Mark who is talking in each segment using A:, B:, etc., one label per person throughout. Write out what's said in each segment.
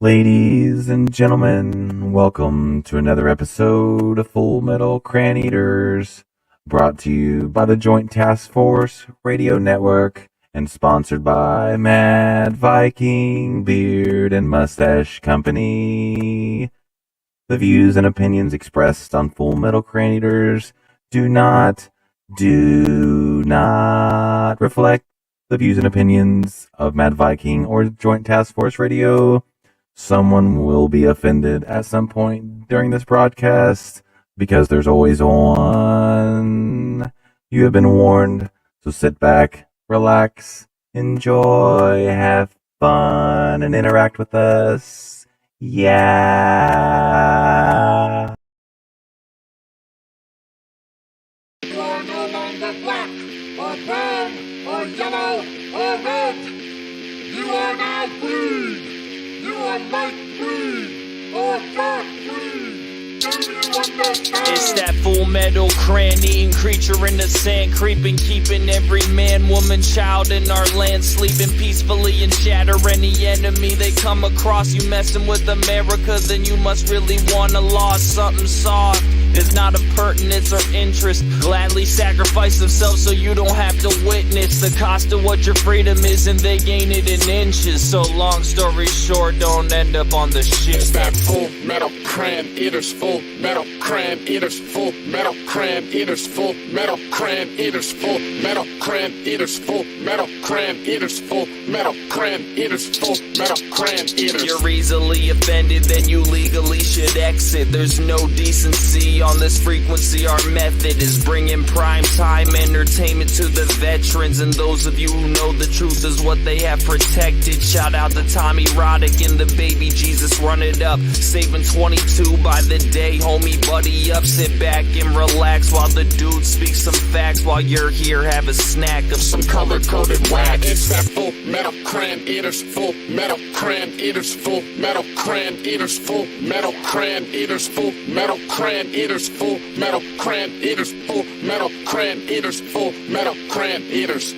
A: Ladies and gentlemen, welcome to another episode of Full Metal Cran Eaters, brought to you by the Joint Task Force Radio Network and sponsored by Mad Viking Beard and Mustache Company. The views and opinions expressed on Full Metal Cran Eaters do not reflect the views and opinions of Mad Viking or Joint Task Force Radio. Someone will be offended at some point during this broadcast because there's always one. You have been warned, so sit back, relax, enjoy, have fun, and interact with us. Yeah.
B: You are no longer black, or brown, or yellow, or red. You are now green. You are light green or dark green. Do you understand?
C: It's that full metal cran eating creature in the sand, creeping, keeping every man, woman, child in our land, sleeping peacefully and shatter any enemy they come across. You messing with America, then you must really wanna lost something soft. It's not of pertinence or interest. Gladly sacrifice themselves so you don't have to witness the cost of what your freedom is, and they gain it in inches. So long story short, don't end up on the ship.
B: It's that full metal cran eaters, full metal cran eaters, full metal cran eaters, full metal cran eaters, full metal cran eaters, full metal cran eaters, full metal cran eaters, full metal cran eaters.
C: You're easily offended, then you legally should exit. There's no decency on this frequency. Our method is bringing prime time entertainment to the veterans, and those of you who know the truth is what they have protected. Shout out to Tommy Roddick and the baby Jesus, run it up, saving 22 by the day, homie, buddy up. Sit back and relax while the dude speaks some facts. While you're here, have a snack of some
B: color-coded wax. It's that full metal cran eaters, full metal cran eaters, full metal cran eaters, full metal cran eaters, full metal cran eaters, full metal cran eaters, full metal cran eaters, full metal cran eaters.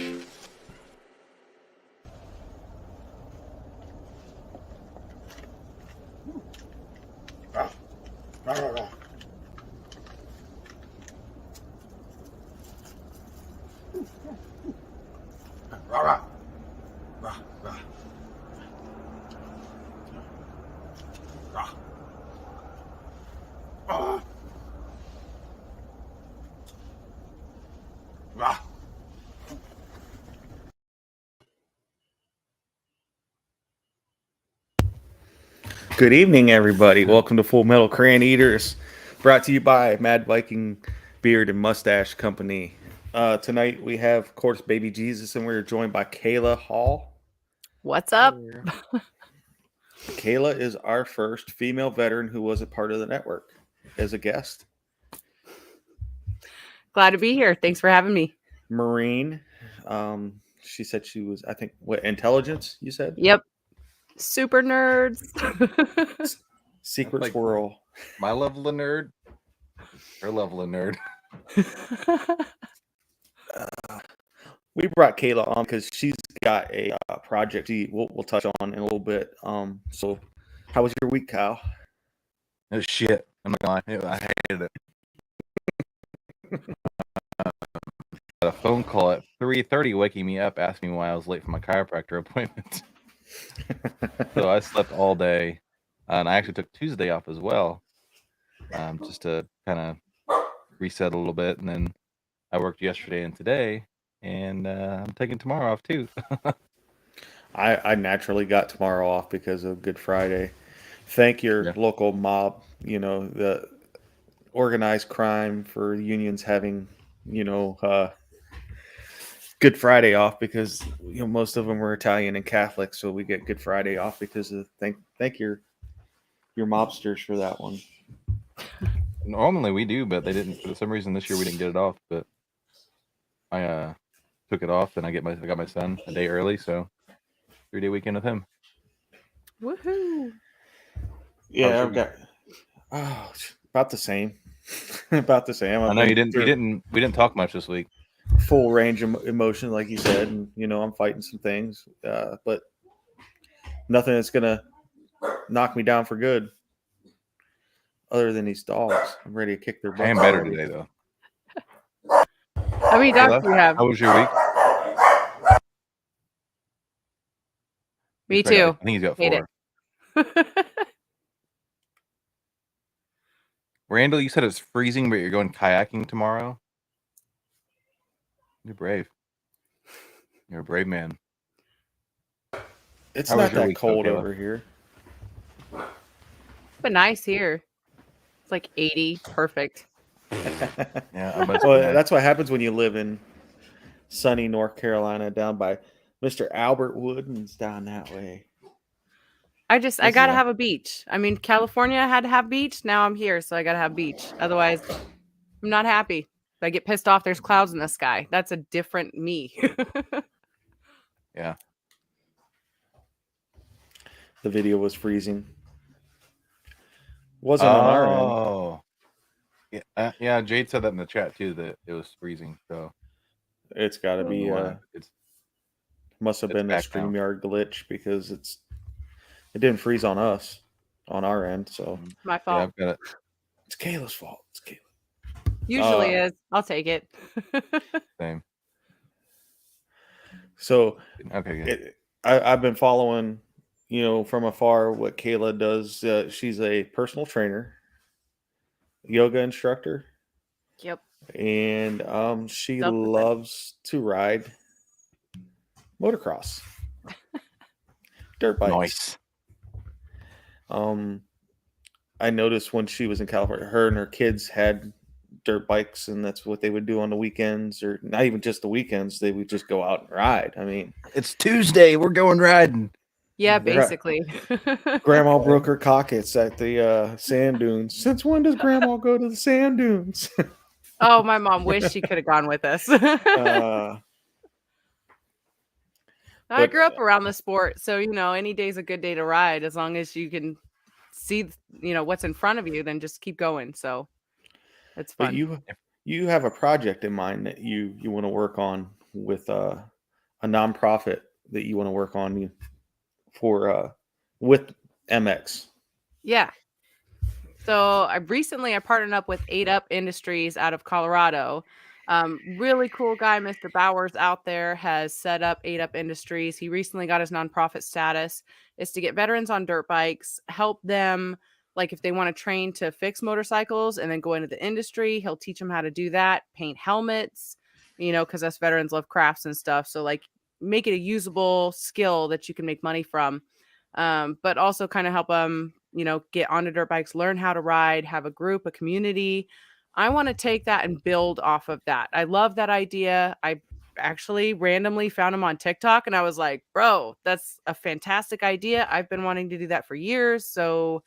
D: Good evening, everybody. Welcome to Full Metal Cran Eaters, brought to you by Mad Viking Beard and Mustache Company. Tonight we have, of course, Baby Jesus, and we're joined by Kayla Hall.
E: What's up?
D: Kayla is our first female veteran who was a part of the network as a guest.
E: Glad to be here. Thanks for having me.
D: Marine. She said she was, I think, what, intelligence, you said?
E: Yep. Super nerds.
D: Secret
F: Like,
D: squirrel.
F: My level of nerd, her level of nerd.
D: We brought Kayla on because she's got a project we'll touch on in a little bit. So how was your week, Kyle?
F: Oh shit! I'm not gonna lie, I hated it. Got a phone call at 3:30, waking me up, asking me why I was late for my chiropractor appointment. So I slept all day, and I actually took Tuesday off as well, just to kind of reset a little bit. And then I worked yesterday and today, and I'm taking tomorrow off too.
D: I naturally got tomorrow off because of Good Friday. Thank your local mob, the organized crime for unions having, Good Friday off because most of them were Italian and Catholic, so we get Good Friday off because of thank your mobsters for that one.
F: Normally we do, but they didn't. For some reason this year we didn't get it off. But I took it off, and I got my son a day early, so 3-day weekend with him.
E: Woohoo!
D: Yeah, I've got about the same. About the same.
F: I know you didn't. We didn't talk much this week.
D: Full range of emotion, like you said, and I'm fighting some things, but nothing that's gonna knock me down for good. Other than these dogs, I'm ready to kick their butts.
F: I am better
D: already.
F: today, though.
E: How many dogs
F: Kayla,
E: do you have?
F: how was your week?
E: Me
F: He's probably
E: too.
F: I think he's got
E: Hate
F: 4.
E: it.
F: Randall, you said it's freezing, but you're going kayaking tomorrow. You're brave. You're a brave man.
D: It's
F: How was
D: not
F: your
D: that
F: week, though,
D: cold
F: Kayla?
D: over here.
E: But nice here. It's like 80. Perfect.
F: Yeah, I bet.
D: Well, that's what happens when you live in sunny North Carolina, down by Mr. Albert Woodens down that way.
E: I
D: This
E: gotta
D: is a-
E: have a beach. I mean, California had to have beach. Now I'm here, so I gotta have beach. Otherwise, I'm not happy. If I get pissed off, there's clouds in the sky. That's a different me.
F: Yeah.
D: The video was freezing. Wasn't on our end.
F: Oh. Yeah, yeah. Jade said that in the chat too, that it was freezing. So
D: It's got to be.
F: it's
D: Must have
F: it's
D: been a
F: back now.
D: StreamYard glitch because it didn't freeze on us, on our end. So
E: My
F: yeah,
E: fault.
F: I've got it.
D: it's Kayla's fault. It's Kayla.
E: Usually is. I'll take it.
F: Same.
D: So
F: Okay, good.
D: I've been following, from afar what Kayla does. She's a personal trainer, yoga instructor,
E: Yep.
D: and she
E: Self-defense.
D: loves to ride motocross, dirt bikes.
F: Nice.
D: I noticed when she was in California, her and her kids had dirt bikes, and that's what they would do on the weekends, or not even just the weekends. They would just go out and ride. I mean,
F: It's Tuesday. We're going riding.
E: Yeah,
D: They're right.
E: basically.
D: Grandma broke her cockets at the sand dunes. Since when does Grandma go to the sand dunes?
E: Oh, my mom wished she could have gone with us. I
D: but-
E: grew up around the sport, so any day's a good day to ride as long as you can see what's in front of you. Then just keep going. So it's
D: But
E: fun.
D: you have a project in mind that you want to work on with a nonprofit that you want to work on for with MX.
E: Yeah. So I partnered up with 8 Up Industries out of Colorado. Really cool guy, Mr. Bowers out there has set up 8 Up Industries. He recently got his nonprofit status. It's to get veterans on dirt bikes, help them, like if they want to train to fix motorcycles and then go into the industry, he'll teach them how to do that, paint helmets, because us veterans love crafts and stuff. So like make it a usable skill that you can make money from. But also kind of help them, get onto dirt bikes, learn how to ride, have a group, a community. I want to take that and build off of that. I love that idea. I actually randomly found him on TikTok and I was like, bro, that's a fantastic idea. I've been wanting to do that for years. So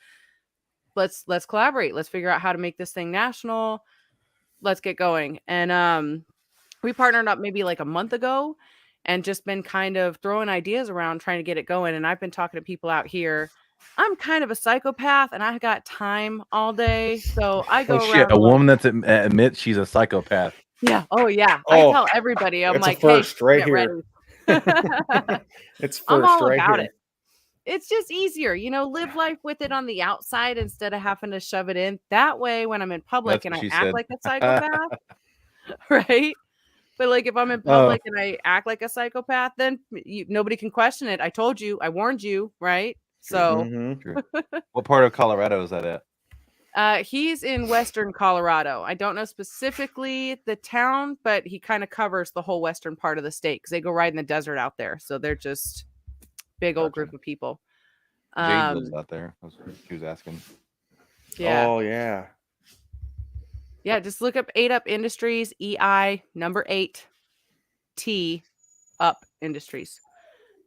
E: let's collaborate. Let's figure out how to make this thing national. Let's get going. And we partnered up maybe like a month ago and just been kind of throwing ideas around trying to get it going. And I've been talking to people out here. I'm kind of a psychopath and I got time all day. So I go
F: Oh
E: around.
F: shit! A woman that admits she's a psychopath.
E: Yeah. Oh yeah.
D: Oh,
E: I tell everybody, I'm
D: it's a
E: like,
D: first
E: hey,
D: right
E: get
D: here.
E: ready.
D: It's first
E: I'm all
D: right
E: about
D: here.
E: it. It's just easier, live life with it on the outside instead of having to shove it in. That way, when I'm in public
F: That's
E: and
F: what
E: I
F: she
E: act
F: said.
E: like a psychopath, right? But like if I'm in
F: Oh.
E: public and I act like a psychopath, then nobody can question it. I told you, I warned you, right? So
D: Mhm.
F: True. What part of Colorado is that at?
E: he's in Western Colorado. I don't know specifically the town, but he kind of covers the whole western part of the state because they go ride in the desert out there. So they're just big old
F: Gotcha.
E: group of people.
F: Jade lives out there. That's what she was asking.
E: Yeah.
D: Oh yeah.
E: Yeah, just look up 8 Up Industries, EI number 8 T Up Industries.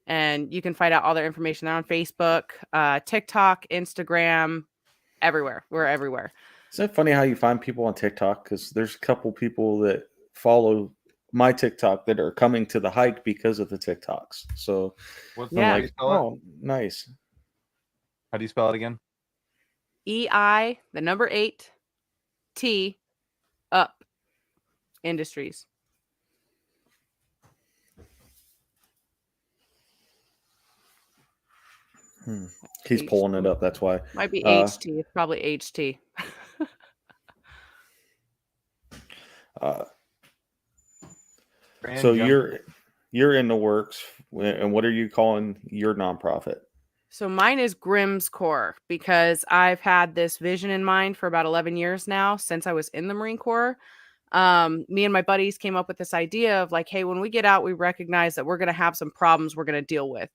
E: And you can find out all their information on Facebook, TikTok, Instagram, everywhere. We're everywhere.
D: Isn't it funny how you find people on TikTok? Because there's a couple people that follow my TikTok that are coming to the hike because of the TikToks. So
F: What's
E: Yeah.
F: how do you spell it?
D: oh, nice.
F: How do you spell it again?
E: EI, the number 8 T Up Industries.
D: He's pulling it
E: HT.
D: up. That's why.
E: Might be HT. It's probably HT.
D: So you're in the works, and what are you calling your nonprofit?
E: So mine is Grimm's Corps because I've had this vision in mind for about 11 years now since I was in the Marine Corps. Me and my buddies came up with this idea of like, hey, when we get out, we recognize that we're going to have some problems we're going to deal with.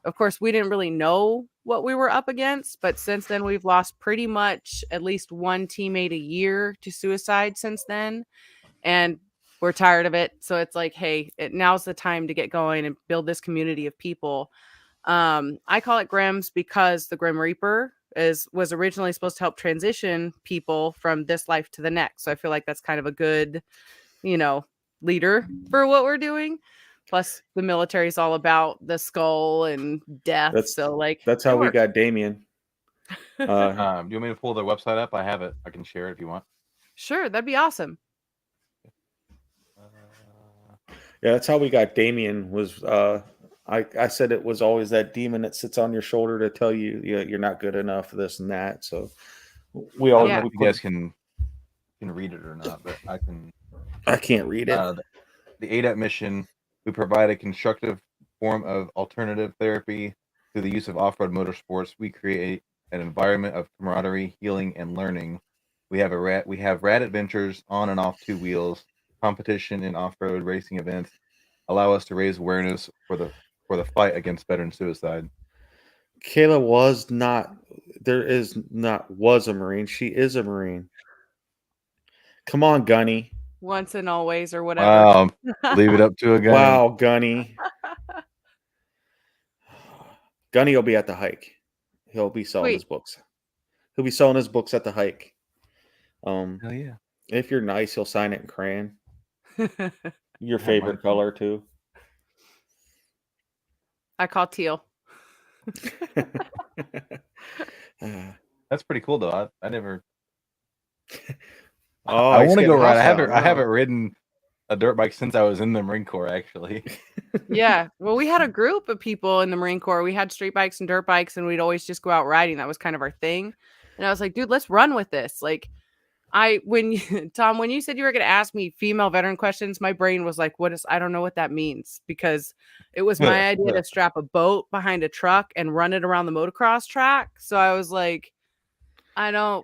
E: Of course, we didn't really know what we were up against, but since then we've lost pretty much at least one teammate a year to suicide since then. And we're tired of it. So it's like, hey, now's the time to get going and build this community of people. I call it Grimm's because the Grim Reaper was originally supposed to help transition people from this life to the next. So I feel like that's kind of a good, leader for what we're doing. Plus, the military is all about the skull and death.
D: That's how we got Damien.
F: Do you want me to pull their website up? I have it. I can share it if you want.
E: Sure, that'd be awesome.
D: Yeah, that's how we got Damien. Was I said it was always that demon that sits on your shoulder to tell you you're not good enough, this and that. So we all
F: I don't know if you guys can read it or not, but I can.
D: I can't read it.
F: The ADAP mission: we provide a constructive form of alternative therapy through the use of off-road motorsports. We create an environment of camaraderie, healing, and learning. We have rad adventures on and off two wheels, competition and off-road racing events. Allow us to raise awareness for the fight against veteran suicide.
D: Kayla was a Marine. She is a Marine. Come on, Gunny.
E: Once and always, or whatever.
F: Wow, leave it up to a gun.
D: Wow, Gunny. Gunny will be at the hike. He'll be selling his books. He'll be selling his books at the hike.
F: Hell yeah.
D: If you're nice, he'll sign it in crayon. Your favorite color too.
E: I call teal.
F: That's pretty cool though. I never.
D: Oh,
F: I want to go ride. I haven't ridden a dirt bike since I was in the Marine Corps, actually.
E: Yeah. Well, we had a group of people in the Marine Corps. We had street bikes and dirt bikes, and we'd always just go out riding. That was kind of our thing. And I was like, dude, let's run with this. Like, when you said you were going to ask me female veteran questions, my brain was like, I don't know what that means, because it was my idea to strap a boat behind a truck and run it around the motocross track. So I was like,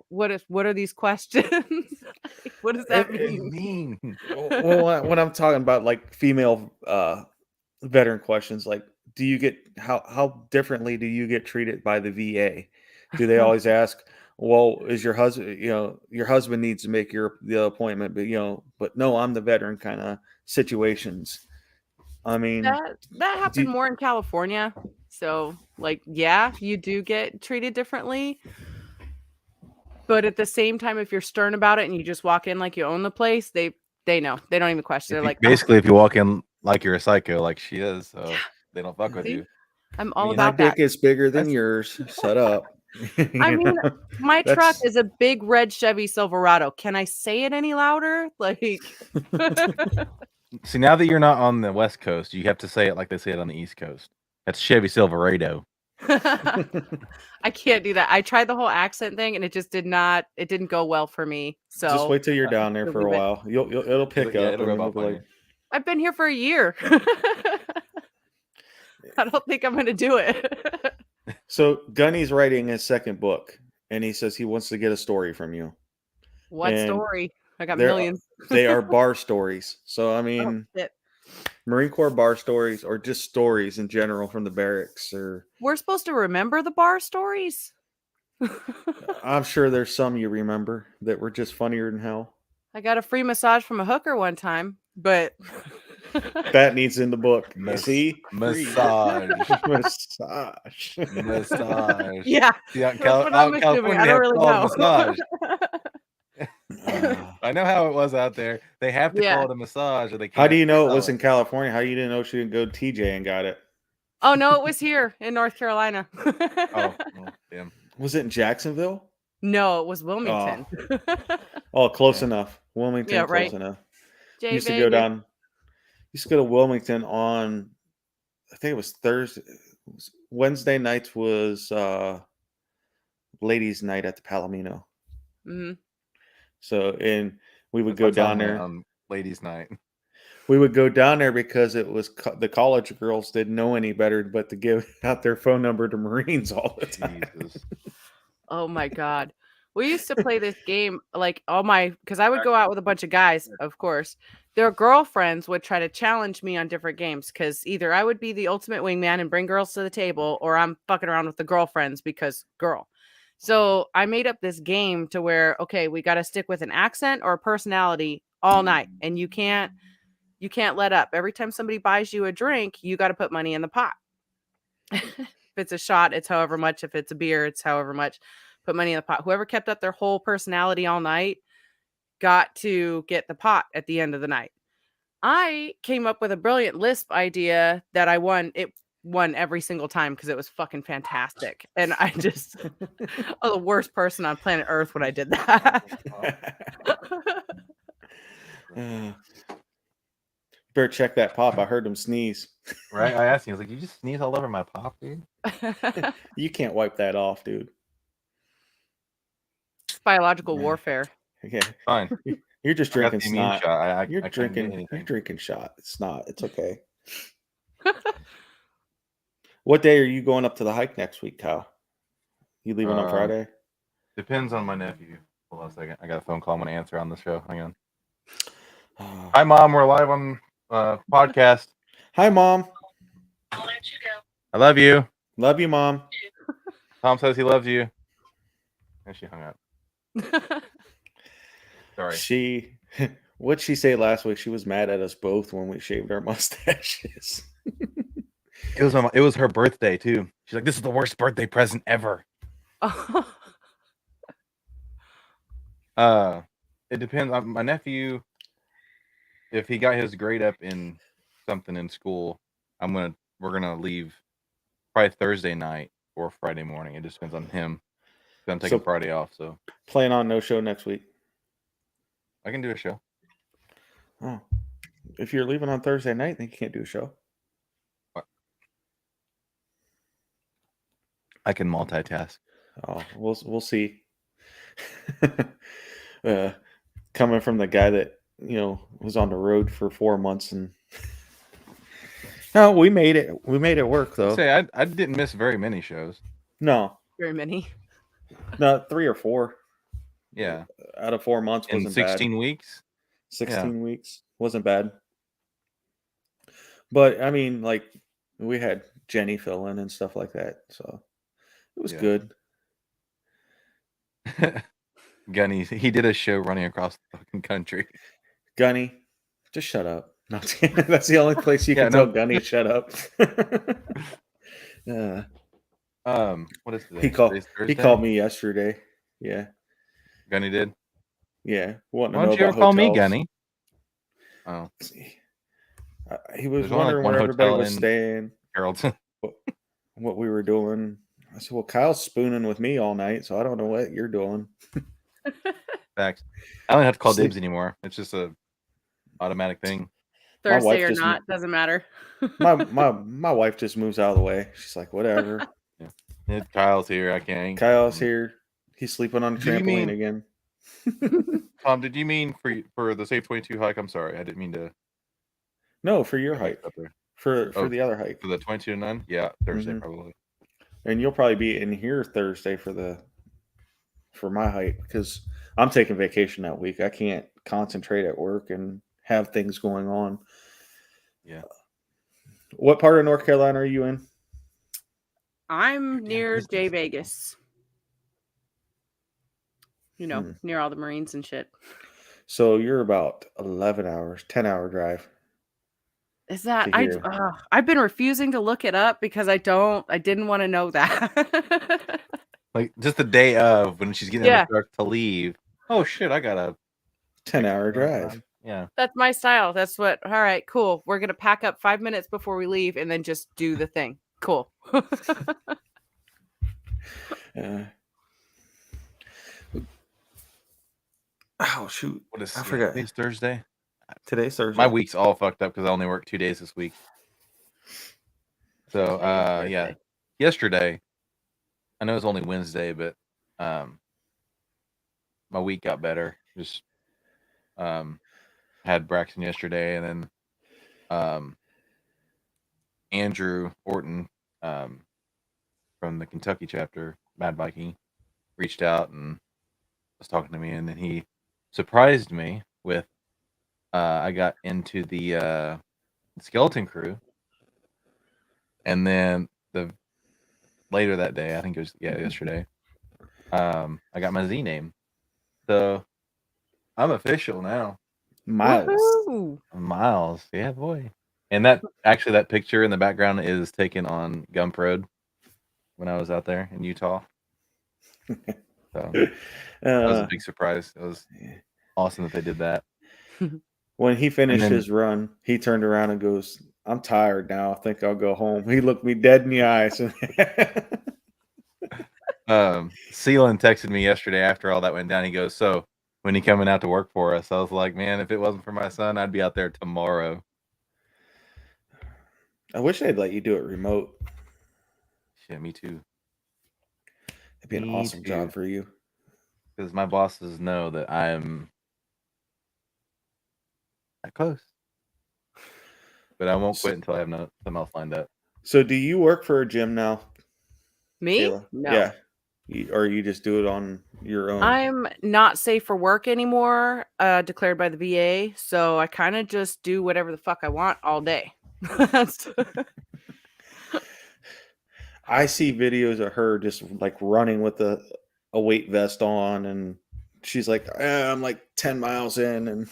E: what are these questions? What does that mean?
D: Well, when I'm talking about like female veteran questions, like, do you get how differently do you get treated by the VA? Do they always ask, well, is your husband, your husband needs to make the appointment, but no, I'm the veteran kind of situations. I mean,
E: that happened more in California. So like, yeah, you do get treated differently. But at the same time, if you're stern about it and you just walk in like you own the place, they know. They don't even question. They're like,
F: basically, if you walk in like you're a psycho, like she is, so they don't fuck with you.
E: I'm all about
D: that. My
E: dick
D: is bigger than yours. Shut up.
E: I mean, my truck is a big red Chevy Silverado. Can I say it any louder? Like,
F: see, now that you're not on the West Coast, you have to say it like they say it on the East Coast. That's Chevy Silverado.
E: I can't do that. I tried the whole accent thing, and it just didn't go well for me. So
D: just wait till you're down there for a while. It'll pick up.
F: It'll rub off on you.
E: I've been here for a year. I don't think I'm going to do it.
D: So Gunny's writing his second book, and he says he wants to get a story from you.
E: What story? I got millions.
D: They are bar stories. So I mean, Marine Corps bar stories, or just stories in general from the barracks. Or
E: we're supposed to remember the bar stories.
D: I'm sure there's some you remember that were just funnier than hell.
E: I got a free massage from a hooker one time, but
D: that needs in the book. See,
F: massage.
E: Yeah,
F: California,
E: I don't really know.
F: Massage. I know how it was out there. They have to call it a massage, or they can't.
D: How do you know it was in California? How you didn't know she didn't go to TJ and got it?
E: Oh no, it was here in North Carolina.
F: Oh, well, damn.
D: Was it in Jacksonville?
E: No, it was Wilmington.
D: Oh, close enough. Wilmington, close enough. Used to go to Wilmington on, I think it was Wednesday nights was ladies' night at the Palomino.
E: Hmm.
D: So, and we would
F: That's
D: go
F: what's
D: down
F: on
D: there.
F: on ladies' night.
D: We would go down there because it was the college girls didn't know any better but to give out their phone number to Marines all the time.
F: Jesus.
E: Oh my God. We used to play this game like because I would go out with a bunch of guys, of course. Their girlfriends would try to challenge me on different games because either I would be the ultimate wingman and bring girls to the table, or I'm fucking around with the girlfriends because girl. So I made up this game to where, okay, we got to stick with an accent or a personality all night, and you can't let up. Every time somebody buys you a drink, you got to put money in the pot. If it's a shot, it's however much. If it's a beer, it's however much. Put money in the pot. Whoever kept up their whole personality all night got to get the pot at the end of the night. I came up with a brilliant lisp idea that I won. It won every single time because it was fucking fantastic. And I just, oh, the worst person on planet Earth when I did that.
D: Better check that pop. I heard him sneeze.
F: Right? I asked him, I was like, you just sneeze all over my pop, dude?
D: You can't wipe that off, dude.
E: Biological warfare.
D: Okay.
F: Fine.
D: You're just
F: I got
D: drinking
F: the immune
D: snot.
F: shot.
D: You're
F: I couldn't get
D: drinking. You're
F: anything.
D: drinking shot. It's not. It's okay. What day are you going up to the hike next week, Kyle? You leaving on Friday?
F: Depends on my nephew. Hold on a second. I got a phone call I'm going to answer on the show. Hang on. Hi, Mom. We're live on podcast.
D: Hi, Mom.
G: I'll let you go.
F: I love you.
D: Love you, Mom.
F: Tom says he loves you. And she hung up. Sorry.
D: What'd she say last week? She was mad at us both when we shaved our mustaches.
F: It was her birthday too. She's like, "This is the worst birthday present ever." It depends on my nephew. If he got his grade up in something in school, we're gonna leave probably Thursday night or Friday morning. It just depends on him. I'm taking Friday off, so
D: plan on no show next week.
F: I can do a show.
D: Oh, if you're leaving on Thursday night, then you can't do a show.
F: What? I can multitask.
D: Oh, we'll see. Coming from the guy that was on the road for 4 months, and no, we made it. We made it work though.
F: Say I didn't miss very many shows.
D: No,
E: very many.
D: No, 3 or 4.
F: Yeah,
D: out of 4 months
F: in
D: wasn't
F: 16
D: bad.
F: weeks.
D: 16 weeks wasn't bad. But I mean, like, we had Jenny fill in and stuff like that, so it was good.
F: Gunny, he did a show running across the fucking country.
D: Gunny, just shut up. No, that's the only place you can tell Gunny shut up.
F: What is today?
D: He called me yesterday. Yeah.
F: Gunny did?
D: Yeah.
F: Why don't you ever call me Gunny? Oh.
D: He was wondering where everybody was staying.
F: Carrollton.
D: What we were doing. I said, well, Kyle's spooning with me all night, so I don't know what you're doing.
F: Facts. I don't have to call dibs anymore. It's just a automatic thing.
E: Thursday or not, doesn't matter.
D: my wife just moves out of the way. She's like, whatever.
F: Yeah. Kyle's here. I can't.
D: Kyle's here. He's sleeping on a trampoline again.
F: Tom, did you mean for the Safe 22 hike? I'm sorry. I didn't mean to.
D: No, for your hike. Up there. For the other hike.
F: For the 22 to none? Yeah, Thursday probably.
D: And you'll probably be in here Thursday for my hike because I'm taking vacation that week. I can't concentrate at work and have things going on.
F: Yeah.
D: What part of North Carolina are you in?
E: I'm near J Vegas. Near all the Marines and shit.
D: So you're about 11 hours, 10-hour drive.
E: Is that I've been refusing to look it up because I didn't want to know that.
F: Like just the day of when she's getting to leave. Oh shit, I got a
D: 10-hour drive.
F: Yeah.
E: That's my style. That's what all right, cool. We're gonna pack up 5 minutes before we leave and then just do the thing. Cool.
D: Oh shoot!
F: I forgot. Today's Thursday.
D: Today's Thursday.
F: My week's all fucked up because I only work 2 days this week. So
E: Today's
F: yeah,
E: Thursday.
F: yesterday, I know it's only Wednesday, but my week got better. Just had Braxton yesterday, and then Andrew Orton from the Kentucky chapter, Mad Viking, reached out and was talking to me, and then he surprised me with I got into the skeleton crew, and then later that day, I think it was yesterday, I got my Z name, so I'm official now.
D: Miles.
E: Woohoo!
F: Miles, yeah, boy. And that picture in the background is taken on Gump Road when I was out there in Utah. So that was a big surprise. It was awesome that they did that.
D: When he finished
F: then-
D: his run, he turned around and goes, "I'm tired now. I think I'll go home." He looked me dead in the eyes.
F: Seelan texted me yesterday after all that went down. He goes, "So when you coming out to work for us?" I was like, "Man, if it wasn't for my son, I'd be out there tomorrow."
D: I wish they'd let you do it remote.
F: Shit, me too.
D: It'd be an
F: Me
D: awesome
F: too.
D: job for you.
F: Because my bosses know that I'm not close. But I won't quit until I have something else lined up.
D: So, do you work for a gym now,
E: Me?
D: Kayla?
E: No.
D: Yeah. Or you just do it on your own?
E: I'm not safe for work anymore, declared by the VA. So I kind of just do whatever the fuck I want all day.
D: I see videos of her just like running with a weight vest on, and she's like, I'm like 10 miles in, and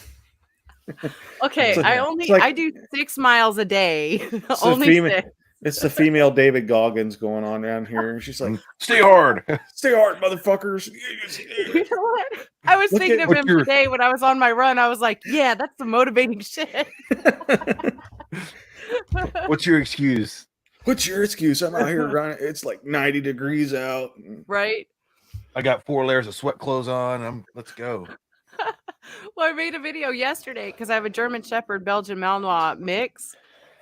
E: Okay,
D: It's like-
E: I do 6 miles a day.
D: It's
E: Only
D: the female-
E: 6.
D: it's the female David Goggins going on down here. She's like,
F: Stay hard.
D: stay hard, motherfuckers.
E: You know what? I was
D: Look
E: thinking
D: at
E: of
F: what
E: him
F: you're-
E: today when I was on my run. I was like, yeah, that's the motivating shit.
F: What's your excuse?
D: What's your excuse? I'm out here running. It's like 90 degrees out.
E: Right?
F: I got 4 layers of sweat clothes on. Let's go.
E: Well, I made a video yesterday because I have a German Shepherd Belgian Malinois mix.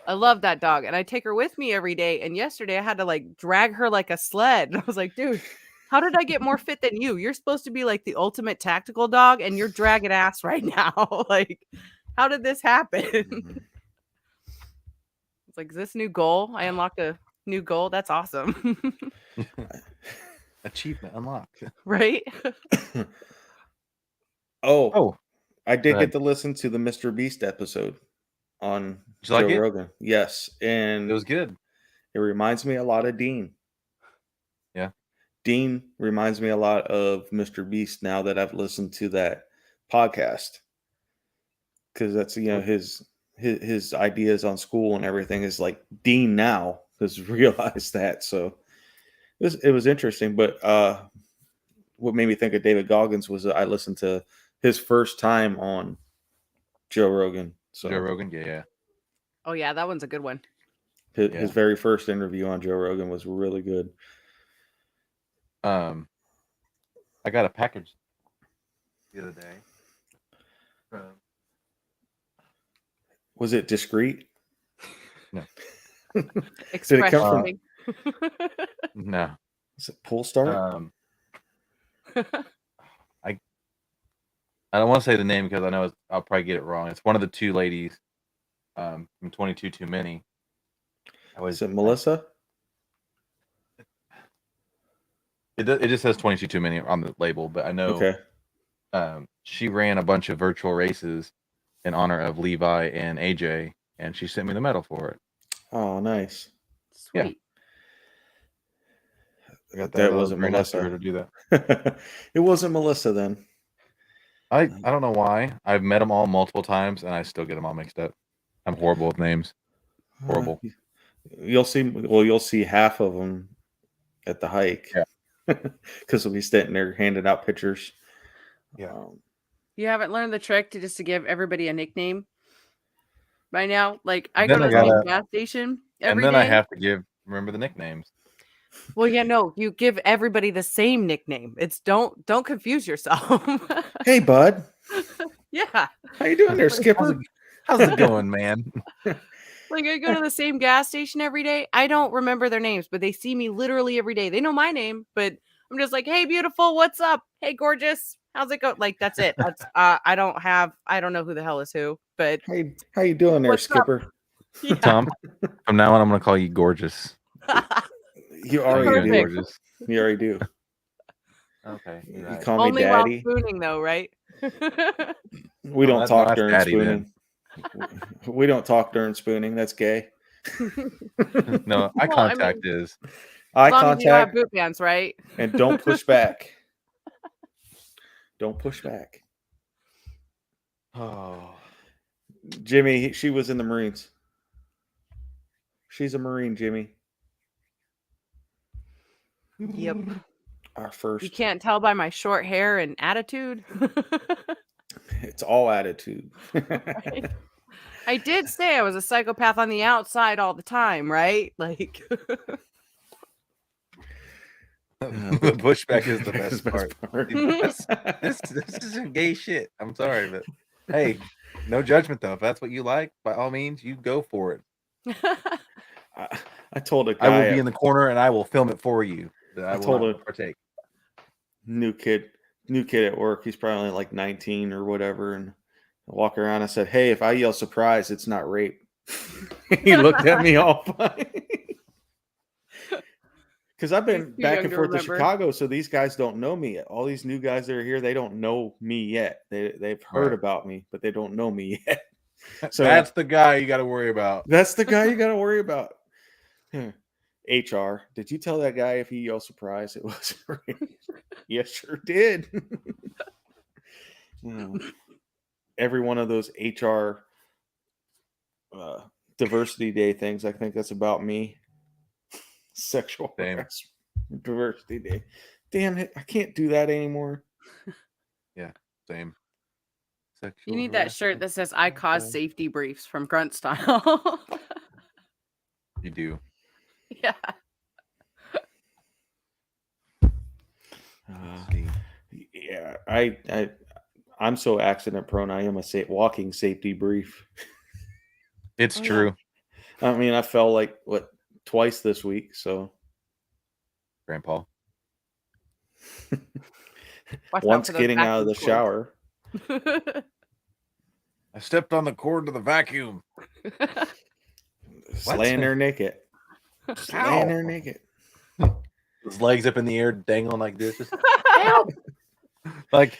E: I love that dog, and I take her with me every day. And yesterday, I had to like drag her like a sled. And I was like, dude, how did I get more fit than you? You're supposed to be like the ultimate tactical dog, and you're dragging ass right now. Like, how did this happen? It's like, is this new goal? I unlocked a new goal. That's awesome.
F: Achievement unlocked.
E: Right?
D: Oh, I did
F: ahead.
D: get to listen to the Mr. Beast episode on
F: Did you like
D: Joe
F: it?
D: Rogan. Yes. And
F: It was good.
D: it reminds me a lot of Dean.
F: Yeah.
D: Dean reminds me a lot of Mr. Beast now that I've listened to that podcast. Because that's, his ideas on school and everything is like Dean now has realized that. So it was interesting. But what made me think of David Goggins was I listened to his first time on Joe Rogan. So
F: Joe Rogan, yeah.
E: Oh, yeah, that one's a good one.
D: his very first interview on Joe Rogan was really good.
F: I got a package the other day.
D: Was it discreet?
F: No.
E: Express
D: come from-
E: shipping.
F: No.
D: Was it Pull Start?
F: I don't want to say the name because I know I'll probably get it wrong. It's one of the 2 ladies from 22 Too Many.
D: Was it Melissa?
F: It just says 22 Too Many on the label, but I know
D: Okay.
F: she ran a bunch of virtual races in honor of Levi and AJ, and she sent me the medal for it.
D: Oh, nice.
F: Yeah.
E: Sweet.
F: I got
D: That
F: was
D: wasn't
F: very nice of
D: Melissa.
F: her to do that.
D: It wasn't Melissa then.
F: I don't know why. I've met them all multiple times, and I still get them all mixed up. I'm horrible with names. Horrible.
D: You'll see. Well, you'll see half of them at the hike.
F: Yeah.
D: Because we'll be standing there handing out pictures.
F: Yeah.
E: You haven't learned the trick to give everybody a nickname by now. Like, I
F: Then
E: go
F: I
E: to the same
F: gotta-
E: gas station
F: And
E: every
F: then
E: day.
F: I have to remember the nicknames.
E: Well, yeah, no, you give everybody the same nickname. It's don't confuse yourself.
D: Hey, bud.
E: Yeah.
D: How you doing there, Skipper?
F: How's it going, man?
E: Like, I go to the same gas station every day. I don't remember their names, but they see me literally every day. They know my name, but I'm just like, "Hey, beautiful, what's up? Hey, gorgeous, how's it go?" Like, that's it. That's I don't know who the hell is who, but
D: Hey, how you doing there,
E: what's up?
D: Skipper?
E: Yeah.
F: Tom, from now on, I'm gonna call you gorgeous.
D: You
F: How you
D: already
F: doing,
D: do.
E: Perfect.
F: gorgeous?
D: You already do.
F: Okay, you're
D: You
F: right.
D: call me
E: Only while
D: daddy.
E: spooning, though, right?
D: We
F: Oh,
D: don't
F: that's
D: talk during
F: daddy,
D: spooning. We don't talk during spooning. That's gay.
F: No, eye
E: Well, I
F: contact
E: mean,
F: is.
D: Eye
E: as long as you don't have
D: contact
E: boot bands, right?
D: and don't push back. Don't push back.
F: Oh,
D: Jimmy, she was in the Marines. She's a Marine, Jimmy.
E: Yep.
D: Our
E: You
D: first.
E: can't tell by my short hair and attitude.
D: It's all attitude.
E: Right? I did say I was a psychopath on the outside all the time, right? Like,
F: the pushback is the
D: That's
F: best part. This isn't gay shit. I'm sorry, but hey, no judgment though. If that's what you like, by all means, you go for it.
D: I told a
F: I will
D: guy,
F: be in the corner and I will film it for you. I will
D: told
F: not partake.
D: new kid at work. He's probably only like 19 or whatever. And I walk around. I said, "Hey, if I yell surprise, it's not rape." He looked at me all funny. Because I've been
E: too
D: back
E: young
D: and
E: to
D: forth to
E: remember.
D: Chicago, so these guys don't know me yet. All these new guys that are here, they don't know me yet. They've heard
F: Right.
D: about me, but they don't know me yet. So
F: That's the guy you got to worry about.
D: that's the guy you got to worry about. HR, did you tell that guy if he yelled surprise it was rape? Yes, sure did. Every one of those HR diversity day things, I think that's about me. Sexual
F: Same.
D: harassment diversity day. Damn it, I can't do that anymore.
F: Yeah, same.
E: You need that shirt that says "I cause safety briefs" from Grunt Style.
F: You do.
E: Yeah.
D: Yeah, I'm so accident prone. I am a walking safety brief.
F: It's
E: Oh, yeah.
F: true.
D: I mean, I fell like twice this week. So
F: Grandpa.
E: Watch out
D: once
E: for those
D: getting out of the
E: vacuum
D: shower,
E: cords.
F: I stepped on the cord to the vacuum.
D: just
F: What?
D: laying there naked. Just laying there naked.
F: His legs up in the air, dangling like this. Just help! Like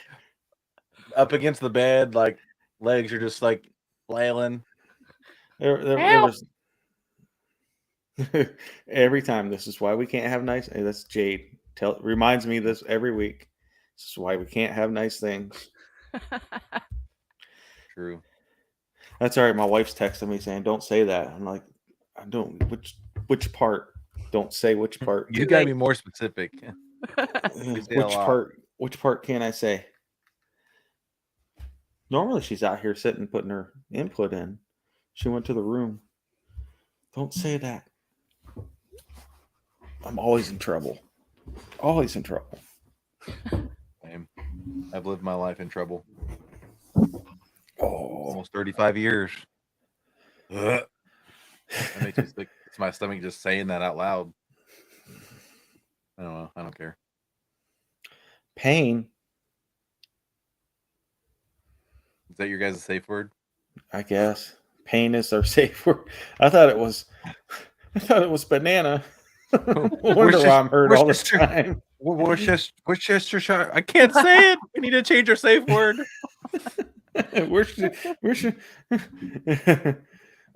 F: up against the bed, like legs are just like flailing.
D: There was every time. This is why we can't have nice. Hey, that's Jade. Reminds me this every week. This is why we can't have nice things.
F: True.
D: That's all right. My wife's texting me saying, "Don't say that." I'm like, I don't. Which part? Don't say which part.
F: You gotta be more specific.
D: Which part can I say? Normally she's out here sitting putting her input in. She went to the room. Don't say that. I'm always in trouble. Always in trouble.
F: Same. I've lived my life in trouble.
D: Oh,
F: Almost 35 years. That makes me sick. It's my stomach just saying that out loud. I don't know. I don't care.
D: pain.
F: Is that your guys' safe word?
D: I guess pain is our safe word. I thought it was banana. Wonder why I'm hurt all the time.
F: Worcestershire. I can't say it. We need to change our safe word.
D: Worcestershire.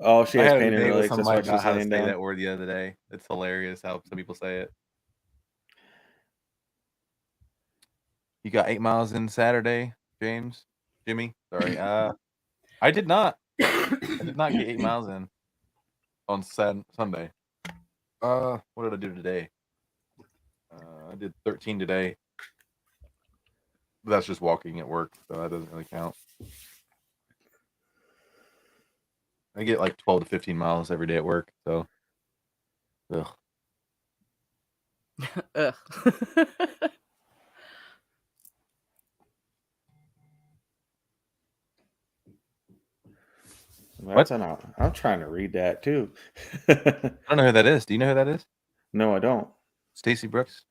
D: Oh, she
F: I
D: has
F: had a
D: pain in her
F: debate with
D: legs. That's
F: somebody
D: why
F: about
D: she's
F: how to
D: laying
F: say
D: down.
F: that word the other day. It's hilarious how some people say it. You got 8 miles in Saturday, Jimmy. Sorry. I did not. I did not get 8 miles in on Sunday. What did I do today? I did 13 today. But that's just walking at work, so that doesn't really count. I get like 12 to 15 miles every day at work, so ugh.
E: Ugh.
D: That's I'm trying to read that too.
F: I don't know who that is. Do you know who that is?
D: No, I don't.
F: Stacey Brooks.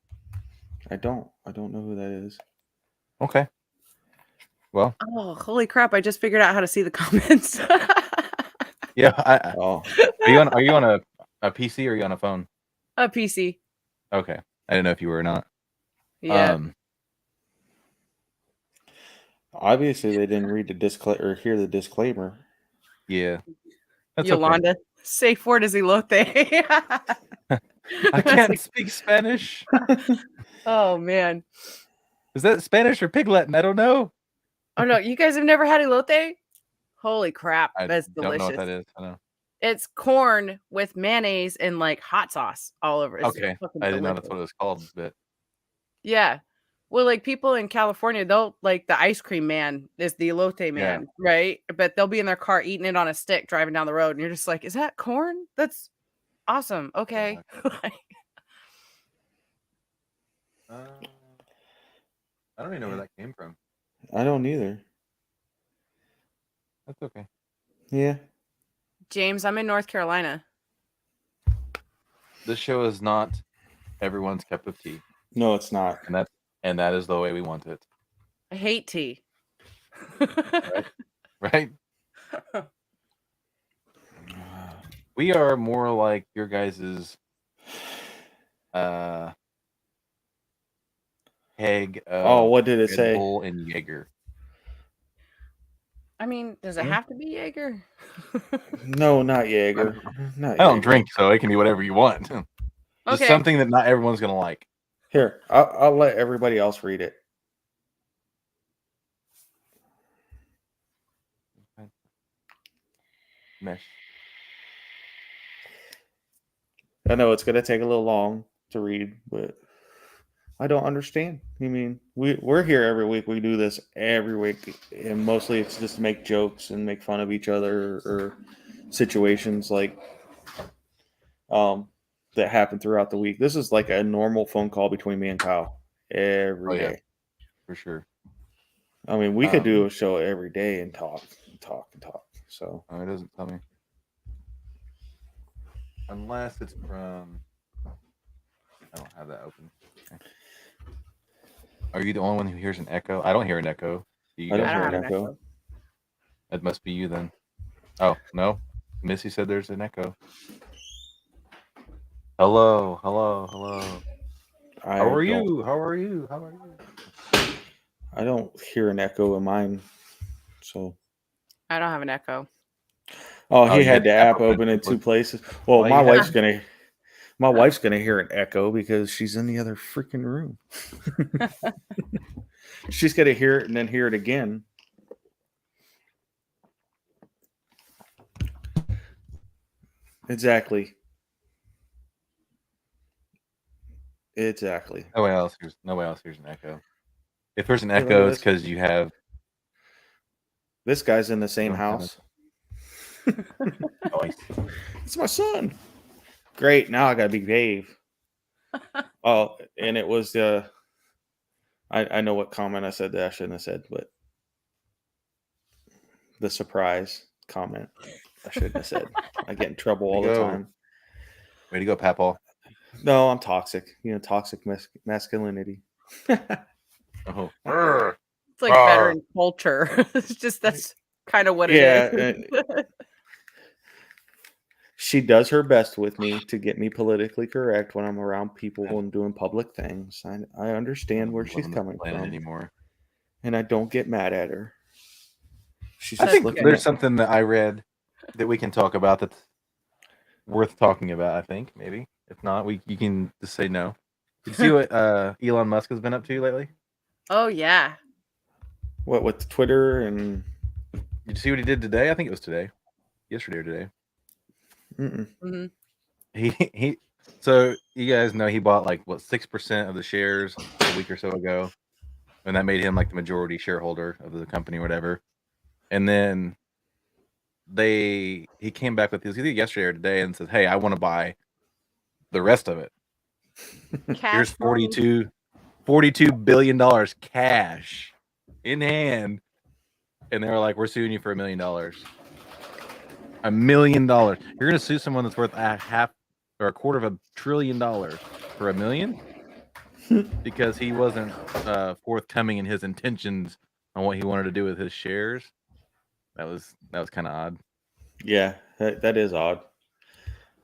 D: I don't know who that is.
F: Okay. Well,
E: Oh, holy crap! I just figured out how to see the comments.
F: yeah.
D: Oh,
F: Are you on a PC or are you on a phone?
E: A PC.
F: Okay. I didn't know if you were or not.
E: Yeah.
D: obviously they didn't read the disclaimer or hear the disclaimer.
F: Yeah. That's
E: Yolanda,
F: okay.
E: safe word is elote.
F: I can't speak Spanish.
E: Oh man.
F: Is that Spanish or pig Latin? I don't know.
E: Oh no, you guys have never had elote? Holy crap,
F: I
E: that's
F: don't know what
E: delicious.
F: that is. I know.
E: It's corn with mayonnaise and like hot sauce all over. It's
F: Okay.
E: fucking
F: I didn't know
E: delicious.
F: that's what it was called, but
E: Yeah. Well, like people in California, they'll like the ice cream man is the elote man, right? But they'll be in their car eating it on a stick driving down the road, and you're just like, is that corn? That's awesome. Okay.
F: I don't even know where that came from.
D: I don't either.
F: That's okay.
D: Yeah.
E: James, I'm in North Carolina.
F: This show is not everyone's cup of tea.
D: No, it's not.
F: And that is the way we want it.
E: I hate tea.
F: Right? We are more like your guys's keg of
D: what did it
F: Red
D: say?
F: Bull and Jaeger.
E: I mean, does it have to be Jaeger?
D: No, not Jaeger. Not
F: I don't
D: Jaeger.
F: drink, so it can be whatever you want. Just
E: Okay.
F: something that not everyone's gonna like.
D: Here, I'll let everybody else read it.
F: Mesh.
D: I know it's going to take a little long to read, but I don't understand. I mean, we're here every week. We do this every week, and mostly it's just to make jokes and make fun of each other or situations like that happen throughout the week. This is like a normal phone call between me and Kyle every day.
F: For sure.
D: I mean, we could do a show every day and talk and talk and talk. So
F: it doesn't tell me. Unless it's from. I don't have that open. Okay. Are you the only one who hears an echo? I don't hear an echo. Do you
D: I don't
F: guys
D: hear
E: have
D: an
E: an
D: echo.
E: echo.
F: It must be you then. Oh, no. Missy said there's an echo. Hello. How are you?
D: I don't hear an echo in mine. So
E: I don't have an echo.
D: Oh, he
F: you
D: had
F: had
D: the app open in two places. Well,
F: Well,
D: my
F: you
D: wife's gonna hear an echo because she's in the other freaking room. She's gonna hear it and then hear it again. Exactly.
F: Nobody else hears an echo. If there's an
D: Hey, look
F: echo,
D: at
F: it's
D: this.
F: because you have.
D: This guy's in the same
F: don't have
D: house.
F: Noise.
D: It's my son. Great. Now I gotta behave. Oh, and it was I know what comment I said that I shouldn't have said, but the surprise comment I shouldn't have said. I get in trouble all the time.
F: Way to go, Papaw.
D: No, I'm toxic. Toxic masculinity.
F: Oh.
E: It's like veteran culture. It's just that's kind of what it is.
D: She does her best with me to get me politically correct when I'm around people and doing public things. I understand where she's coming from
F: anymore.
D: And I don't get mad at her.
F: I think there's something that I read that we can talk about that's worth talking about. I think maybe if not, you can just say no. Did you see what Elon Musk has been up to lately?
E: Oh yeah.
D: What with Twitter and?
F: Did you see what he did today? I think it was today, yesterday or today.
E: Mm-hmm.
F: He. So you guys know he bought 6% of the shares a week or so ago, and that made him the majority shareholder of the company or whatever. And then he came back with his either yesterday or today and said, "Hey, I want to buy the rest of it. Here's $42 billion cash in hand." And they were like, "We're suing you for $1 million." $1 million. You're gonna sue someone that's worth a half or $250 billion for $1 million because he wasn't forthcoming in his intentions on what he wanted to do with his shares. That was kind of odd.
D: Yeah, that is odd.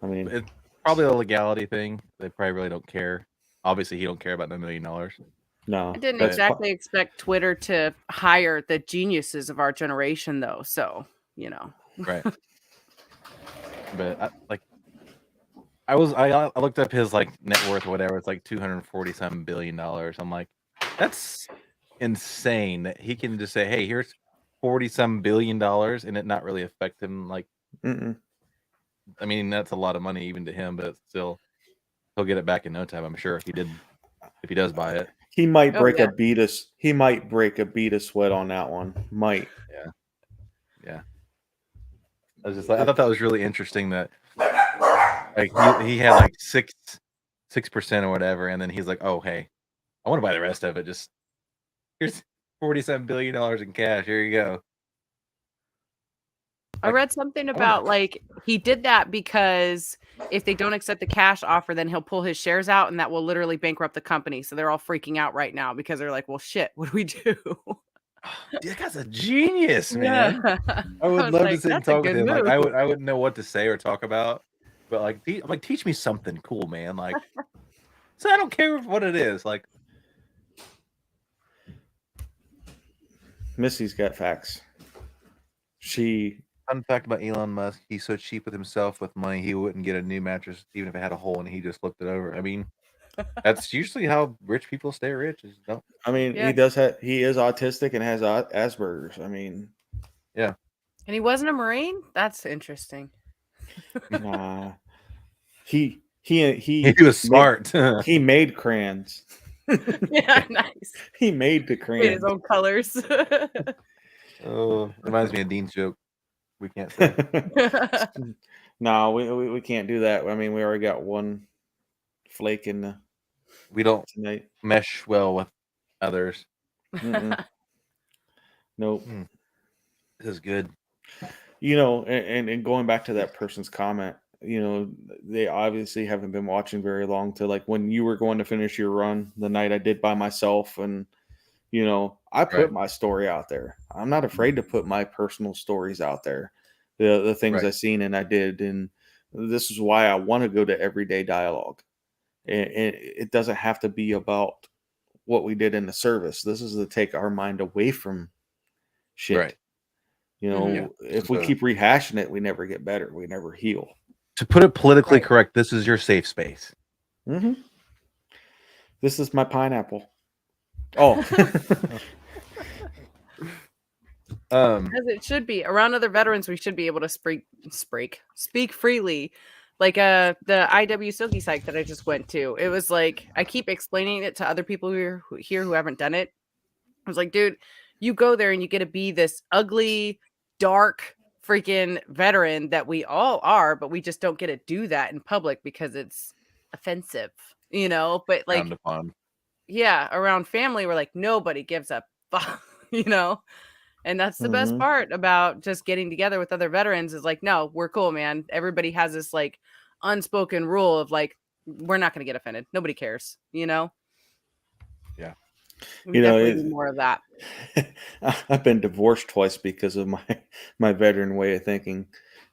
D: I mean,
F: It's probably a legality thing. They probably really don't care. Obviously, he don't care about the $1 million.
D: no.
E: I didn't
F: But-
E: exactly expect Twitter to hire the geniuses of our generation, though. So, you know.
F: Right. But I looked up his like net worth or whatever. It's like $240 billion. I'm like, that's insane that he can just say, "Hey, here's $40 billion," and it not really affect him. Like,
D: Mm-mm.
F: I mean, that's a lot of money even to him, but still, he'll get it back in no time. I'm sure if he does buy it.
D: He might
E: Oh,
D: break
E: yeah.
D: a beat us. He might break a beat of sweat on that one. Might.
F: Yeah. I was just like, I thought that was really interesting that like he had like 6% or whatever, and then he's like, "Oh, hey, I want to buy the rest of it. Just here's $47 billion in cash. Here you go."
E: I read something about like he did that because if they don't accept the cash offer, then he'll pull his shares out and that will literally bankrupt the company. So they're all freaking out right now because they're like, well, shit, what do we do?
F: That guy's a genius, man. I would
E: was
F: love
E: like,
F: to sit and
E: "That's a
F: talk with
E: good
F: him. Like
E: move."
F: I wouldn't know what to say or talk about, but like, I'm like, teach me something cool, man. Like, so I don't care what it is. Like,
D: Missy's got facts. She.
F: fun fact about Elon Musk: he's so cheap with himself with money, he wouldn't get a new mattress even if it had a hole and he just looked it over. I mean, that's usually how rich people stay rich. Is don't.
D: I mean,
E: Yeah.
D: he does have. He is autistic and has Asperger's. I mean,
E: And he wasn't a Marine? That's interesting.
D: nah.
F: He
D: He
F: was smart.
D: He made crayons.
E: Yeah, nice.
D: He made the
E: Made
D: crayons.
E: his own colors.
F: Oh, reminds me of Dean's joke. We can't say.
D: No, we can't do that. I mean, we already got one flake in the
F: We don't
D: tonight.
F: mesh well with others.
D: Mm-mm. Nope.
F: This is good.
D: You know, and going back to that person's comment, you know, they obviously haven't been watching very long to like when you were going to finish your run the night I did by myself. And, you know, I put
F: Right.
D: my story out there. I'm not afraid to put my personal stories out there, the things
F: Right.
D: I seen and I did. And this is why I want to go to everyday dialogue. And it doesn't have to be about what we did in the service. This is to take our mind away from shit.
F: Right.
D: You know,
E: Mhm.
D: if we keep rehashing it, we never get better. We never heal.
F: To put it politically
E: Right.
F: correct, this is your safe space.
D: Mm-hmm. This is my pineapple. Oh,
E: As it should be. Around other veterans, we should be able to speak freely. Like the IW Silky Psych that I just went to. It was like I keep explaining it to other people who haven't done it. I was like, dude, you go there and you get to be this ugly, dark, freaking veteran that we all are, but we just don't get to do that in public because it's offensive, you know? But like,
F: Frowned upon.
E: yeah, around family, we're like, nobody gives a fuck, you know? And that's the best
D: Mhm.
E: part about just getting together with other veterans is like, no, we're cool, man. Everybody has this like unspoken rule of like, we're not going to get offended. Nobody cares, you know?
F: Yeah.
E: We
D: You know,
E: definitely need more of that.
D: I've been divorced twice because of my veteran way of thinking,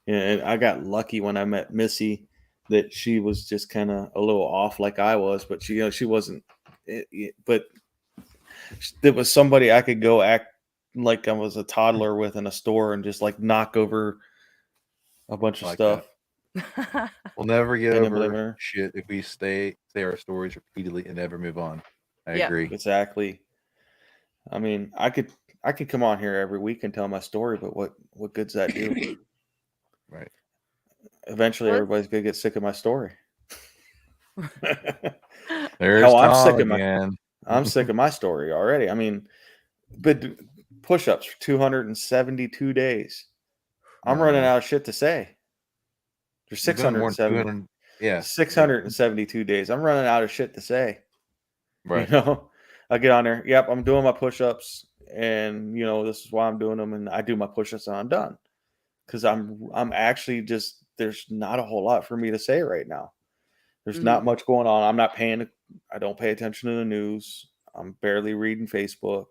D: and I got lucky when I met Missy that she was just kind of a little off like I was, but she wasn't. But there was somebody I could go act like I was a toddler with in a store and just like knock over a bunch of
F: Like
D: stuff.
F: We'll never get
D: And then believe
F: over
D: her.
F: shit if we say our stories repeatedly and never move on. I
E: Yeah.
F: agree.
D: Exactly. I mean, I could come on here every week and tell my story, but what good's that do?
F: Right.
D: Eventually,
E: Well,
D: everybody's gonna get sick of my story.
F: There's
D: Hell, I'm
F: Tom
D: sick of
F: again.
D: I'm sick of my story already. I mean, but push-ups for 272 days. I'm running out of shit to say. There's
F: You've done more than
D: 670,
F: 200. Yeah.
D: 672 days. I'm running out of shit to say.
F: Right.
D: You know, I get on there. Yep, I'm doing my push-ups, and you know this is why I'm doing them, and I do my push-ups, and I'm done. because I'm actually just there's not a whole lot for me to say right now. There's
E: Mhm.
D: not much going on. I don't pay attention to the news. I'm barely reading Facebook.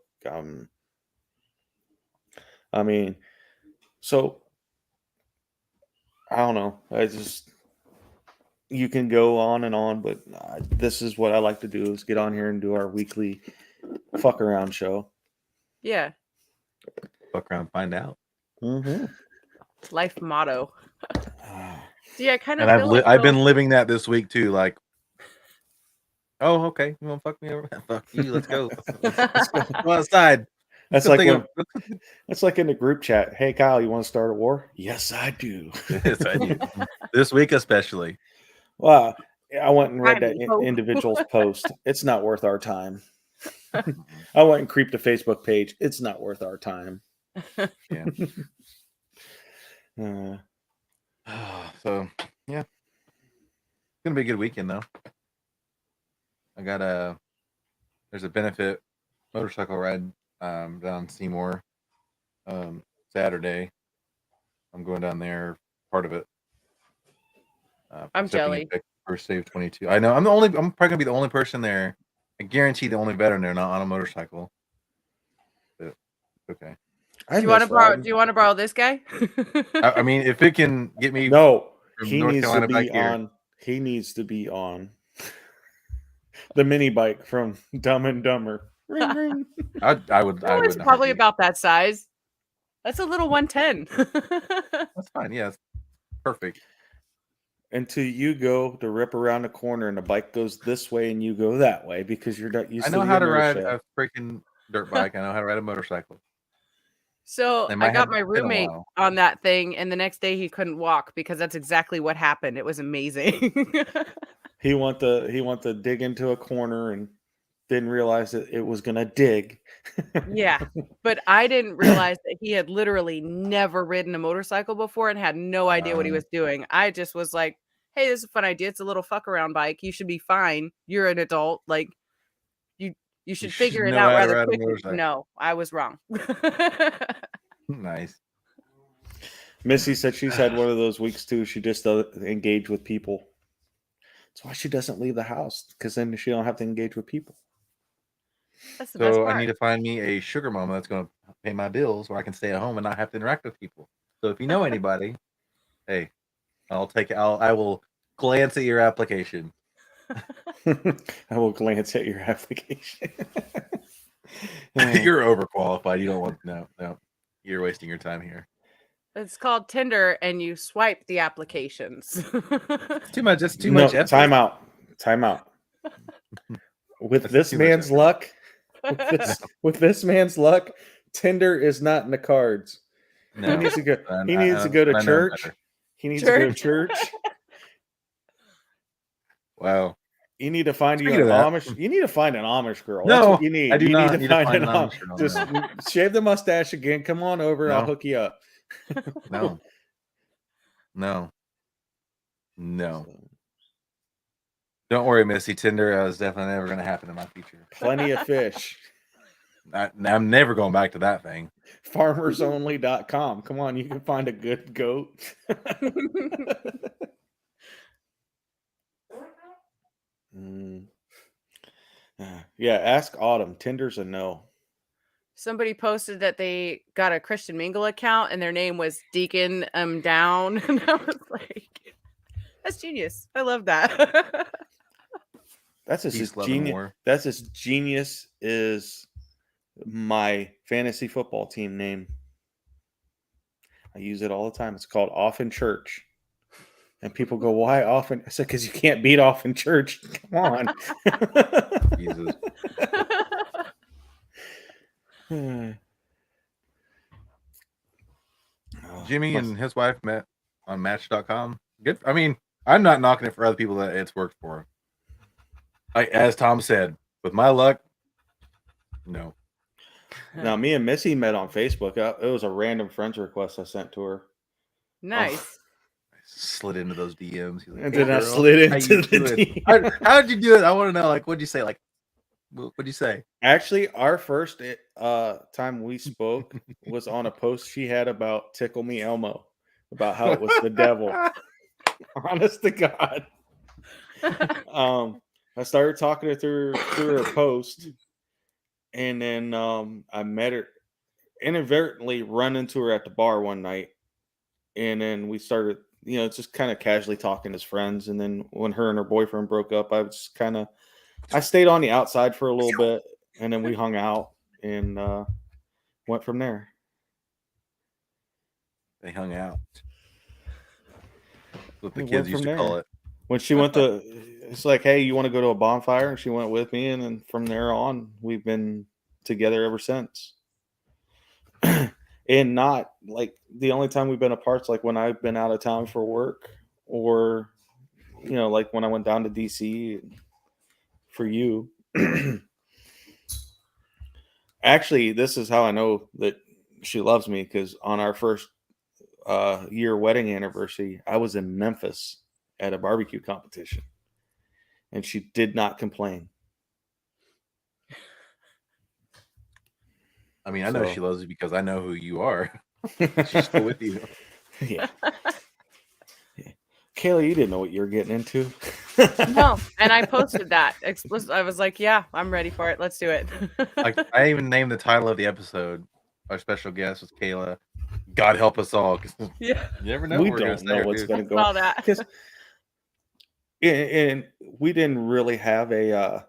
D: I mean, so I don't know. You can go on and on, but this is what I like to do: is get on here and do our weekly fuck around show.
E: Yeah.
F: Fuck around and find out.
D: Mm-hmm.
E: Life motto. See, I kind of
F: And
E: feel like
F: I've been living that this week too. Like, oh, okay, you want to fuck me over? Fuck you. Let's go. Let's go outside.
D: That's
F: Let's
D: like
F: go
D: that's like in the group chat. Hey, Kyle, you want to start a war? Yes, I do.
F: Yes, I do. This week especially.
D: Well, I went and read that
E: Tiny hope.
D: individual's post. It's not worth our time. I went and creeped the Facebook page. It's not worth our time.
F: Yeah. So yeah, it's gonna be a good weekend though. I got there's a benefit motorcycle ride down Seymour Saturday. I'm going down there, part of it.
E: I'm
F: accepting a
E: jelly.
F: check for Save 22. I know I'm probably gonna be the only person there. I guarantee the only veteran there not on a motorcycle. But okay.
E: Do you want to borrow this guy?
F: I mean, if it can get me
D: No,
F: from
D: he
F: North
D: needs
F: Carolina
D: to
F: back
D: be
F: here.
D: on. He needs to be on the mini bike from Dumb and Dumber. Ring, ring.
F: I would.
E: It's probably about that size. That's a little 110.
F: That's fine. Yeah, it's perfect.
D: Until you go to rip around the corner and the bike goes this way and you go that way because you're not used
F: I
D: to
F: know
D: the
F: how to ride
D: inertia.
F: a freaking dirt bike. I know how to ride a motorcycle.
E: So
F: They
E: I
F: might
E: got
F: have
E: my
F: been a
E: roommate
F: while.
E: on that thing, and the next day he couldn't walk because that's exactly what happened. It was amazing.
D: He went to dig into a corner and didn't realize that it was gonna dig.
E: Yeah, but I didn't realize that he had literally never ridden a motorcycle before and had no idea what he was doing. I just was like, "Hey, this is a fun idea. It's a little fuck around bike. You should be fine. You're an adult. Like you should figure it
F: know
E: out
F: how to
E: rather
F: ride a
E: quickly."
F: motorcycle.
E: No, I was wrong.
F: Nice.
D: Missy said she's had one of those weeks too. She just doesn't engage with people. That's why she doesn't leave the house, because then she don't have to engage with people.
E: That's the best
F: So
E: part.
F: I need to find me a sugar mama that's going to pay my bills, where I can stay at home and not have to interact with people. So if you know anybody, hey, I will glance at your application.
D: I will glance at your application.
F: You're overqualified. You don't want no. You're wasting your time here.
E: It's called Tinder, and you swipe the applications.
F: It's too much. It's too much effort.
D: Time out. With
F: That's
D: this
F: too much
D: man's
F: effort.
D: luck, with this man's luck, Tinder is not in the cards.
F: No.
D: He needs to go.
F: I-
D: He needs
F: I-
D: to go
F: I
D: to
F: know
D: church.
F: better.
D: He needs to go to church.
F: Wow.
D: You need to find you
F: Speaking
D: an
F: of that-
D: Amish. You need to find an Amish girl.
F: No,
D: That's what you need.
F: I do
D: you
F: not
D: need
F: need
D: to
F: to
D: find
F: find
D: an
F: an
D: Amish.
F: Amish girl,
D: Just
F: no.
D: shave the mustache again. Come on over. I'll
F: No.
D: hook you up.
F: No. No. Don't worry, Missy. Tinder is definitely never going to happen in my future.
D: Plenty of fish.
F: I'm never going back to that thing.
D: Farmersonly.com. Come on, you can find a good goat. Yeah, ask Autumn. Tinder's a no.
E: Somebody posted that they got a Christian Mingle account and their name was Deacon Down. And I was like, that's genius. I love that.
D: That's as
F: Peace, love, and
D: genius.
F: war.
D: That's as genius is my fantasy football team name. I use it all the time. It's called Off in Church. And people go, why often? I said, because you can't beat off in church. Come on.
F: Jesus. Jimmy and his wife met on Match.com. Good. I mean, I'm not knocking it for other people that it's worked for. As Tom said, with my luck, no.
D: Now, me and Missy met on Facebook. It was a random friends request I sent to her.
E: Nice.
F: I slid into those DMs. He's like,
D: And
F: "Hey,
D: then I
F: girl,
D: slid
F: how
D: into
F: you
D: the
F: doing?"
D: DM.
F: How did you do it? I want to know. Like, what'd you say? Like, what'd you say?
D: Actually, our first time we spoke was on a post she had about Tickle Me Elmo. about how it was the devil. Honest to God. I started talking to her through her post, and then I met her inadvertently, run into her at the bar one night, and then we started, just kind of casually talking as friends. And then when her and her boyfriend broke up, I stayed on the outside for a little bit, and then we hung out and went from there.
F: They hung out. That's what the
D: We
F: kids
D: went
F: used
D: from
F: to call
D: there.
F: it.
D: When she went to, it's like, hey, you want to go to a bonfire? And she went with me, and then from there on, we've been together ever since. And not like the only time we've been apart's like when I've been out of town for work, or like when I went down to DC for you. Actually, this is how I know that she loves me, because on our first year wedding anniversary, I was in Memphis at a barbecue competition, and she did not complain.
F: I mean, I know
D: So-
F: she loves you because I know who you are. She's still with you.
D: Yeah. Kayla, you didn't know what you were getting into.
E: No, and I posted that explicit. I was like, "Yeah, I'm ready for it. Let's do it."
F: Like, I even named the title of the episode. Our special guest was Kayla. God help us all, because
E: Yeah,
F: you never know.
D: We
F: what we're
D: don't
F: gonna
D: know
F: say,
D: what's
F: dude.
D: going to go
E: saw
D: on.
E: that.
D: Because and we didn't really have a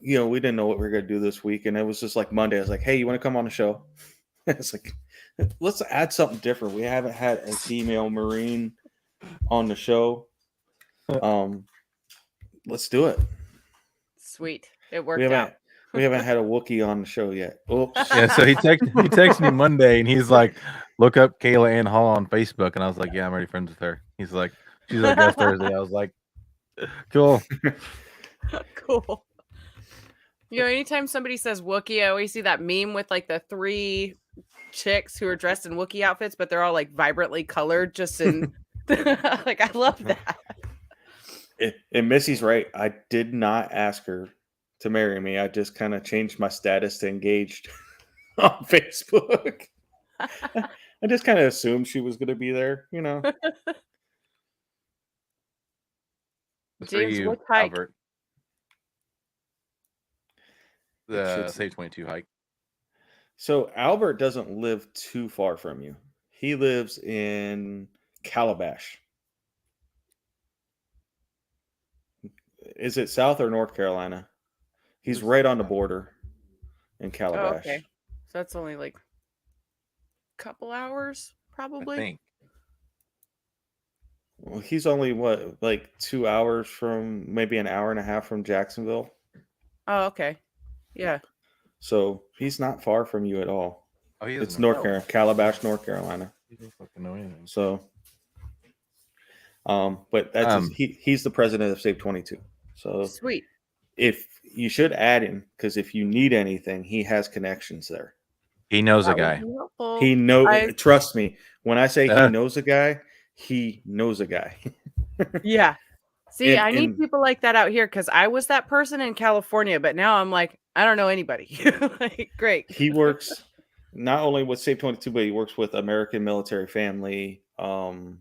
D: we didn't know what we were going to do this week, and it was just like Monday. I was like, hey, you want to come on the show? It's like, let's add something different. We haven't had a female Marine on the show. Let's do it.
E: Sweet, it
D: We
E: worked
D: haven't
E: out.
D: we haven't had a Wookiee on the show yet. Oops.
F: Yeah, so he texted me Monday, and he's like, "Look up Kayla Ann Hall on Facebook," and I was like, "Yeah, I'm already friends with her." He's like, "She's our guest Thursday." I was like, "Cool."
E: Cool. Anytime somebody says Wookiee, I always see that meme with like the 3 chicks who are dressed in Wookiee outfits, but they're all like vibrantly colored, just in like, I love that.
D: And Missy's right. I did not ask her to marry me. I just kind of changed my status to engaged on Facebook. I just kind of assumed she was going to be there,
F: It's for
E: James,
F: you,
E: what hike?
F: Albert.
D: It
F: The
D: should-
F: Save 22 hike.
D: So Albert doesn't live too far from you. He lives in Calabash. Is it South or North Carolina? He's right on the border in
E: Oh,
D: Calabash.
E: okay. So that's only like a couple hours,
F: I
E: probably.
F: think.
D: Well, he's only like 2 hours from, maybe an hour and a half from Jacksonville.
E: Oh, okay. Yeah.
D: So he's not far from you at all.
F: Oh, he
D: It's
F: doesn't
D: North Carolina, Calabash, North Carolina.
F: He doesn't fucking know anything.
D: So, but that's he's the president of Save 22. So
E: Sweet.
D: if you should add him, because if you need anything, he has connections there.
F: He knows a
E: That would
F: guy.
E: be helpful.
D: He trust me, when I say he knows a guy, he knows a guy.
E: Yeah. See,
D: And-
E: I need
D: and-
E: people like that out here, because I was that person in California, but now I'm like, I don't know anybody. Like, great.
D: He works not only with Save 22, but he works with American Military Family, the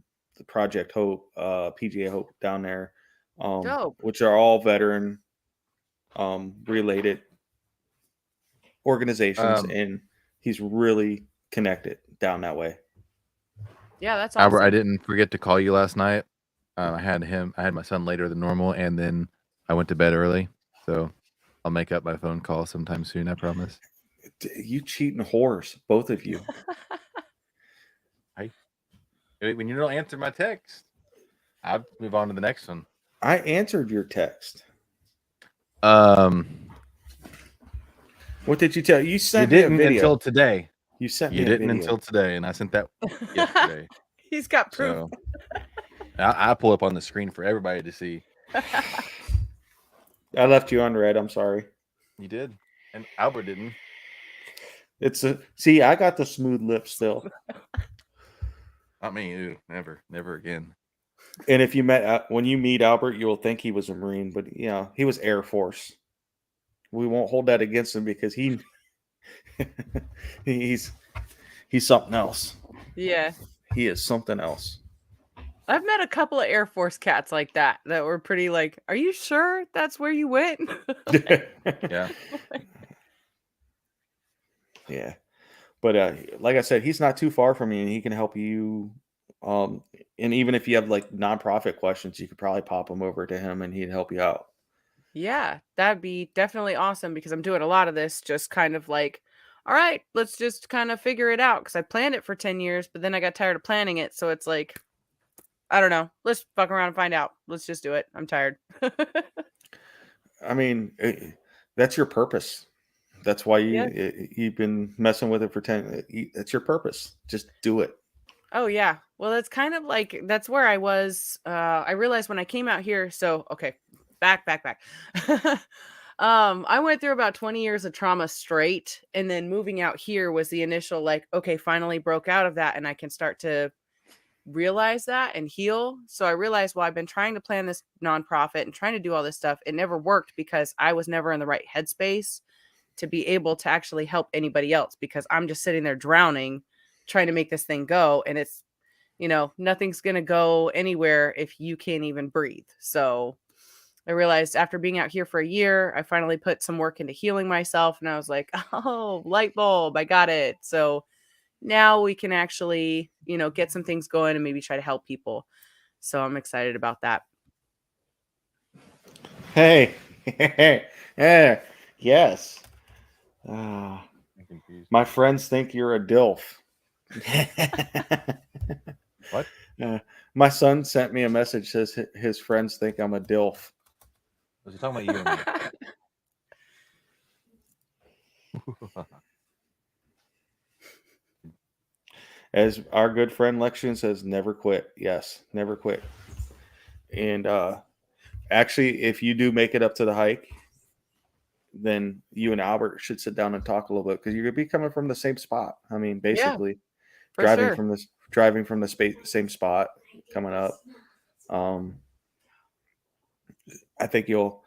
D: Project Hope, PGA Hope down there,
E: Dope.
D: which are all veteran related organizations, and he's really connected down that way.
E: Yeah, that's awesome.
F: Albert, I didn't forget to call you last night. I had my son later than normal, and then I went to bed early. So I'll make up my phone call sometime soon, I promise.
D: You cheating whores, both of you.
F: When you don't answer my text, I'll move on to the next one.
D: I answered your text.
F: What
D: did you tell? You
F: you
D: sent me a
F: didn't
D: video.
F: until today.
D: You sent me
F: You
D: a
F: didn't
D: video.
F: until today, and I sent that yesterday.
E: He's got proof.
F: So I pull up on the screen for everybody to see.
D: I left you unread. I'm sorry.
F: You did, and Albert didn't.
D: See, I got the smooth lip still.
F: Not me. Ew, never again.
D: And if you when you meet Albert, you will think he was a Marine, but he was Air Force. We won't hold that against him, because he's something else.
E: Yeah.
D: He is something else.
E: I've met a couple of Air Force cats like that were pretty like, are you sure that's where you went?
F: Yeah.
D: Yeah. But like I said, he's not too far from you, and he can help you. And even if you have like nonprofit questions, you could probably pop them over to him, and he'd help you out.
E: Yeah, that'd be definitely awesome because I'm doing a lot of this just kind of like, all right, let's just kind of figure it out because I planned it for 10 years, but then I got tired of planning it. So it's like, I don't know. Let's fuck around and find out. Let's just do it. I'm tired.
D: I mean, that's your purpose. That's why
E: Yeah.
D: you've been messing with it for 10. That's your purpose. Just do it.
E: Oh yeah. Well, it's kind of like that's where I was. I realized when I came out here. So okay, back. I went through about 20 years of trauma straight, and then moving out here was the initial like, okay, finally broke out of that, and I can start to realize that and heal. So I realized, well, I've been trying to plan this nonprofit and trying to do all this stuff. It never worked because I was never in the right headspace to be able to actually help anybody else because I'm just sitting there drowning trying to make this thing go. And it's, nothing's going to go anywhere if you can't even breathe. So I realized after being out here for a year, I finally put some work into healing myself. And I was like, oh, light bulb, I got it. So now we can actually, get some things going and maybe try to help people. So I'm excited about that.
D: Hey. Yeah. Yes.
F: I'm confused.
D: My friends think you're a DILF.
F: What?
D: My son sent me a message says his friends think I'm a DILF.
F: Was he talking about you and me?
D: As our good friend Lexian says, never quit. Yes, never quit. And actually, if you do make it up to the hike, then you and Albert should sit down and talk a little bit because you're gonna be coming from the same spot. I mean, basically,
E: for
D: driving
E: sure.
D: from the same spot coming up. I think you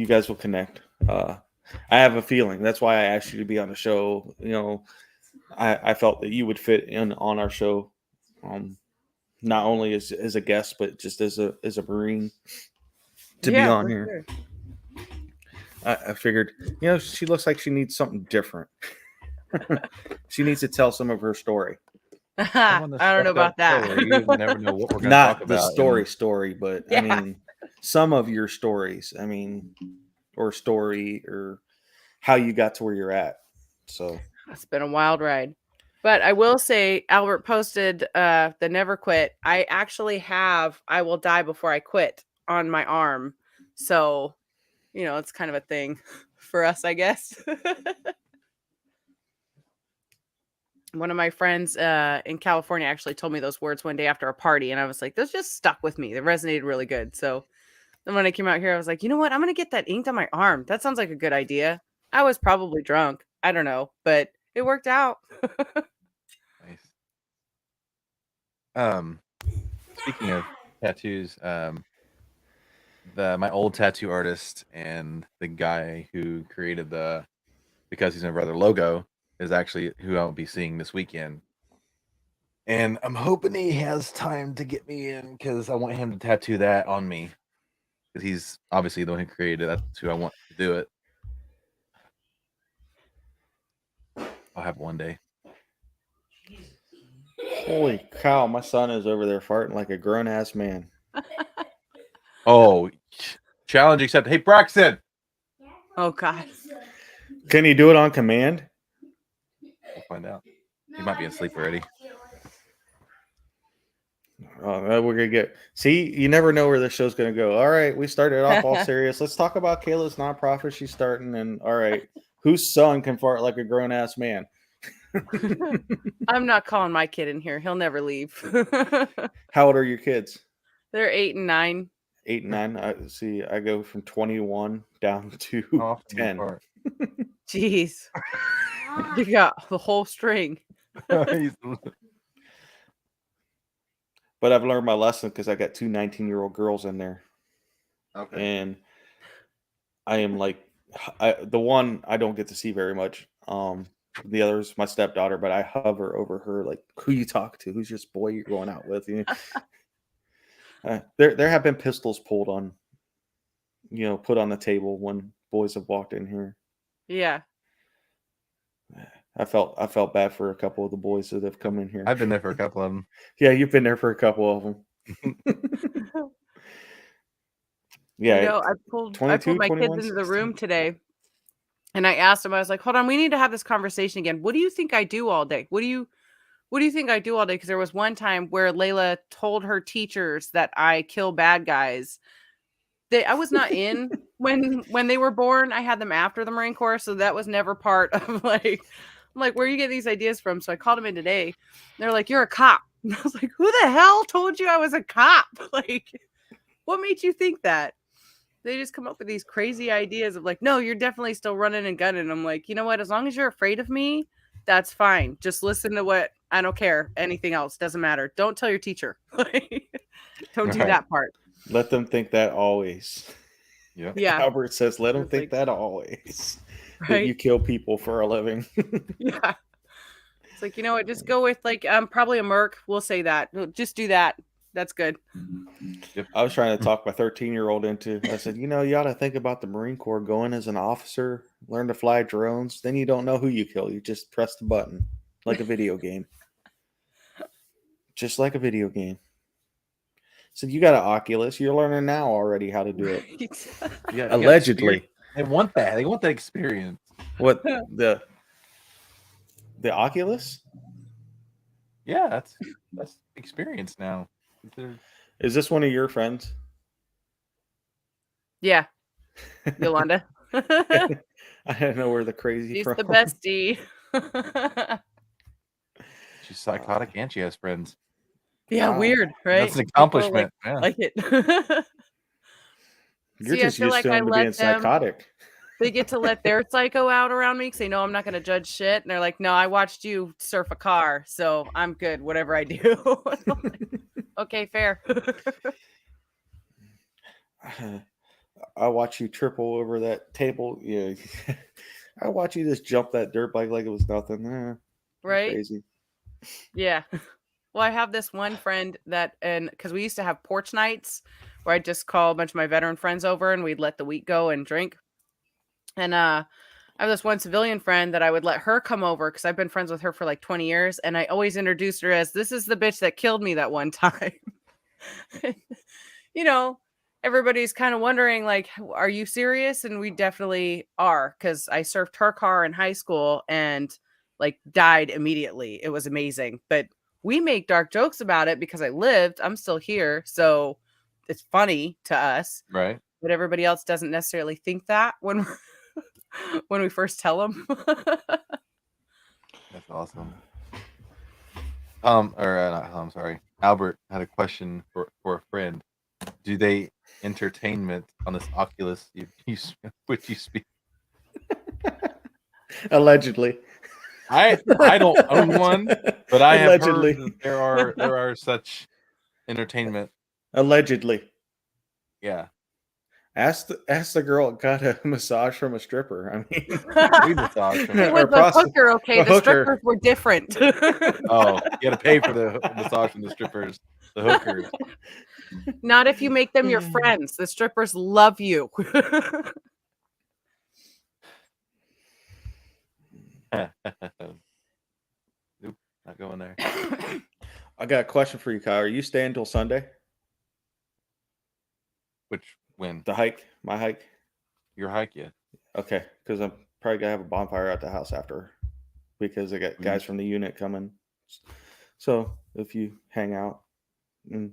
D: guys will connect. I have a feeling that's why I asked you to be on the show. I felt that you would fit in on our show, not only as a guest but just as a Marine to be on
E: for
D: here.
E: sure.
D: I figured, she looks like she needs something different. She needs to tell some of her story.
E: I don't know about that.
F: You never know what we're going to
D: Not
F: talk
D: the
F: about.
D: story, but
E: Yeah.
D: I mean, some of your stories. I mean, or story or how you got to where you're at. So
E: It's been a wild ride. But I will say, Albert posted the never quit. I actually have I will die before I quit on my arm. So, it's kind of a thing for us, I guess. One of my friends in California actually told me those words one day after a party. And I was like, those just stuck with me. They resonated really good. So then when I came out here, I was like, you know what? I'm going to get that inked on my arm. That sounds like a good idea. I was probably drunk. I don't know, but it worked out.
F: Nice. Speaking of tattoos, my old tattoo artist and the guy who created the Because He's My Brother logo is actually who I'll be seeing this weekend. And I'm hoping he has time to get me in because I want him to tattoo that on me. Because he's obviously the one who created it. That's who I want to do it. I'll have one day.
D: holy cow, my son is over there farting like a grown ass man.
F: Oh, challenge accepted. Hey, Braxton.
E: Oh, God.
D: Can he do it on command?
F: We'll find out. He might be asleep already.
D: We're gonna get. See, you never know where this show's gonna go. All right, we started off all serious. Let's talk about Kayla's nonprofit she's starting. And all right, whose son can fart like a grown ass man?
E: I'm not calling my kid in here. He'll never leave.
D: How old are your kids?
E: They're 8 and 9.
D: 8 and 9. I go from 21 down to
F: Off to
D: 10.
F: part.
E: Jeez. You got the whole string.
D: But I've learned my lesson because I got two 19-year-old girls in there.
F: Okay.
D: And I am like, the one I don't get to see very much. The other is my stepdaughter, but I hover over her like, who you talk to? Who's this boy you're going out with? You know? There have been pistols pulled on, put on the table when boys have walked in here.
E: Yeah.
D: I felt bad for a couple of the boys that have come in here.
F: I've been there for a couple of them.
D: Yeah, you've been there for a couple of them. Yeah,
E: I pulled
D: 22,
E: my
D: 21,
E: kids into the
D: 16.
E: room today, and I asked them. I was like, "Hold on, we need to have this conversation again. What do you think I do all day? What do you think I do all day?" Because there was one time where Layla told her teachers that I kill bad guys. I was not in when they were born. I had them after the Marine Corps, so that was never part of like. I'm like, where you get these ideas from? So I called them in today. They're like, "You're a cop." And I was like, "Who the hell told you I was a cop? Like, what made you think that?" They just come up with these crazy ideas of like, "No, you're definitely still running and gunning." I'm like, you know what? As long as you're afraid of me, that's fine. Just listen to what I don't care. Anything else doesn't matter. Don't tell your teacher. Don't do
F: Right.
E: that part.
D: Let them think that always.
F: Yep.
E: Yeah.
D: Albert says, let them
E: It's
D: think
E: like-
D: that always. That
E: Right.
D: you kill people for a living.
E: Yeah. It's like, you know what? Just go with like probably a Merc. We'll say that. Just do that. That's good.
D: I was trying to talk my 13-year-old into. I said, you ought to think about the Marine Corps going as an officer, learn to fly drones. Then you don't know who you kill. You just press the button like a video game. Just like a video game. So you got an Oculus. You're learning now already how to do it.
F: Yeah,
D: Allegedly.
F: they want that. They want that experience.
D: What the Oculus?
F: Yeah, that's experience now.
D: Is this one of your friends?
E: Yeah. Yolanda.
D: I don't know where the crazy
E: She's
D: from.
E: the bestie.
F: She's psychotic and she has friends.
E: Yeah,
D: Wow.
E: weird, right?
F: That's an
E: People
F: accomplishment. Yeah.
E: like it.
D: You're
E: See, I
D: just
E: feel
D: used
E: like
D: to
E: I
D: him to
E: let
D: being
E: them-
D: psychotic.
E: They get to let their psycho out around me because they know I'm not going to judge shit. And they're like, "No, I watched you surf a car, so I'm good. Whatever I do." Okay, fair.
D: I watch you triple over that table. Yeah, I watch you just jump that dirt bike like it was nothing.
E: Right?
D: Crazy.
E: Yeah. Well, I have this one friend and because we used to have porch nights where I'd just call a bunch of my veteran friends over and we'd let the week go and drink. And I have this one civilian friend that I would let her come over because I've been friends with her for like 20 years. And I always introduced her as, "This is the bitch that killed me that one time." Everybody's kind of wondering, like, are you serious? And we definitely are, because I surfed her car in high school and like died immediately. It was amazing. But we make dark jokes about it because I lived. I'm still here. So it's funny to us.
F: Right.
E: But everybody else doesn't necessarily think that when when we first tell them.
F: That's awesome. I'm sorry. Albert had a question for a friend. Do they entertainment on this Oculus which you speak?
D: Allegedly.
F: I don't own one, but I have
D: Allegedly.
F: heard that there are such entertainment.
D: Allegedly.
F: Yeah.
D: Ask the girl that got a massage from a stripper. I mean,
F: We massage from
E: It
F: her.
E: was
D: Or
E: a hooker, okay?
D: a
E: The
D: hooker.
E: strippers were different.
F: Oh, you got to pay for the massage from the strippers, the hookers.
E: Not if you make them your friends. The strippers love you.
F: Nope, not going there.
D: I got a question for you, Kyle. Are you staying till Sunday?
F: When
D: The hike, my hike.
F: your hike, yeah.
D: Okay, because I'm probably gonna have a bonfire at the house after, because I got guys from the unit coming. So if you hang out,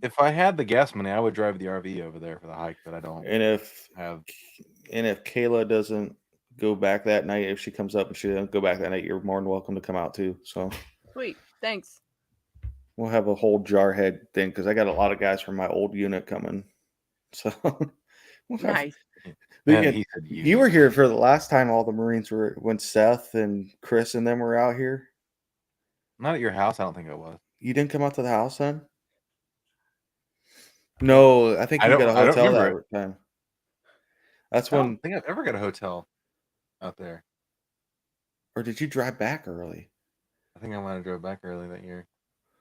F: If I had the gas money, I would drive the RV over there for the hike, but I don't
D: and if
F: have.
D: Kayla doesn't go back that night, if she comes up and she doesn't go back that night, you're more than welcome to come out too. So
E: Sweet. Thanks.
D: we'll have a whole jarhead thing because I got a lot of guys from my old unit coming. So we'll have-
E: Nice.
F: Man,
D: Yeah,
F: he said
D: you were here for the last time all the Marines were, when Seth and Chris and them were out here.
F: not at your house. I don't think I was.
D: You didn't come out to the house then? No, I think
F: I
D: you got a
F: don't
D: hotel that
F: remember
D: time. That's
F: I
D: when,
F: don't think I've ever got a hotel out there.
D: or or did you drive back early?
F: I think I might have drove back early that year.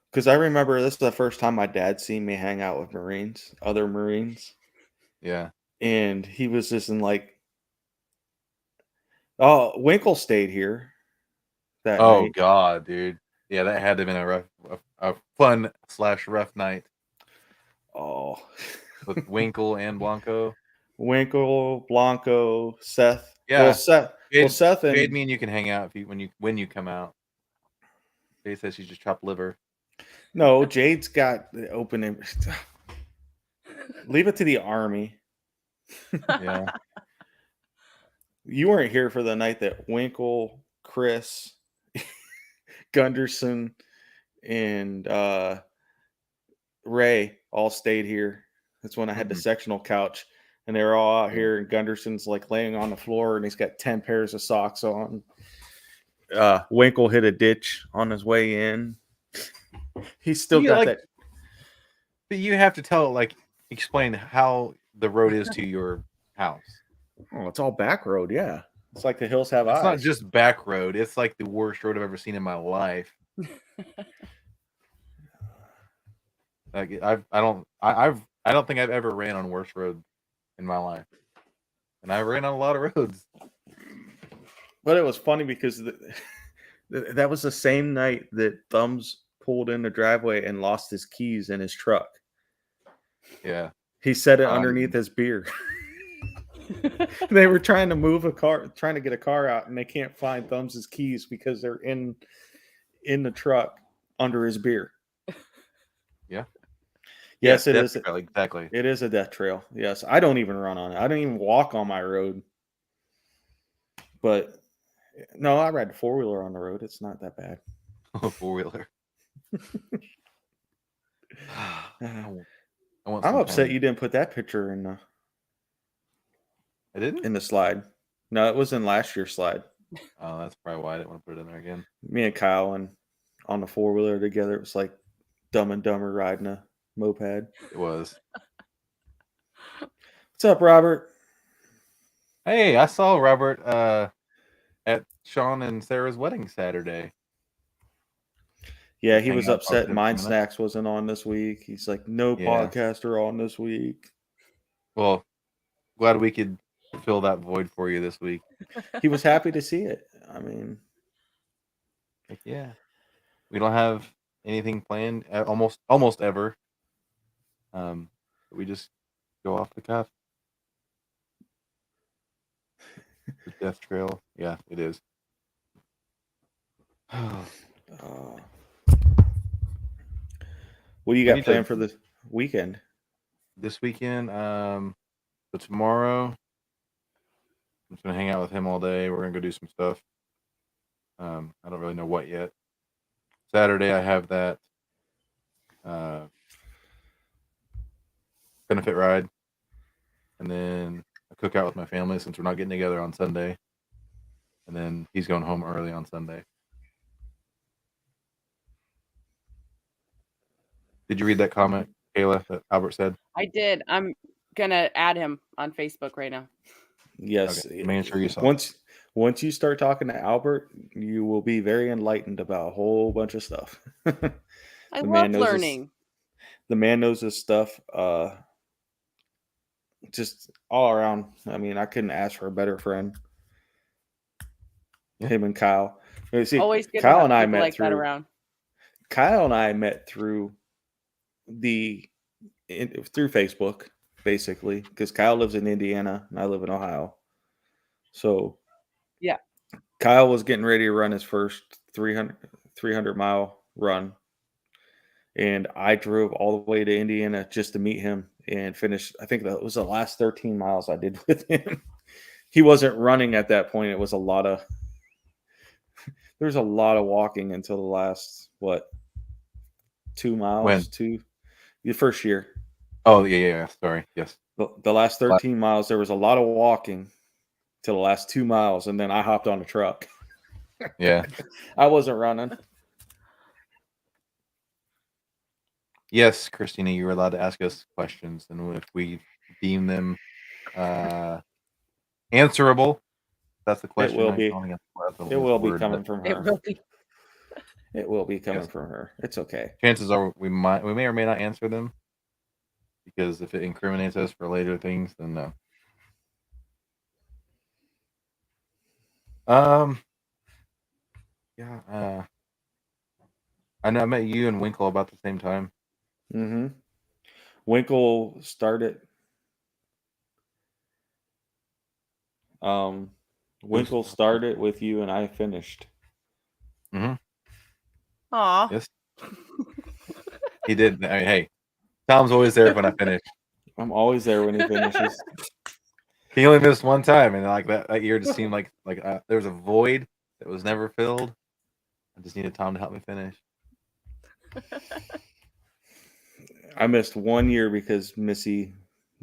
D: Because I remember this is the first time my dad seen me hang out with Marines, other Marines,
F: Yeah.
D: and he was just in like, oh, Winkle stayed here that
F: Oh
D: night.
F: God, dude. Yeah, that had to have been a fun / rough night
D: Oh,
F: with Winkle and Blanco.
D: Winkle, Blanco, Seth.
F: Yeah.
D: Seth
F: Jade,
D: and
F: me and you can hang out if when you come out. Jade says she's just chopped liver.
D: no, Jade's got the opening. Leave it to the Army.
F: Yeah.
D: You weren't here for the night that Winkle, Chris, Gunderson, and Ray all stayed here. That's when I had the sectional couch, and they were all out here. And Gunderson's like laying on the floor, and he's got 10 pairs of socks on. Winkle hit a ditch on his way in. He's still got that.
F: But you have to explain how the road is to your house.
D: Oh, it's all back road. Yeah, it's like the hills have eyes.
F: It's not just back road. It's like the worst road I've ever seen in my life. Like I don't think I've ever ran on worse road in my life, and I ran on a lot of roads.
D: But it was funny because that was the same night that Thumbs pulled in the driveway and lost his keys in his truck.
F: Yeah,
D: he set it underneath his beer. They were trying to move a car, trying to get a car out, and they can't find Thumbs's keys because they're in the truck under his beer.
F: Yeah.
D: Yes, it is.
F: Exactly.
D: It is a death trail. Yes, I don't even run on it. I don't even walk on my road. But no, I ride the 4-wheeler on the road. It's not that bad.
F: A 4-wheeler.
D: I'm upset you didn't put that picture in.
F: I didn't?
D: In the slide. No, it was in last year's slide.
F: Oh, that's probably why I didn't want to put it in there again.
D: Me and Kyle and on the 4-wheeler together. It was like Dumb and Dumber riding a moped.
F: It was.
D: What's up, Robert?
F: Hey, I saw Robert at Sean and Sarah's wedding Saturday.
D: Yeah, he was upset Mind Snacks wasn't on this week. He's like, no podcaster on this week.
F: Well, glad we could fill that void for you this week.
D: He was happy to see it. I mean,
F: yeah, we don't have anything planned almost ever. We just go off the cuff. The death trail, yeah, it is.
D: What do you got planned for this weekend?
F: This weekend, so tomorrow, I'm just gonna hang out with him all day. We're gonna go do some stuff. I don't really know what yet. Saturday, I have that benefit ride, and then a cookout with my family since we're not getting together on Sunday. And then he's going home early on Sunday. Did you read that comment, Kayla, that Albert said?
E: I did. I'm gonna add him on Facebook right now.
D: Yes.
F: Okay. Making sure you saw it.
D: Once you start talking to Albert, you will be very enlightened about a whole bunch of stuff.
E: I love learning.
D: The man knows his stuff. Just all around. I mean, I couldn't ask for a better friend. Yeah. Him and Kyle. See,
E: always good
D: Kyle
E: to have
D: and I
E: met
D: like
E: through. That around.
D: Kyle and I met through through Facebook, basically, because Kyle lives in Indiana and I live in Ohio. So
E: yeah,
D: Kyle was getting ready to run his first 300 mile run, and I drove all the way to Indiana just to meet him and finish. I think that was the last 13 miles I did with him. He wasn't running at that point. It was there's a lot of walking until the last 2 miles. The first year.
F: Oh yeah. Sorry. Yes.
D: The last 13 miles, there was a lot of walking till the last 2 miles, and then I hopped on the truck.
F: Yeah.
D: I wasn't running.
F: Yes, Christina, you were allowed to ask us questions, and if we deem them answerable, that's the question.
D: will
F: I'm
D: be.
F: calling it the
D: It will be
F: word,
D: coming
F: but
D: from
E: It
D: her.
E: will be.
D: It will be coming
F: Yes.
D: from her. It's okay.
F: Chances are we may or may not answer them, because if it incriminates us for later things, then no. Yeah. I know I met you and Winkle about the same time.
D: Mm-hmm. Winkle started. Winkle started with you, and I finished.
F: Mm-hmm.
E: Aw.
F: Yes, he did. I mean, hey, Tom's always there when I finish.
D: I'm always there when he finishes.
F: He only missed one time, and like that year just seemed like there was a void that was never filled. I just needed Tom to help me finish.
D: I missed 1 year because Missy.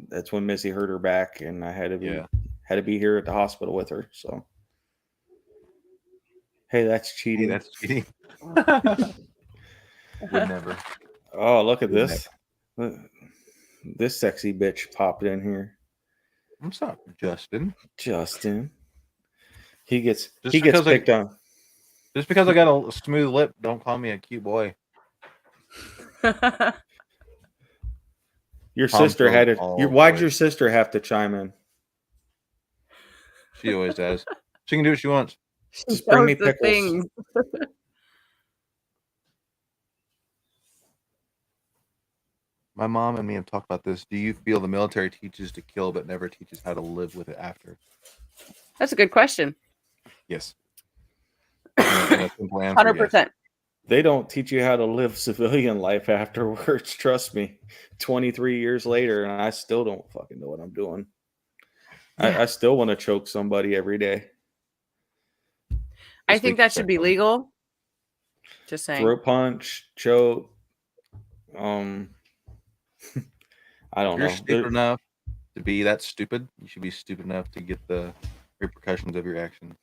D: That's when Missy hurt her back, and I had to be here at the hospital with her. So, hey, that's cheating.
F: Hey, that's cheating. Would never.
D: Oh, look at
F: Would
D: this. This sexy bitch popped in here.
F: I'm sorry, Justin.
D: Justin. He gets
F: Just because
D: picked on.
F: Just because I got a smooth lip, don't call me a cute boy.
D: Your
F: Tom
D: sister had it.
F: all
D: Why'd
F: boys.
D: your sister have to chime in?
F: She always does. She can do what she wants.
D: Just bring me
E: Knows the
D: pickles.
E: things.
F: My mom and me have talked about this. Do you feel the military teaches to kill but never teaches how to live with it after?
E: That's a good question.
F: Yes. And a simple answer,
E: 100%.
F: yes.
D: They don't teach you how to live civilian life afterwards. Trust me. 23 years later, and I still don't fucking know what I'm doing.
E: Yeah.
D: I still want to choke somebody every day.
E: I think that should be legal. Just saying.
D: Throat punch, choke. I don't
F: If you're
D: know.
F: stupid enough to be that stupid, you should be stupid enough to get the repercussions of your actions.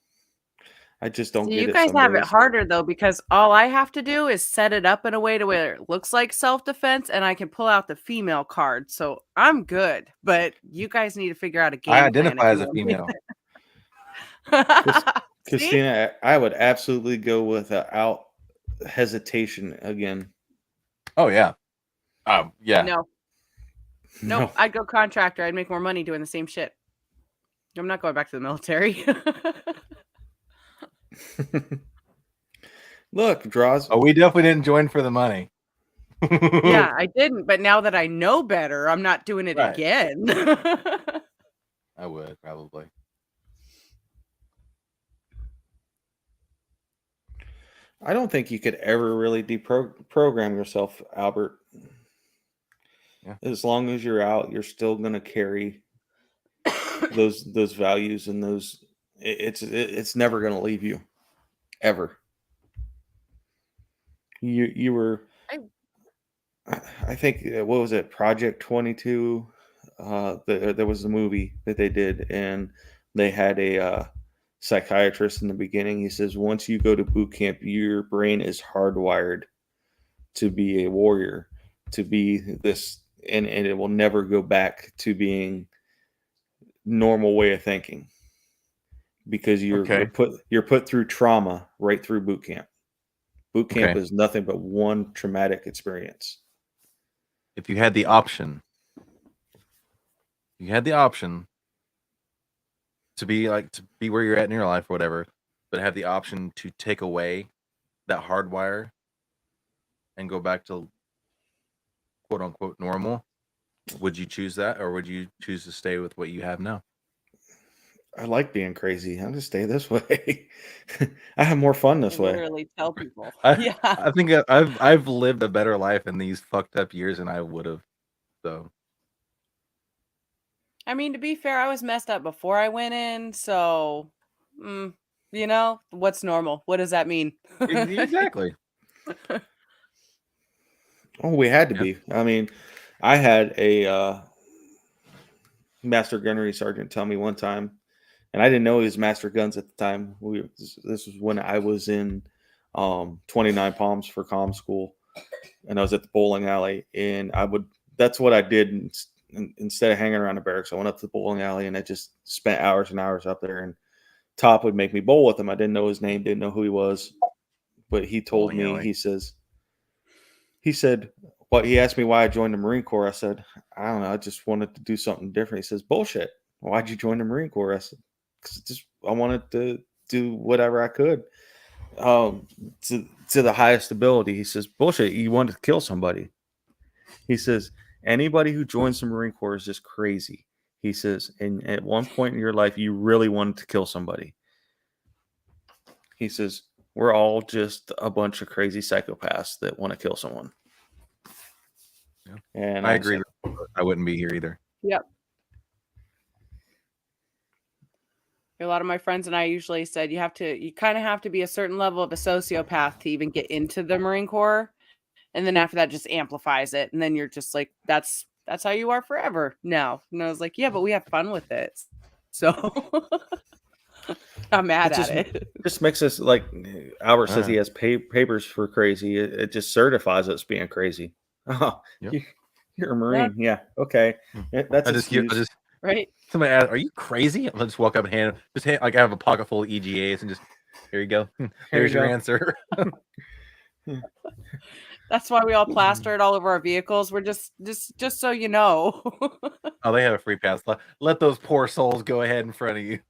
D: I just don't
E: See,
D: get
E: you
D: it.
E: guys
D: some
E: have it
D: days.
E: harder though, because all I have to do is set it up in a way to where it looks like self-defense, and I can pull out the female card. So I'm good. But you guys need to figure out a game
F: I
E: plan.
F: identify
E: if
F: as
E: you
F: a
E: want
F: female.
E: See?
D: Christina, I would absolutely go without hesitation again.
F: Oh yeah. Yeah.
E: No. Nope. I'd go contractor. I'd make more money doing the same shit. I'm not going back to the military.
D: Look, draws.
F: Oh, we definitely didn't join for the money.
E: Yeah, I didn't. But now that I know better, I'm not doing it
F: Right.
E: again.
F: I would probably.
D: I don't think you could ever really deprogram yourself, Albert.
F: Yeah.
D: As long as you're out, you're still going to carry those values and those. It's never going to leave you, ever. You were. I think what was it, Project 22? There was a movie that they did, and they had a psychiatrist in the beginning. He says once you go to boot camp, your brain is hardwired to be a warrior, to be this, and it will never go back to being normal way of thinking, because you're put through trauma right through boot camp. Boot camp is nothing but one traumatic experience.
F: If you had the option, to be where you're at in your life or whatever, but have the option to take away that hardwire and go back to quote unquote normal, would you choose that, or would you choose to stay with what you have now?
D: I like being crazy. I'm gonna stay this way. I have more fun this way.
E: Literally tell people.
F: I think I've lived a better life in these fucked up years than I would have. So,
E: I mean, to be fair, I was messed up before I went in. So, what's normal? What does that mean?
F: exactly.
D: Oh, we had to be. I mean, I had a master gunnery sergeant tell me one time, and I didn't know he was master guns at the time. This was when I was in 29 Palms for comm school, and I was at the bowling alley, and that's what I did. Instead of hanging around the barracks, I went up to the bowling alley, and I just spent hours and hours up there. And Top would make me bowl with him. I didn't know his name, didn't know who he was, but he told
F: Oh, yeah,
D: me.
F: like-
D: He said, "What?" He asked me why I joined the Marine Corps. I said, "I don't know. I just wanted to do something different." He says, "Bullshit. Why'd you join the Marine Corps?" I said, "'Cause I wanted to do whatever I could, to the highest ability." He says, "Bullshit. You wanted to kill somebody." He says, "Anybody who joins the Marine Corps is just crazy." He says, "And at one point in your life, you really wanted to kill somebody." He says, "We're all just a bunch of crazy psychopaths that want to kill someone."
F: Yeah.
D: And
F: I
D: was
F: agree.
D: like,
F: I wouldn't be here either.
E: Yep. A lot of my friends and I usually said you kind of have to be a certain level of a sociopath to even get into the Marine Corps. And then after that just amplifies it. And then you're just like, that's how you are forever now. And I was like, yeah, but we have fun with it. So I'm mad at it.
D: Just makes us like Albert says he has papers for crazy. It just certifies us being crazy. Oh,
F: Yep.
D: you're a Marine. Yeah. Okay. That's
F: I just
E: right.
F: somebody asked, "Are you crazy?" I'll just walk up and hand like I have a pocket full of EGAs and just here you go. There's your answer.
E: That's why we all plaster it all over our vehicles. We're just so you know.
F: Oh, they have a free pass. Let those poor souls go ahead in front of you.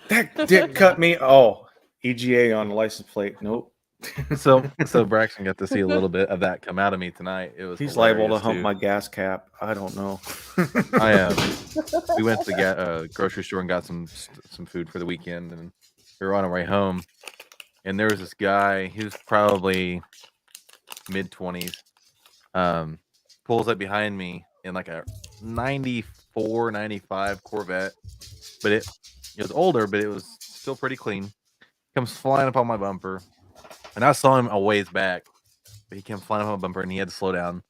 D: That dick cut me. Oh, EGA on the license plate. Nope.
F: So Braxton got to see a little bit of that come out of me tonight. It was
D: He's liable to
F: hilarious,
D: hump
F: too.
D: my gas cap. I don't know.
F: We went to the grocery store and got some food for the weekend, and we were on our way home, and there was this guy. He was probably mid-20s. Pulls up behind me in like a 94, 95 Corvette, but it was older, but it was still pretty clean. Comes flying up on my bumper, and I saw him a ways back, but he came flying up on my bumper, and he had to slow down.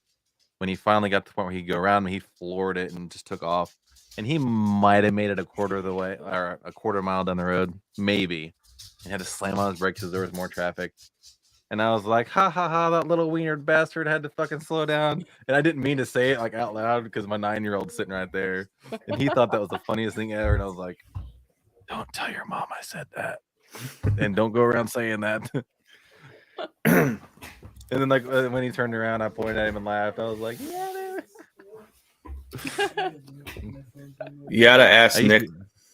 F: When he finally got to the point where he could go around me, he floored it and just took off. And he might have made it a quarter of the way, or a quarter mile down the road, maybe. And had to slam on his brakes because there was more traffic. And I was like, ha ha ha, that little wienered bastard had to fucking slow down. And I didn't mean to say it like out loud because my 9-year-old's sitting right there. And he thought that was the funniest thing ever. And I was like, don't tell your mom I said that. And don't go around saying that. And then like when he turned around, I pointed at him and laughed. I was like, yeah,
D: You gotta ask Nick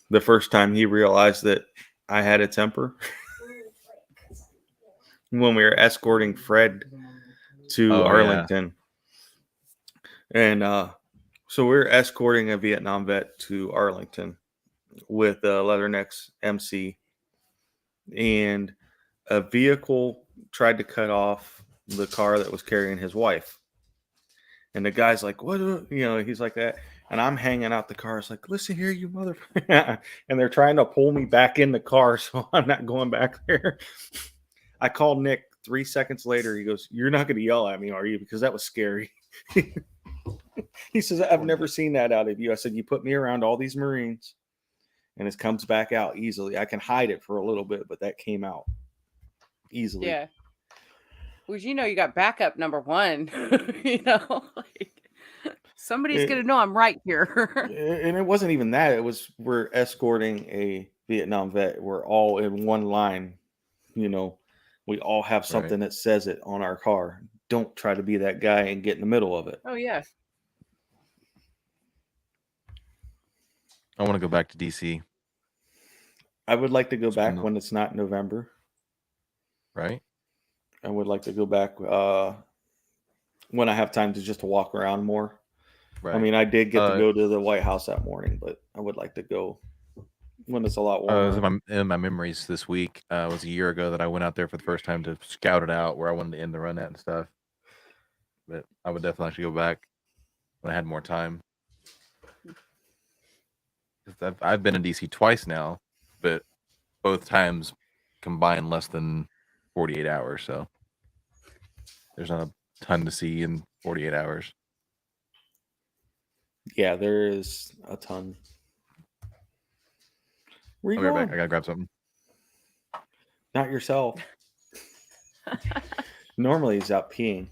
D: the first time he realized that I had a temper. When we were escorting Fred to Arlington. Yeah. And so we were escorting a Vietnam vet to Arlington with a Leathernecks MC. And a vehicle tried to cut off the car that was carrying his wife. And the guy's like, what? He's like that. And I'm hanging out the car. It's like, listen here, you motherfucker. And they're trying to pull me back in the car, so I'm not going back there. I called Nick 3 seconds later. He goes, you're not going to yell at me, are you? Because that was scary. He says, I've never seen that out of you. I said, you put me around all these Marines, and it comes back out easily. I can hide it for a little bit, but that came out easily.
E: Yeah. Well, you got backup number one. Somebody's going to know I'm right here.
D: And it wasn't even that. It was we're escorting a Vietnam vet. We're all in one line. We all have something that says it on our car. Don't try to be that guy and get in the middle of it.
E: Oh, yeah.
F: I want to go back to DC.
D: I would like to go back when it's not November.
F: Right.
D: I would like to go back when I have time to just walk around more. Right. I mean, I did get to go to the White House that morning, but I would like to go when it's a lot warmer.
F: In my memories this week, it was a year ago that I went out there for the first time to scout it out where I wanted to end the run at and stuff. But I would definitely actually go back when I had more time. I've been in DC twice now, but both times combined less than 48 hours. So there's not a ton to see in 48 hours.
D: Yeah, there is a ton.
F: I'll be right back. I gotta grab something.
D: Not yourself. Normally he's out peeing.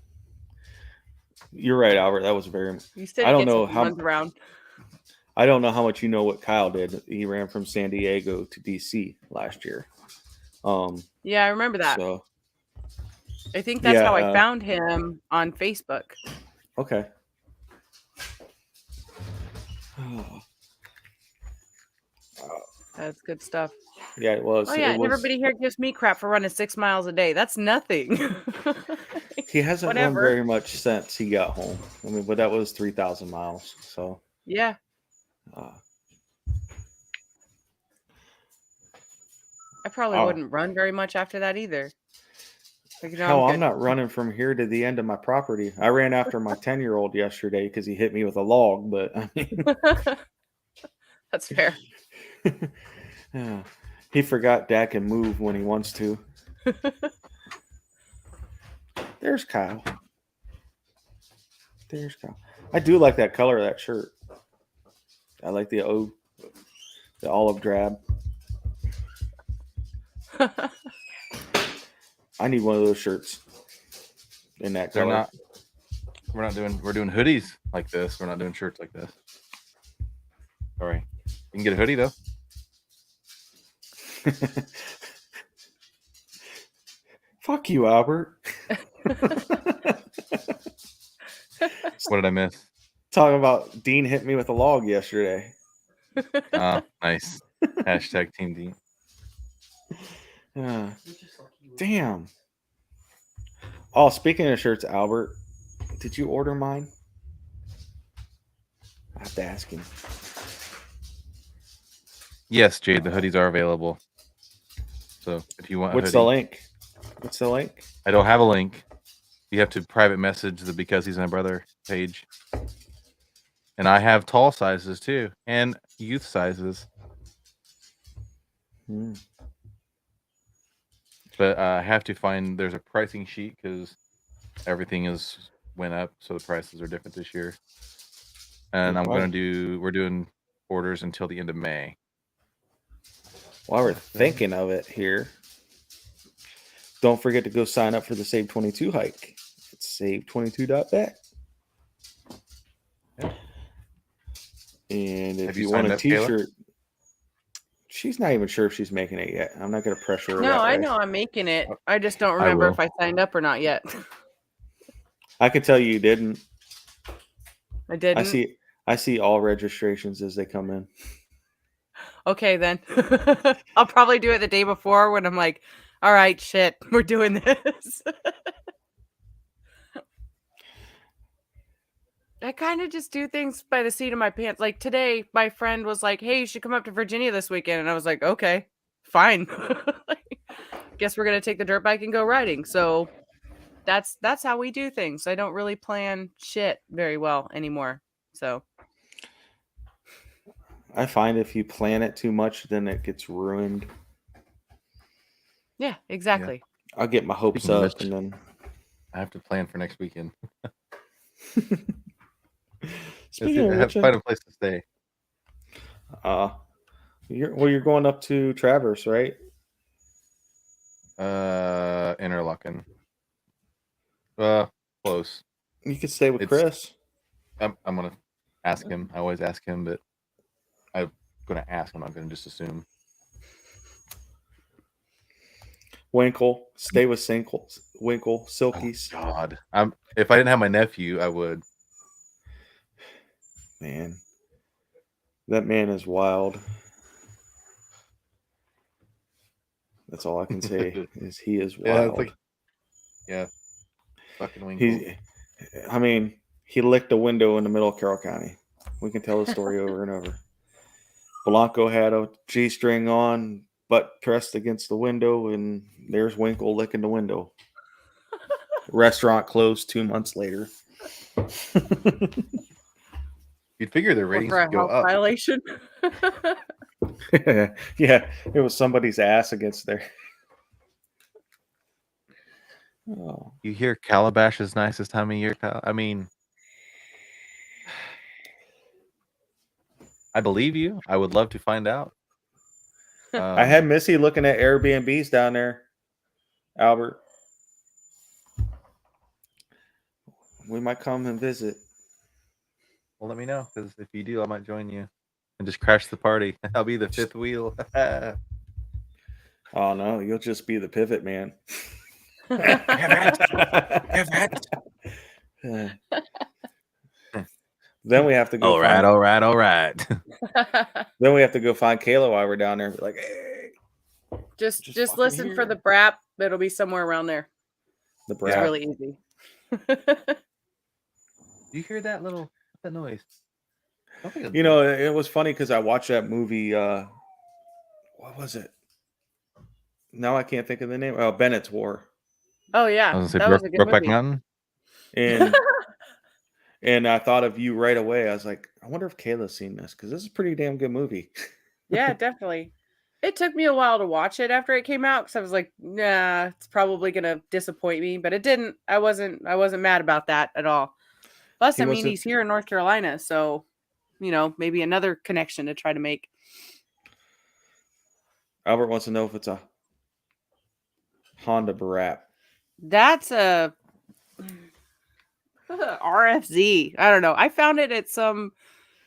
D: You're right, Albert. That was very.
E: You said
D: I don't know how.
E: Around.
D: I don't know how much you know what Kyle did. He ran from San Diego to DC last year.
E: Yeah, I remember that.
D: So
E: I think that's how I
D: yeah,
E: found him on Facebook.
D: okay.
E: That's good stuff.
D: Yeah, it was.
E: Oh yeah,
D: It
E: and
D: was.
E: everybody here gives me crap for running 6 miles a day. That's nothing.
D: He hasn't run
E: Whatever.
D: very much since he got home. I mean, but that was 3,000 miles. So
E: Yeah.
D: uh,
E: I probably
D: oh,
E: wouldn't run very much after that either. Like, you know,
D: hell, I'm
E: good.
D: not running from here to the end of my property. I ran after my 10-year-old yesterday because he hit me with a log. But I mean,
E: That's fair.
D: yeah, he forgot Dad can move when he wants to. There's Kyle. There's Kyle. I do like that color of that shirt. I like the olive drab. I need one of those shirts in that
F: They're
D: color.
F: not. We're doing hoodies like this. We're not doing shirts like this. Sorry. You can get a hoodie though.
D: Fuck you, Albert.
F: What did I miss?
D: Talking about Dean hit me with a log yesterday.
F: Nice. Hashtag Team Dean.
D: Damn. Oh, speaking of shirts, Albert, did you order mine? I have to ask him.
F: Yes, Jade, the hoodies are available. So if you want
D: What's
F: a
D: the
F: hoodie,
D: link? What's the link?
F: I don't have a link. You have to private message the Because He's My Brother page. And I have tall sizes too, and youth sizes. But I have to find, there's a pricing sheet because everything is went up, so the prices are different this year. And we're doing orders until the end of May.
D: While we're thinking of it here, don't forget to go sign up for the Save 22 hike. It's save22.bet.
F: Yeah.
D: And if
F: Have
D: you
F: you
D: want
F: signed
D: a
F: up, Kayla?
D: t-shirt, she's not even sure if she's making it yet. I'm not going to pressure her.
E: No,
D: that
E: I
D: way.
E: know I'm making it. I just don't remember if I signed up or not yet.
D: I can tell you didn't.
E: I didn't.
D: I see all registrations as they come in.
E: Okay, then. I'll probably do it the day before when I'm like, all right, shit, we're doing this. I kind of just do things by the seat of my pants. Like today, my friend was like, hey, you should come up to Virginia this weekend. And I was like, okay, fine. Guess we're going to take the dirt bike and go riding. So that's how we do things. I don't really plan shit very well anymore. So
D: I find if you plan it too much, then it gets ruined.
E: yeah, exactly.
D: I'll get my hopes
F: Speaking of
D: up
F: which,
D: and then
F: I have to plan for next weekend.
D: Speaking
F: I
D: of
F: have
D: which,
F: to find a place to stay.
D: you're going up to Traverse, right?
F: Interlocking. Close.
D: You could stay with
F: It's-
D: Chris.
F: I'm gonna ask him. I always ask him, but I'm gonna ask. I'm not gonna just assume.
D: Winkle, stay with Winkle, Silkies.
F: Oh, God, if I didn't have my nephew, I would.
D: Man, that man is wild. That's all I can say is he is wild.
F: Fucking Winkle.
D: He licked a window in the middle of Carroll County. We can tell the story over and over. Blanco had a G-string on, butt pressed against the window, and there's Winkle licking the window. Restaurant closed 2 months later.
F: You'd figure their ratings
E: For a
F: would go
E: health
F: up.
E: violation.
D: Yeah, it was somebody's ass against there. Oh.
F: You hear Calabash is nice this time of year, Kyle? I mean, I believe you. I would love to find out.
D: I had Missy looking at Airbnbs down there, Albert. We might come and visit.
F: Well, let me know, because if you do, I might join you. and just crash the party. I'll be the fifth wheel.
D: Oh no, you'll just be the pivot man. Then we have to go.
F: All right.
D: Then we have to go find Kayla while we're down there. And be like, hey,
E: just
D: fucking
E: listen for
D: here.
E: the brap. It'll be somewhere around there.
D: the
E: It's
D: brat.
E: really easy.
F: You hear that noise? I don't think it's
D: You know, it was funny because I watched that movie. What was it? Now I can't think of the name. Oh, Bennett's War.
E: Oh
F: I
E: yeah,
F: was gonna
E: that was
F: say
E: a good
F: Brokeback
E: movie.
F: Mountain.
D: And and I thought of you right away. I was like, I wonder if Kayla's seen this because this is a pretty damn good movie.
E: Yeah, definitely. It took me a while to watch it after it came out because I was like, nah, it's probably gonna disappoint me, but it didn't. I wasn't mad about that at all. Plus,
D: He
E: I mean,
D: wasn't-
E: he's here in North Carolina, so maybe another connection to try to make.
D: Albert wants to know if it's a Honda Brat.
E: That's a RFZ. I don't know. I found it at some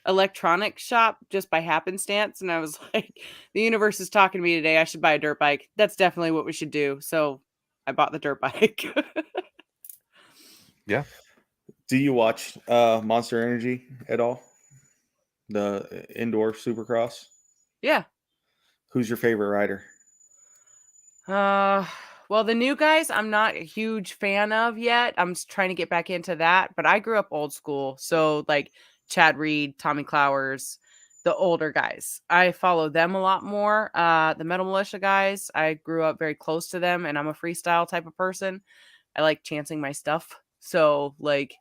E: electronic shop just by happenstance, and I was like, the universe is talking to me today. I should buy a dirt bike. That's definitely what we should do. So I bought the dirt bike.
F: Yeah.
D: Do you watch Monster Energy at all? The indoor Supercross.
E: Yeah.
D: Who's your favorite rider?
E: Well, the new guys, I'm not a huge fan of yet. I'm trying to get back into that, but I grew up old school. So like Chad Reed, Tommy Clowers, the older guys. I follow them a lot more. The Metal Militia guys, I grew up very close to them, and I'm a freestyle type of person. I like chancing my stuff. So like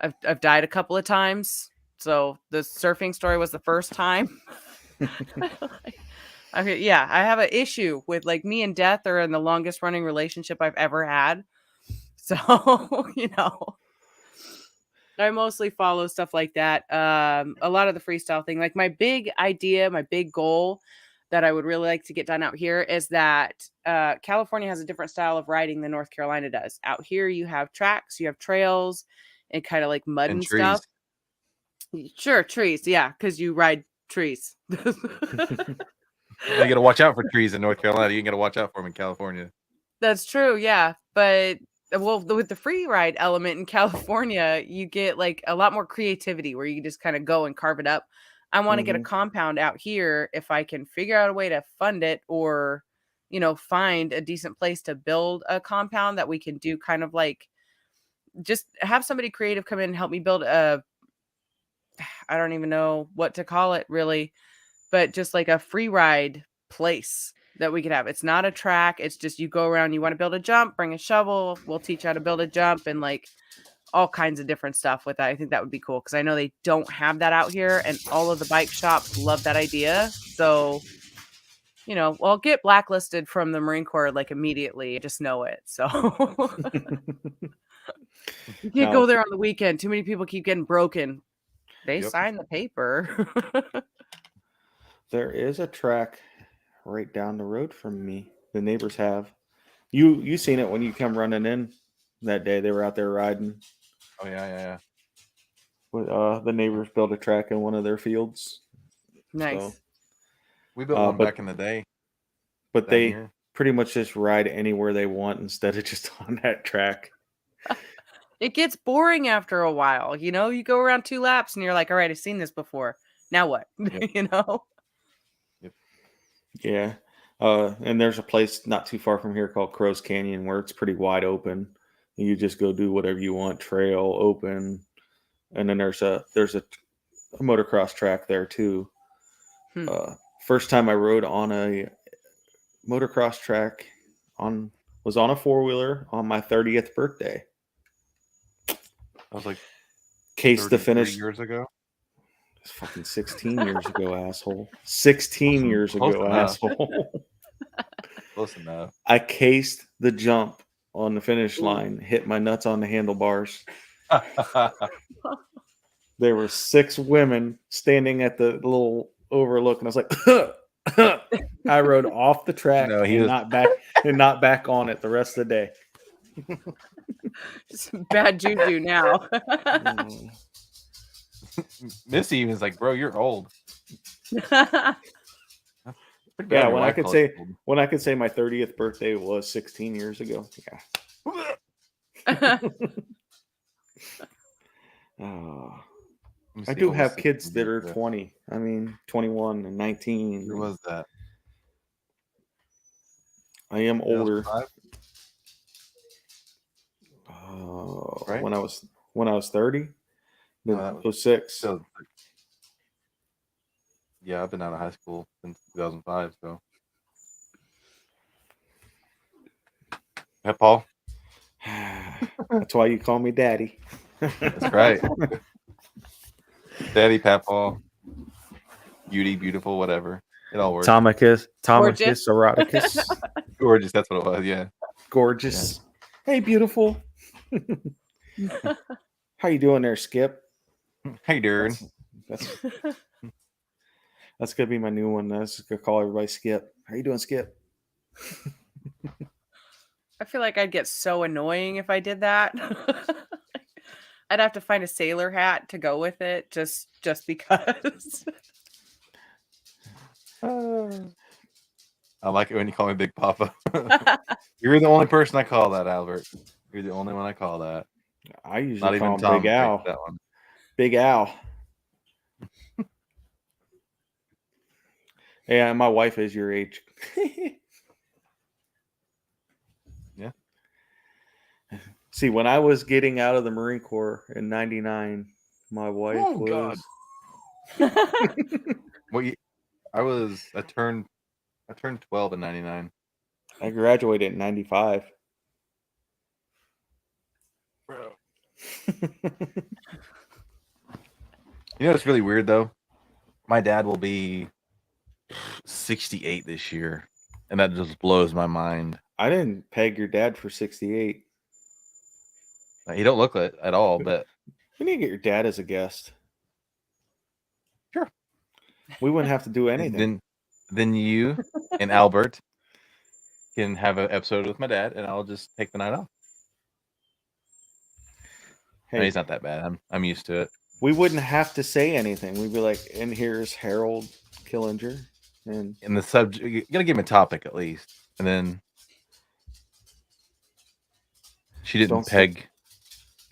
E: I've died a couple of times. So the surfing story was the first time. I mean, yeah, I have an issue with like me and death are in the longest running relationship I've ever had. So, I mostly follow stuff like that. A lot of the freestyle thing, like my big idea, my big goal that I would really like to get done out here is that California has a different style of riding than North Carolina does. Out here, you have tracks, you have trails, and kind of like mud and
F: trees.
E: stuff. Sure, trees, yeah, because you ride trees.
F: You got to watch out for trees in North Carolina. You got to watch out for them in California.
E: That's true, yeah. But with the free ride element in California, you get like a lot more creativity where you can just kind of go and carve it up. I want to get a compound out here if I can figure out a way to fund it or, find a decent place to build a compound that we can do kind of like just have somebody creative come in and help me build I don't even know what to call it really, but just like a free ride place that we could have. It's not a track. It's just you go around, you want to build a jump, bring a shovel. We'll teach you how to build a jump and like all kinds of different stuff with that. I think that would be cool because I know they don't have that out here and all of the bike shops love that idea. So, I'll get blacklisted from the Marine Corps like immediately. I just know it. So you can't go there on the weekend. Too many people keep getting broken. They signed the paper.
D: There is a track right down the road from me. The neighbors have. You seen it when you come running in that day. They were out there riding.
F: Oh yeah.
D: With, the neighbors built a track in one of their fields.
E: Nice.
D: So,
F: We built one back in the day.
D: But they pretty much just ride anywhere they want instead of just on that track.
E: It gets boring after a while. You go around 2 laps and you're like, all right, I've seen this before. Now what?
F: Yep.
D: Yeah. And there's a place not too far from here called Crow's Canyon where it's pretty wide open. You just go do whatever you want, trail, open. And then there's a motocross track there too. First time I rode on a motocross track was on a 4-wheeler on my 30th birthday.
F: I was like
D: Case the finish
F: years ago.
D: It's fucking 16 years ago, asshole. 16 years ago, asshole.
F: Close enough.
D: I cased the jump on the finish line, hit my nuts on the handlebars. There were 6 women standing at the little overlook, and I was like, I rode off the track not back on it the rest of the day.
E: Just bad juju now.
F: Missy was like, bro, you're old. Pretty bad
D: Yeah,
F: your
D: when I
F: wife
D: could
F: calls
D: say
F: it old.
D: when I could say my 30th birthday was 16 years ago. Yeah. Oh,
F: Let me
D: I
F: see,
D: do
F: what was
D: have kids
F: 16
D: that
F: years
D: are
F: ago?
D: 20. I mean, 21 and 19.
F: Who was that?
D: I am older.
F: 2005, right?
D: When I was 30,
F: No, that was
D: 06.
F: 2006. Yeah, I've been out of high school since 2005. So, hey, Paul.
D: That's why you call me daddy.
F: That's right. Daddy, Papaw, Beauty, Beautiful, whatever. It all works.
D: Tomicus,
E: Gorgeous.
D: Eroticus,
F: Gorgeous. That's what it was. Yeah.
D: gorgeous. Hey, beautiful. How you doing there, Skip?
F: Hey, Darren.
D: That's gonna be my new one. That's gonna call everybody Skip. How you doing, Skip?
E: I feel like I'd get so annoying if I did that. I'd have to find a sailor hat to go with it, just because.
F: I like it when you call me Big Papa. You're the only person I call that, Albert. You're the only one I call that.
D: I usually
F: Not
D: call
F: even
D: him
F: Tom
D: Big Al.
F: takes that one.
D: Big Al. Yeah, my wife is your age.
F: Yeah.
D: See, when I was getting out of the Marine Corps in '99, my wife
F: Oh,
D: was.
F: Well, I turned 12 in '99.
D: I graduated in '95.
F: Bro. You know what's really weird though? My dad will be 68 this year, and that just blows my mind.
D: I didn't peg your dad for 68.
F: He don't look it at all, but
D: We need to get your dad as a guest.
F: Sure.
D: We wouldn't have to do anything.
F: then you and Albert can have an episode with my dad, and I'll just take the night off.
D: Hey,
F: No, he's not that bad. I'm used to it.
D: we wouldn't have to say anything. We'd be like, and here's Harold Killinger. And
F: In the subject, you gotta give him a topic at least, and then she didn't
D: Don't say-
F: peg.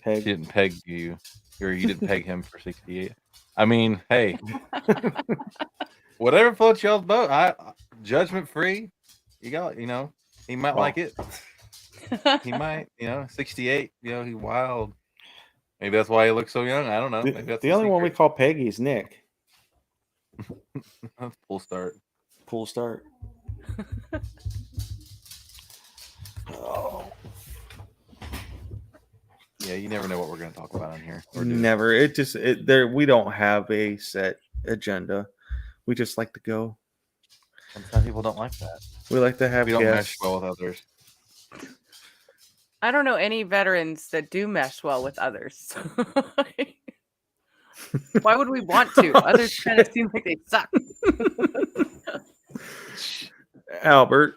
D: Peg.
F: She didn't peg you, or you didn't peg him for 68. I mean, hey, whatever floats y'all's boat. Judgment free. You got, he might like it. He might, 68. He wild. Maybe that's why he looks so young. I don't know. Maybe that's
D: The only one we call Peggy is Nick.
F: That's full start.
D: Full start. Oh.
F: Yeah, you never know what we're going to talk about on here. Or do.
D: Never. We don't have a set agenda. We just like to go.
F: And some people don't like that.
D: We like to have
F: We don't
D: guests.
F: mesh well with others.
E: I don't know any veterans that do mesh well with others. Why would we want to? Others kind of seem like they suck.
D: Albert.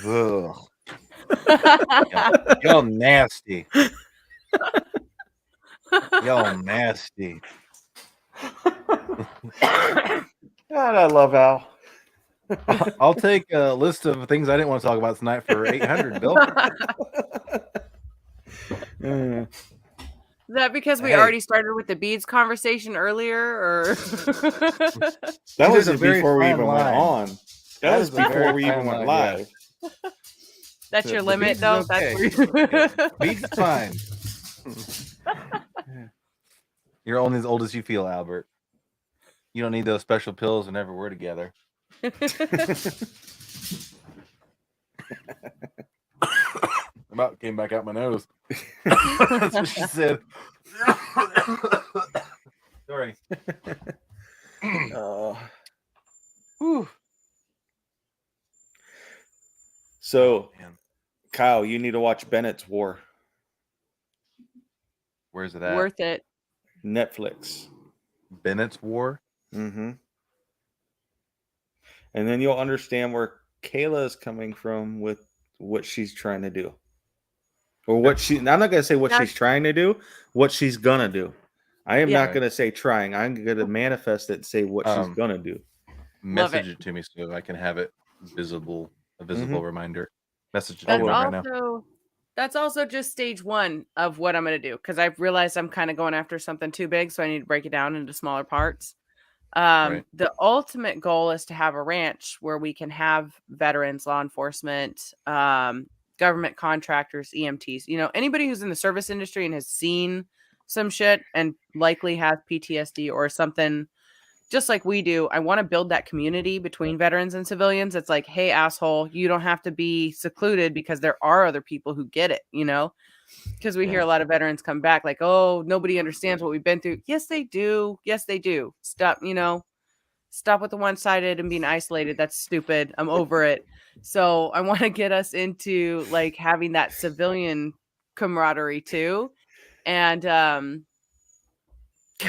F: Ugh. Y'all nasty. Y'all nasty.
D: God, I love Al.
F: I'll take a list of things I didn't want to talk about tonight for 800, Bill.
D: Mm.
E: Is that because we
F: Hey.
E: already started with the beads conversation earlier, or
D: That
F: There's
D: was
F: a very
D: before we
F: fine
D: even went
F: line.
D: on. That
F: That
D: was
F: is a very
D: before we even
F: fine
D: went
F: line,
D: live.
E: that's your
F: The
E: limit,
F: beads
E: though?
F: is
E: That's
F: okay.
E: where you...
F: Beats is fine. You're only as old as you feel, Albert. You don't need those special pills whenever we're together. About came back out my nose. That's what she said. Sorry. Whew.
D: So,
F: Man,
D: Kyle, you need to watch Bennett's War.
F: where's it at?
E: Worth it.
D: Netflix.
F: Bennett's War.
D: Mm-hmm. And then you'll understand where Kayla is coming from with what she's trying to do. Or what she, I'm not going to say what
E: Now-
D: she's trying to do, what she's going to do. I am
E: Yeah.
D: not going to say trying. I'm going to manifest it and say what she's going to do.
F: Message it to me so I can have it visible, a visible reminder. Message it to me right now.
E: That's also just stage one of what I'm going to do, because I've realized I'm kind of going after something too big, so I need to break it down into smaller parts. The ultimate goal is to have a ranch where we can have veterans, law enforcement, government contractors, EMTs, anybody who's in the service industry and has seen some shit and likely has PTSD or something just like we do. I want to build that community between veterans and civilians. It's like, hey, asshole, you don't have to be secluded because there are other people who get it, because we hear a lot of veterans come back like, oh, nobody understands what we've been through. Yes, they do. Yes, they do. Stop with the one-sided and being isolated. That's stupid. I'm over it. So I want to get us into like having that civilian camaraderie too. And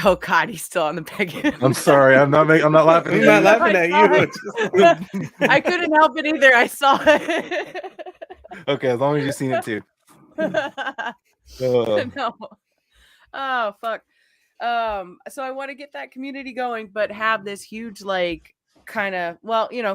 E: oh God, he's still on the peg.
F: I'm sorry. I'm not laughing.
D: I'm not laughing at you.
E: I couldn't help it either. I saw it.
F: Okay, as long as you've seen it too.
E: No. Oh fuck. So I want to get that community going, but have this huge like kind of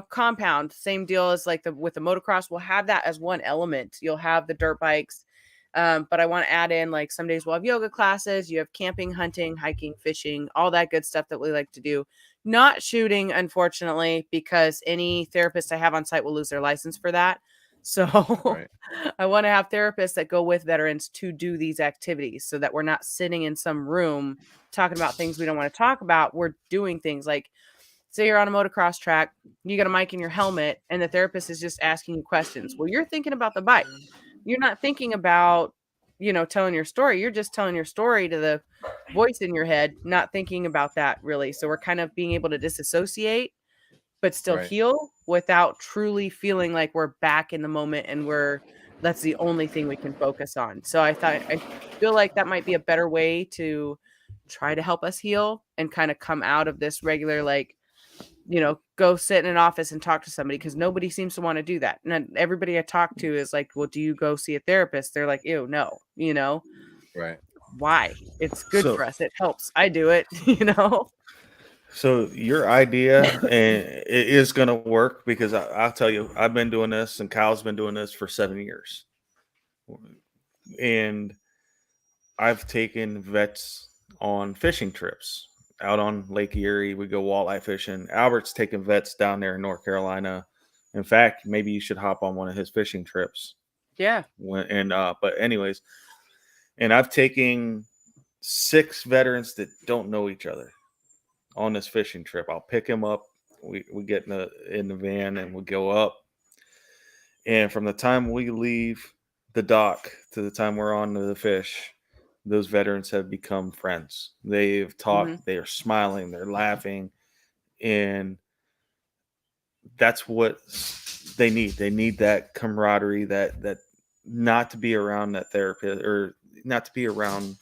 E: compound. Same deal as like with the motocross. We'll have that as one element. You'll have the dirt bikes. But I want to add in like some days we'll have yoga classes. You have camping, hunting, hiking, fishing, all that good stuff that we like to do. Not shooting, unfortunately, because any therapist I have on site will lose their license for that. So I want to have therapists that go with veterans to do these activities so that we're not sitting in some room talking about things we don't want to talk about. We're doing things like, say you're on a motocross track, you got a mic in your helmet, and the therapist is just asking you questions. Well, you're thinking about the bike. You're not thinking about, telling your story. You're just telling your story to the voice in your head, not thinking about that really. So we're kind of being able to disassociate, but still heal without truly feeling like we're back in the moment and that's the only thing we can focus on. So I feel like that might be a better way to try to help us heal and kind of come out of this regular, like, go sit in an office and talk to somebody, because nobody seems to want to do that. And everybody I talk to is like, well, do you go see a therapist? They're like, ew, no,
F: Right.
E: Why? It's good for us. It helps. I do it,
D: So your idea and it is going to work, because I'll tell you, I've been doing this and Kyle's been doing this for 7 years. And I've taken vets on fishing trips out on Lake Erie. We go walleye fishing. Albert's taking vets down there in North Carolina. In fact, maybe you should hop on one of his fishing trips.
E: Yeah.
D: But anyways, and I've taken 6 veterans that don't know each other on this fishing trip. I'll pick him up. We get in the van and we go up. And from the time we leave the dock to the time we're on to the fish, those veterans have become friends. They've talked, they are smiling, they're laughing, and that's what they need. They need that camaraderie, that not to be around that therapist, or not to be around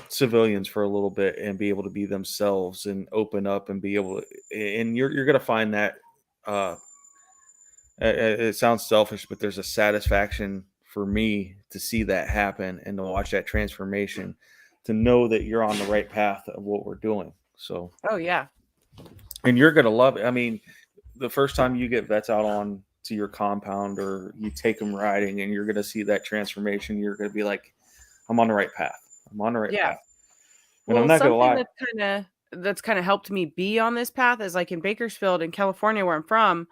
D: civilians for a little bit and be able to be themselves and open up and be able to, and you're going to find that it sounds selfish, but there's a satisfaction for me to see that happen and to watch that transformation, to know that you're on the right path of what we're doing. So,
E: oh yeah.
D: And you're going to love it. I mean, the first time you get vets out on to your compound or you take them riding and you're going to see that transformation, you're going to be like, I'm on the right path. I'm on the right path. And
E: well,
D: I'm not going to lie.
E: That's kind of helped me be on this path is like in Bakersfield in California, where I'm from,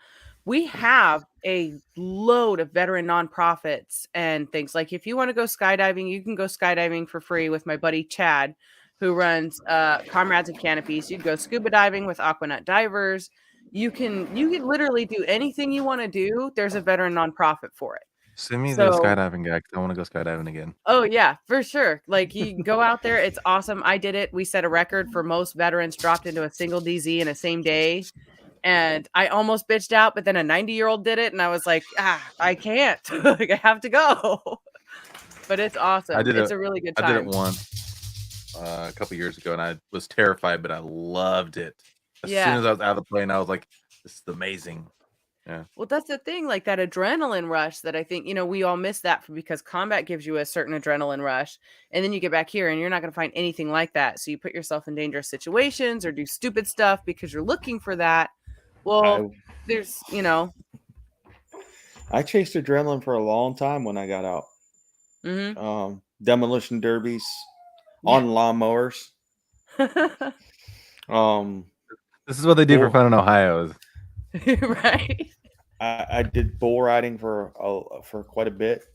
E: we have a load of veteran nonprofits and things. Like if you want to go skydiving, you can go skydiving for free with my buddy Chad, who runs Comrades and Canopies. You can go scuba diving with Aquanut Divers. You can literally do anything you want to do. There's a veteran nonprofit for it.
F: Send me the skydiving guy, because I want to go skydiving again.
E: Oh yeah, for sure. Like you go out there, it's awesome. I did it. We set a record for most veterans dropped into a single DZ in a same day. And I almost bitched out, but then a 90-year-old did it, and I was like, I can't. Like, I have to go. But it's awesome. It's a really good time.
F: I did it once a couple years ago, and I was terrified, but I loved it. As soon as I was out of the plane, I was like, this is amazing.
E: Well, that's the thing, like that adrenaline rush that I think, we all miss that because combat gives you a certain adrenaline rush. And then you get back here and you're not going to find anything like that. So you put yourself in dangerous situations or do stupid stuff because you're looking for that. Well, there's,
D: I chased adrenaline for a long time when I got out.
E: mhm.
D: Demolition derbies
E: Yeah.
D: on lawnmowers.
F: This is what they do for fun in Ohio.
E: Right.
D: I did bull riding for quite a bit,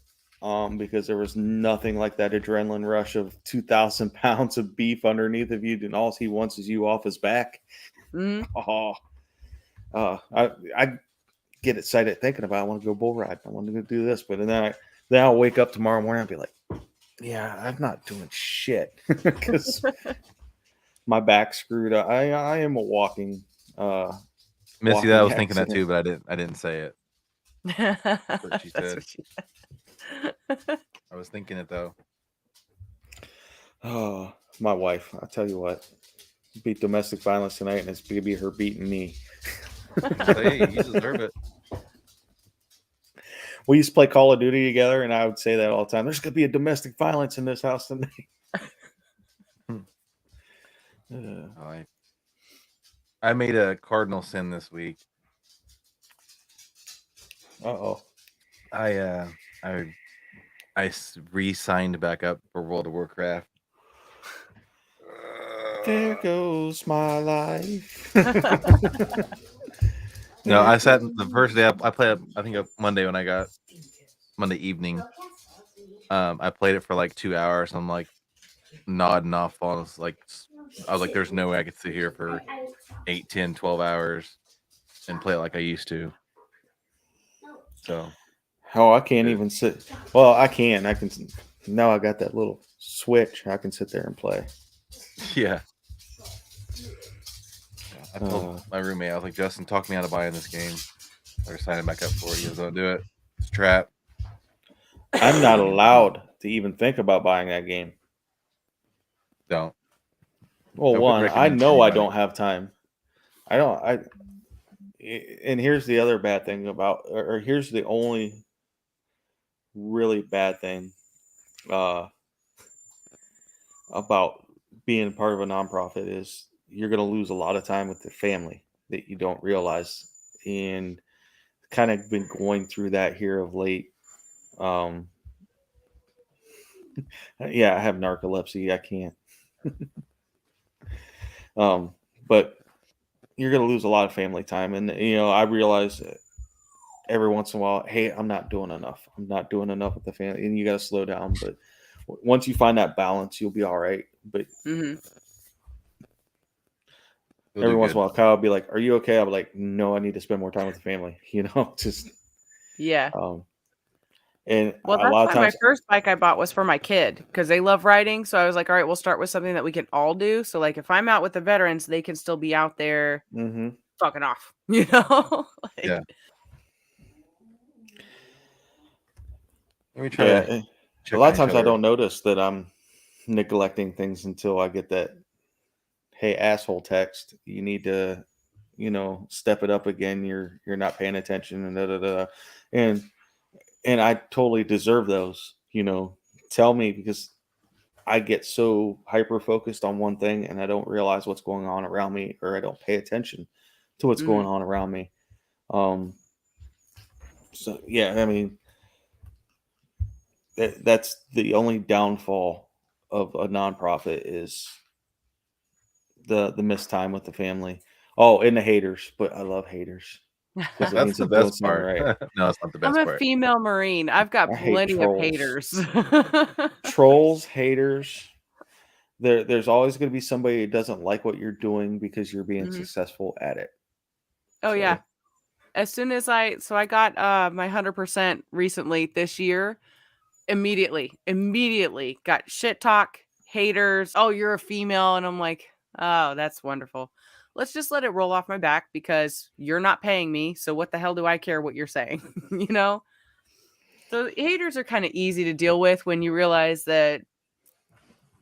D: because there was nothing like that adrenaline rush of 2,000 pounds of beef underneath of you, and all he wants is you off his back.
E: Mhm.
D: I get excited thinking about, I want to go bull ride. I want to go do this, but then I'll wake up tomorrow morning and be like, yeah, I'm not doing shit because my back's screwed up. I am a walking.
F: Missy, that I was thinking that too, but I didn't say it. That's what she said. I was thinking it though.
D: Oh, my wife! I tell you what, beat domestic violence tonight, and it's gonna be her beating me.
F: Hey, you deserve it.
D: We used to play Call of Duty together, and I would say that all the time. There's gonna be a domestic violence in this house tonight.
F: I made a cardinal sin this week.
D: Uh-oh.
F: I re-signed back up for World of Warcraft.
D: There goes my life.
F: No, I sat the first day I played. I think Monday when I got Monday evening. I played it for like 2 hours. I'm like nodding off. I was like, there's no way I could sit here for 8, 10, 12 hours and play it like I used to. So.
D: Oh, I can't even sit. Well, I can. I can. Now I got that little switch. I can sit there and play.
F: Yeah. I told my roommate, I was like, Justin, talk me out of buying this game. Or signing back up for it. He goes, don't do it. It's a trap.
D: I'm not allowed to even think about buying that game.
F: Don't.
D: Well, I know I don't have time. And here's the other bad thing or here's the only really bad thing about being part of a nonprofit is you're going to lose a lot of time with the family that you don't realize, and kind of been going through that here of late. Yeah, I have narcolepsy. I can't. But you're going to lose a lot of family time, and I realize that every once in a while, hey, I'm not doing enough. I'm not doing enough with the family, and you got to slow down. But once you find that balance, you'll be all right. But every once in a while, Kyle will be like, "Are you okay?" I'll be like, "No, I need to spend more time with the family." Just
E: yeah.
D: And
E: well,
D: a lot of times,
E: my first bike I bought was for my kid because they love riding. So I was like, all right, we'll start with something that we can all do. So like, if I'm out with the veterans, they can still be out there fucking off,
F: Yeah. Let me try.
D: A lot of times I don't notice that I'm neglecting things until I get that, hey, asshole text. You need to, step it up again. You're not paying attention and and I totally deserve those. Tell me, because I get so hyper focused on one thing and I don't realize what's going on around me, or I don't pay attention to what's going on around me. So yeah, I mean, that's the only downfall of a nonprofit is the missed time with the family. Oh, and the haters, but I love haters.
F: That's the best part. Right. No, it's not the best part.
E: I'm a female Marine. I've got plenty of haters.
D: Trolls, haters. There's always going to be somebody that doesn't like what you're doing because you're being successful at it.
E: Oh, yeah. As soon as I got my 100% recently this year, immediately got shit talk, haters. Oh, you're a female. And I'm like, oh, that's wonderful. Let's just let it roll off my back because you're not paying me. So what the hell do I care what you're saying? So haters are kind of easy to deal with when you realize that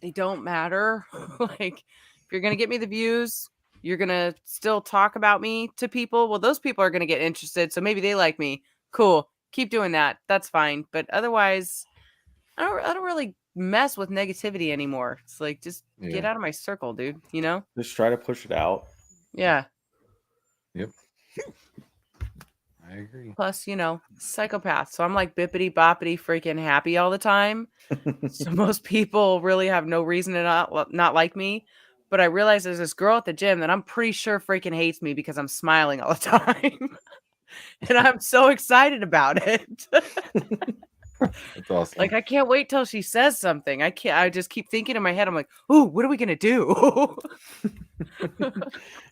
E: they don't matter. Like, if you're going to get me the views, you're gonna still talk about me to people. Well, those people are gonna get interested, so maybe they like me. Cool, keep doing that. That's fine. But otherwise, I don't really mess with negativity anymore. It's like just get
F: Yeah.
E: out of my circle, dude. You know?
D: Just try to push it out.
E: Yeah.
F: Yep. I agree.
E: Plus, you know, psychopath. So I'm like bippity boppity freaking happy all the time. So most people really have no reason to not like me. But I realize there's this girl at the gym that I'm pretty sure freaking hates me because I'm smiling all the time. And I'm so excited about it.
F: That's awesome.
E: Like I can't wait till she says something. I just keep thinking in my head, I'm like, ooh, what are we gonna do?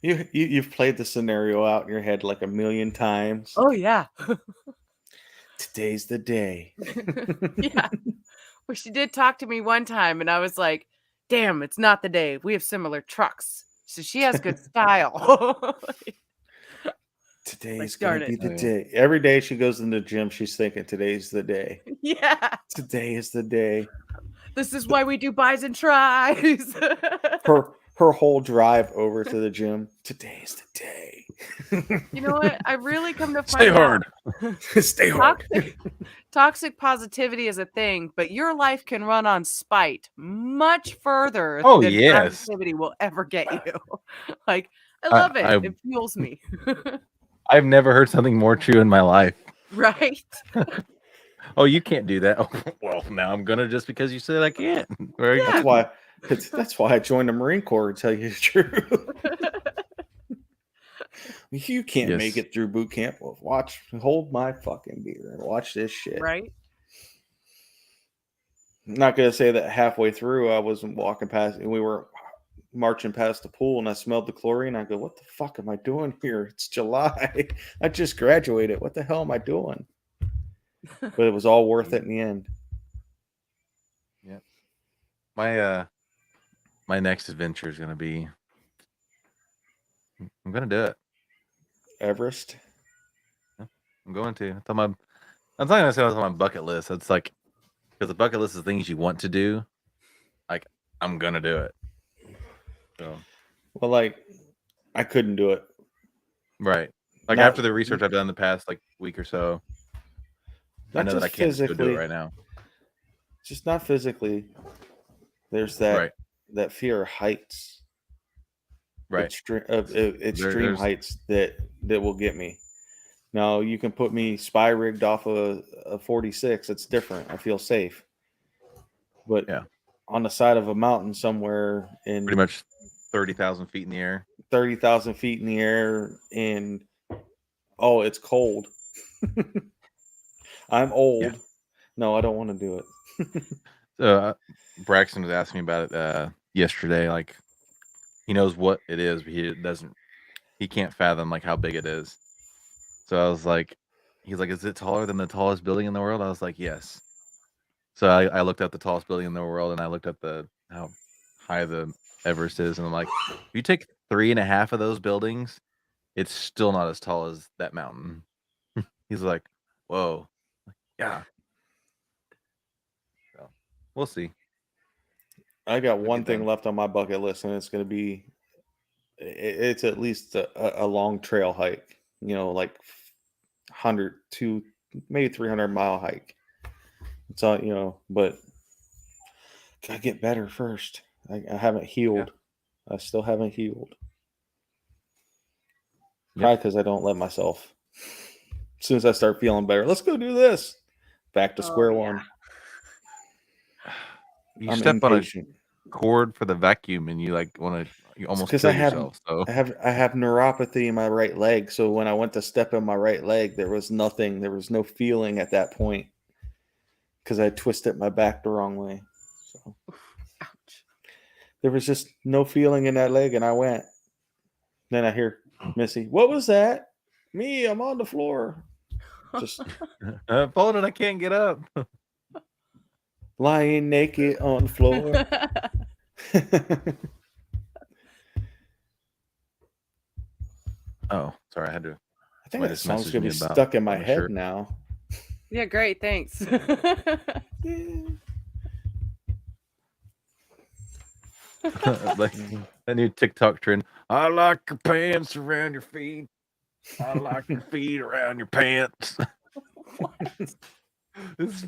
D: You've played the scenario out in your head like a million times.
E: Oh yeah.
D: Today's the day.
E: Yeah. Well, she did talk to me one time and I was like, damn, it's not the day. We have similar trucks. So she has good style.
D: Today's
E: darn
D: gonna be
E: it.
D: the
F: Oh, yeah.
D: day. Every day she goes in the gym, she's thinking today's the day.
E: Yeah.
D: Today is the day.
E: This is why we do buys and tries.
D: Her whole drive over to the gym. Today's the day.
E: You know what? I really come to find
F: Stay hard.
D: Stay hard.
E: Toxic positivity is a thing, but your life can run on spite much further
F: Oh,
E: than
F: yes.
E: positivity will ever get you. Like, I love it. It fuels me.
F: I've never heard something more true in my life.
E: Right?
F: Oh, you can't do that. Oh, well, now I'm gonna just because you said I can't. Very
E: Yeah.
F: good.
D: That's why I joined the Marine Corps, to tell you the truth. You can't make
F: Yes.
D: it through boot camp. Well, hold my fucking beer and watch this shit.
E: Right?
D: I'm not gonna say that halfway through I wasn't walking past and we were marching past the pool and I smelled the chlorine. I go, what the fuck am I doing here? It's July. I just graduated. What the hell am I doing? But it was all worth it in the end.
F: My next adventure is gonna be. I'm gonna do it.
D: Everest.
F: I'm going to. It's on my. I'm not gonna say it's on my bucket list. It's like because the bucket list is things you want to do. Like I'm gonna do it. So
D: Well, like I couldn't do it.
F: right. Like
D: Not-
F: after the research I've done in the past like week or so, I
D: Not
F: know that I
D: just
F: can't just go do
D: physically.
F: it right now.
D: Just not physically. There's that
F: Right.
D: that fear of heights.
F: Right.
D: Extreme
F: there's-
D: heights that will get me. Now you can put me spy rigged off a 46. It's different. I feel safe. But
F: Yeah.
D: on the side of a mountain somewhere in
F: Pretty much 30,000 feet in the air.
D: 30,000 feet in the air, and it's cold. I'm old.
F: Yeah.
D: No, I don't want to do it.
F: Braxton was asking me about it yesterday. Like he knows what it is, but he can't fathom like how big it is. So I was like, he's like, is it taller than the tallest building in the world? I was like, yes. So I looked up the tallest building in the world and I looked up how high the Everest is, and I'm like, if you take 3.5 of those buildings, it's still not as tall as that mountain. He's like, whoa. Yeah. So we'll see.
D: I got one
F: get
D: thing
F: done.
D: left on my bucket list, and it's going to be it's at least a long trail hike, like 100 to maybe 300-mile hike. It's all, but gotta get better first. I haven't healed. I still haven't healed. Probably because I don't let myself. As soon as I start feeling better, let's go do this. Back to square one.
F: You
D: I'm
F: step
D: impatient.
F: on a cord for the vacuum and you almost
D: Because
F: kill
D: I have
F: yourself. So
D: I have neuropathy in my right leg. So when I went to step in my right leg, there was nothing. There was no feeling at that point because I twisted my back the wrong way. So
E: Ouch.
D: there was just no feeling in that leg, and I went. Then I hear Missy, "What was that?" Me, I'm on the floor, just
F: falling and I can't get up.
D: lying naked on the floor.
F: Oh, sorry, I had to.
D: I think
F: Somebody
D: that
F: just
D: song's
F: messaged
D: gonna
F: me
D: be
F: about
D: stuck in my
F: my
D: head
F: shirt.
D: now.
E: Yeah, great. Thanks.
F: Like a new TikTok trend. I like your pants around your feet. I like your feet around your pants.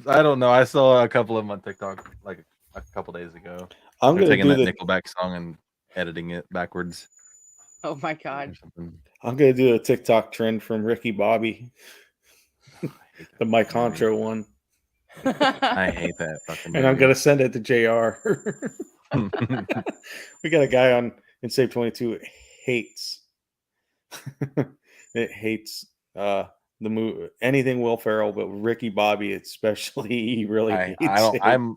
F: I don't know. I saw a couple of them on TikTok like a couple days ago.
D: I'm
F: They're
D: gonna
F: taking
D: do
F: that
D: the
F: Nickelback song and editing it backwards
E: Oh my
F: or
E: god.
F: something.
D: I'm gonna do a TikTok trend from Ricky Bobby,
F: I hate
D: the
F: that
D: Mike
F: fucking movie.
D: Honcho one,
F: I hate that fucking
D: and I'm
F: movie.
D: gonna send it to JR. We got a guy on in Save 22 hates it hates the movie anything Will Ferrell, but Ricky Bobby especially. He really
F: I
D: hates
F: don't.
D: it.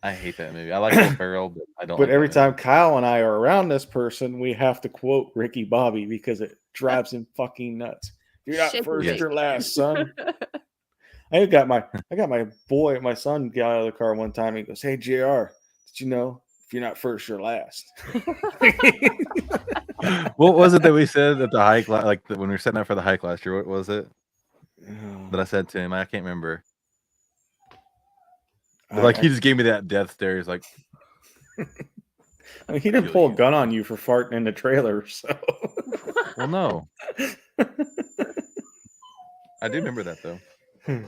F: I hate that movie. I like Will Ferrell, but I don't.
D: But
F: like
D: every
F: that
D: time
F: movie.
D: Kyle and I are around this person, we have to quote Ricky Bobby because it drives him fucking nuts. You're not
E: Shit,
D: first,
F: Yes.
D: you're last, son. I got my son got out of the car one time. He goes, "Hey, JR, did you know if you're not first, you're last?"
F: What was it that we said at the hike? Like when we were setting up for the hike last year, what was it that I said to him? I can't remember. But like he just gave me that death stare. He's like,
D: I mean, he didn't pull a gun on you for farting in the trailer, so.
F: "Well, no." I do remember that though. I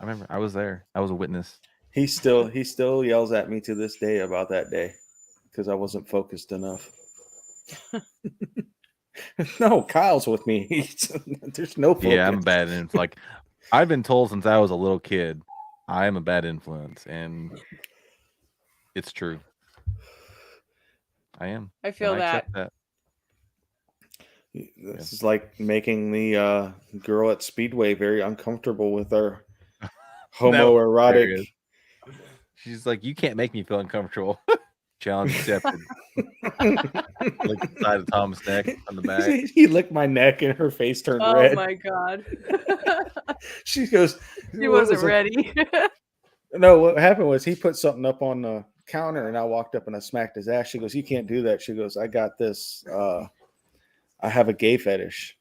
F: remember. I was there. I was a witness.
D: He still yells at me to this day about that day because I wasn't focused enough. No, Kyle's with me. There's no focus.
F: Yeah, I'm a bad influence. Like I've been told since I was a little kid, I am a bad influence, and it's true. I am.
E: I feel
F: and I
E: that.
F: accept that.
D: This is like making the girl at Speedway very uncomfortable with our homoerotic.
F: hilarious. She's like, "You can't make me feel uncomfortable." Challenge accepted. Lick the side of Tom's neck on the back.
D: He licked my neck and her face turned
E: Oh
D: red.
E: my god.
D: She goes,
E: He
D: "What
E: wasn't
D: was it?"
E: ready.
D: No, what happened was he put something up on the counter and I walked up and I smacked his ass. She goes, "You can't do that." She goes, "I got this. I have a gay fetish."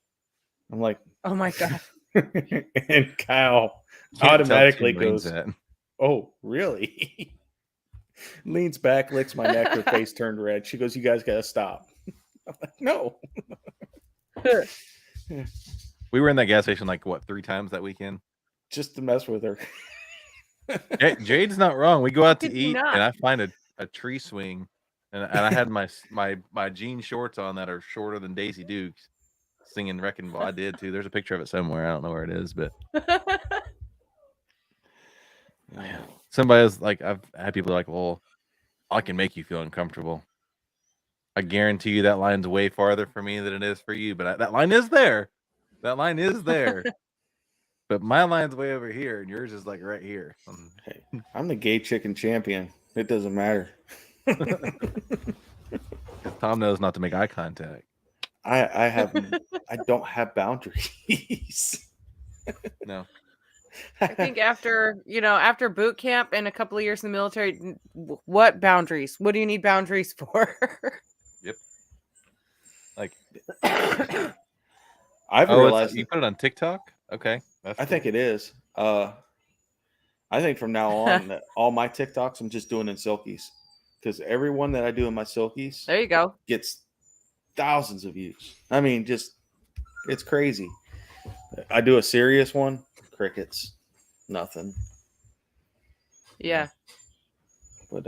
D: I'm like,
E: Oh my god.
D: and Kyle
F: Can't
D: automatically
F: tell two Marines
D: goes,
F: that.
D: "Oh, really?" Leans back, licks my neck, her face turned red. She goes, "You guys got to stop." I'm like, "No."
F: We were in that gas station like what 3 times that weekend.
D: Just to mess with her.
F: Hey, Jade's not wrong. We go out to
E: could you
F: eat,
E: not?
F: and I find a tree swing, and I had my jean shorts on that are shorter than Daisy Dukes, singing Wrecking Ball. I did too. There's a picture of it somewhere. I don't know where it is, but somebody was like, I've had people like, "Well, I can make you feel uncomfortable." I guarantee you that line's way farther for me than it is for you, but that line is there. That line is there. But my line's way over here, and yours is like right here.
D: Hey, I'm the gay chicken champion. It doesn't matter.
F: Tom knows not to make eye contact.
D: I don't have boundaries.
F: No.
E: I think after boot camp and a couple of years in the military, what boundaries? What do you need boundaries for?
F: Yep. Like
D: I've realized
F: you put it on TikTok. Okay, that's
D: I think it is. I think from now on that all my TikToks I'm just doing in silkies because every one that I do in my silkies
E: There you go.
D: gets thousands of views. I mean, just it's crazy. I do a serious one, crickets, nothing.
E: Yeah.
D: But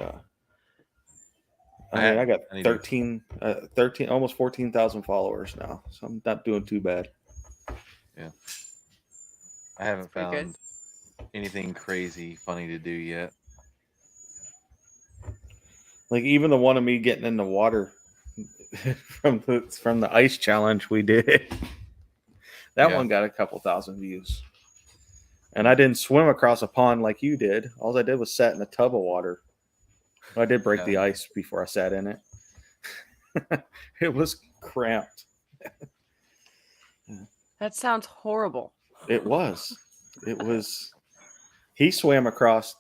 D: I got
F: I need to-
D: 13, almost 14,000 followers now, so I'm not doing too bad.
F: Yeah. I haven't
E: pretty good.
F: found anything crazy funny to do yet.
D: Like even the one of me getting in the water from the ice challenge we did. That
F: Yeah.
D: one got a couple thousand views. And I didn't swim across a pond like you did. All I did was sat in a tub of water. I did break the ice before I sat in it. It was cramped.
E: That sounds horrible.
D: It was. He swam across.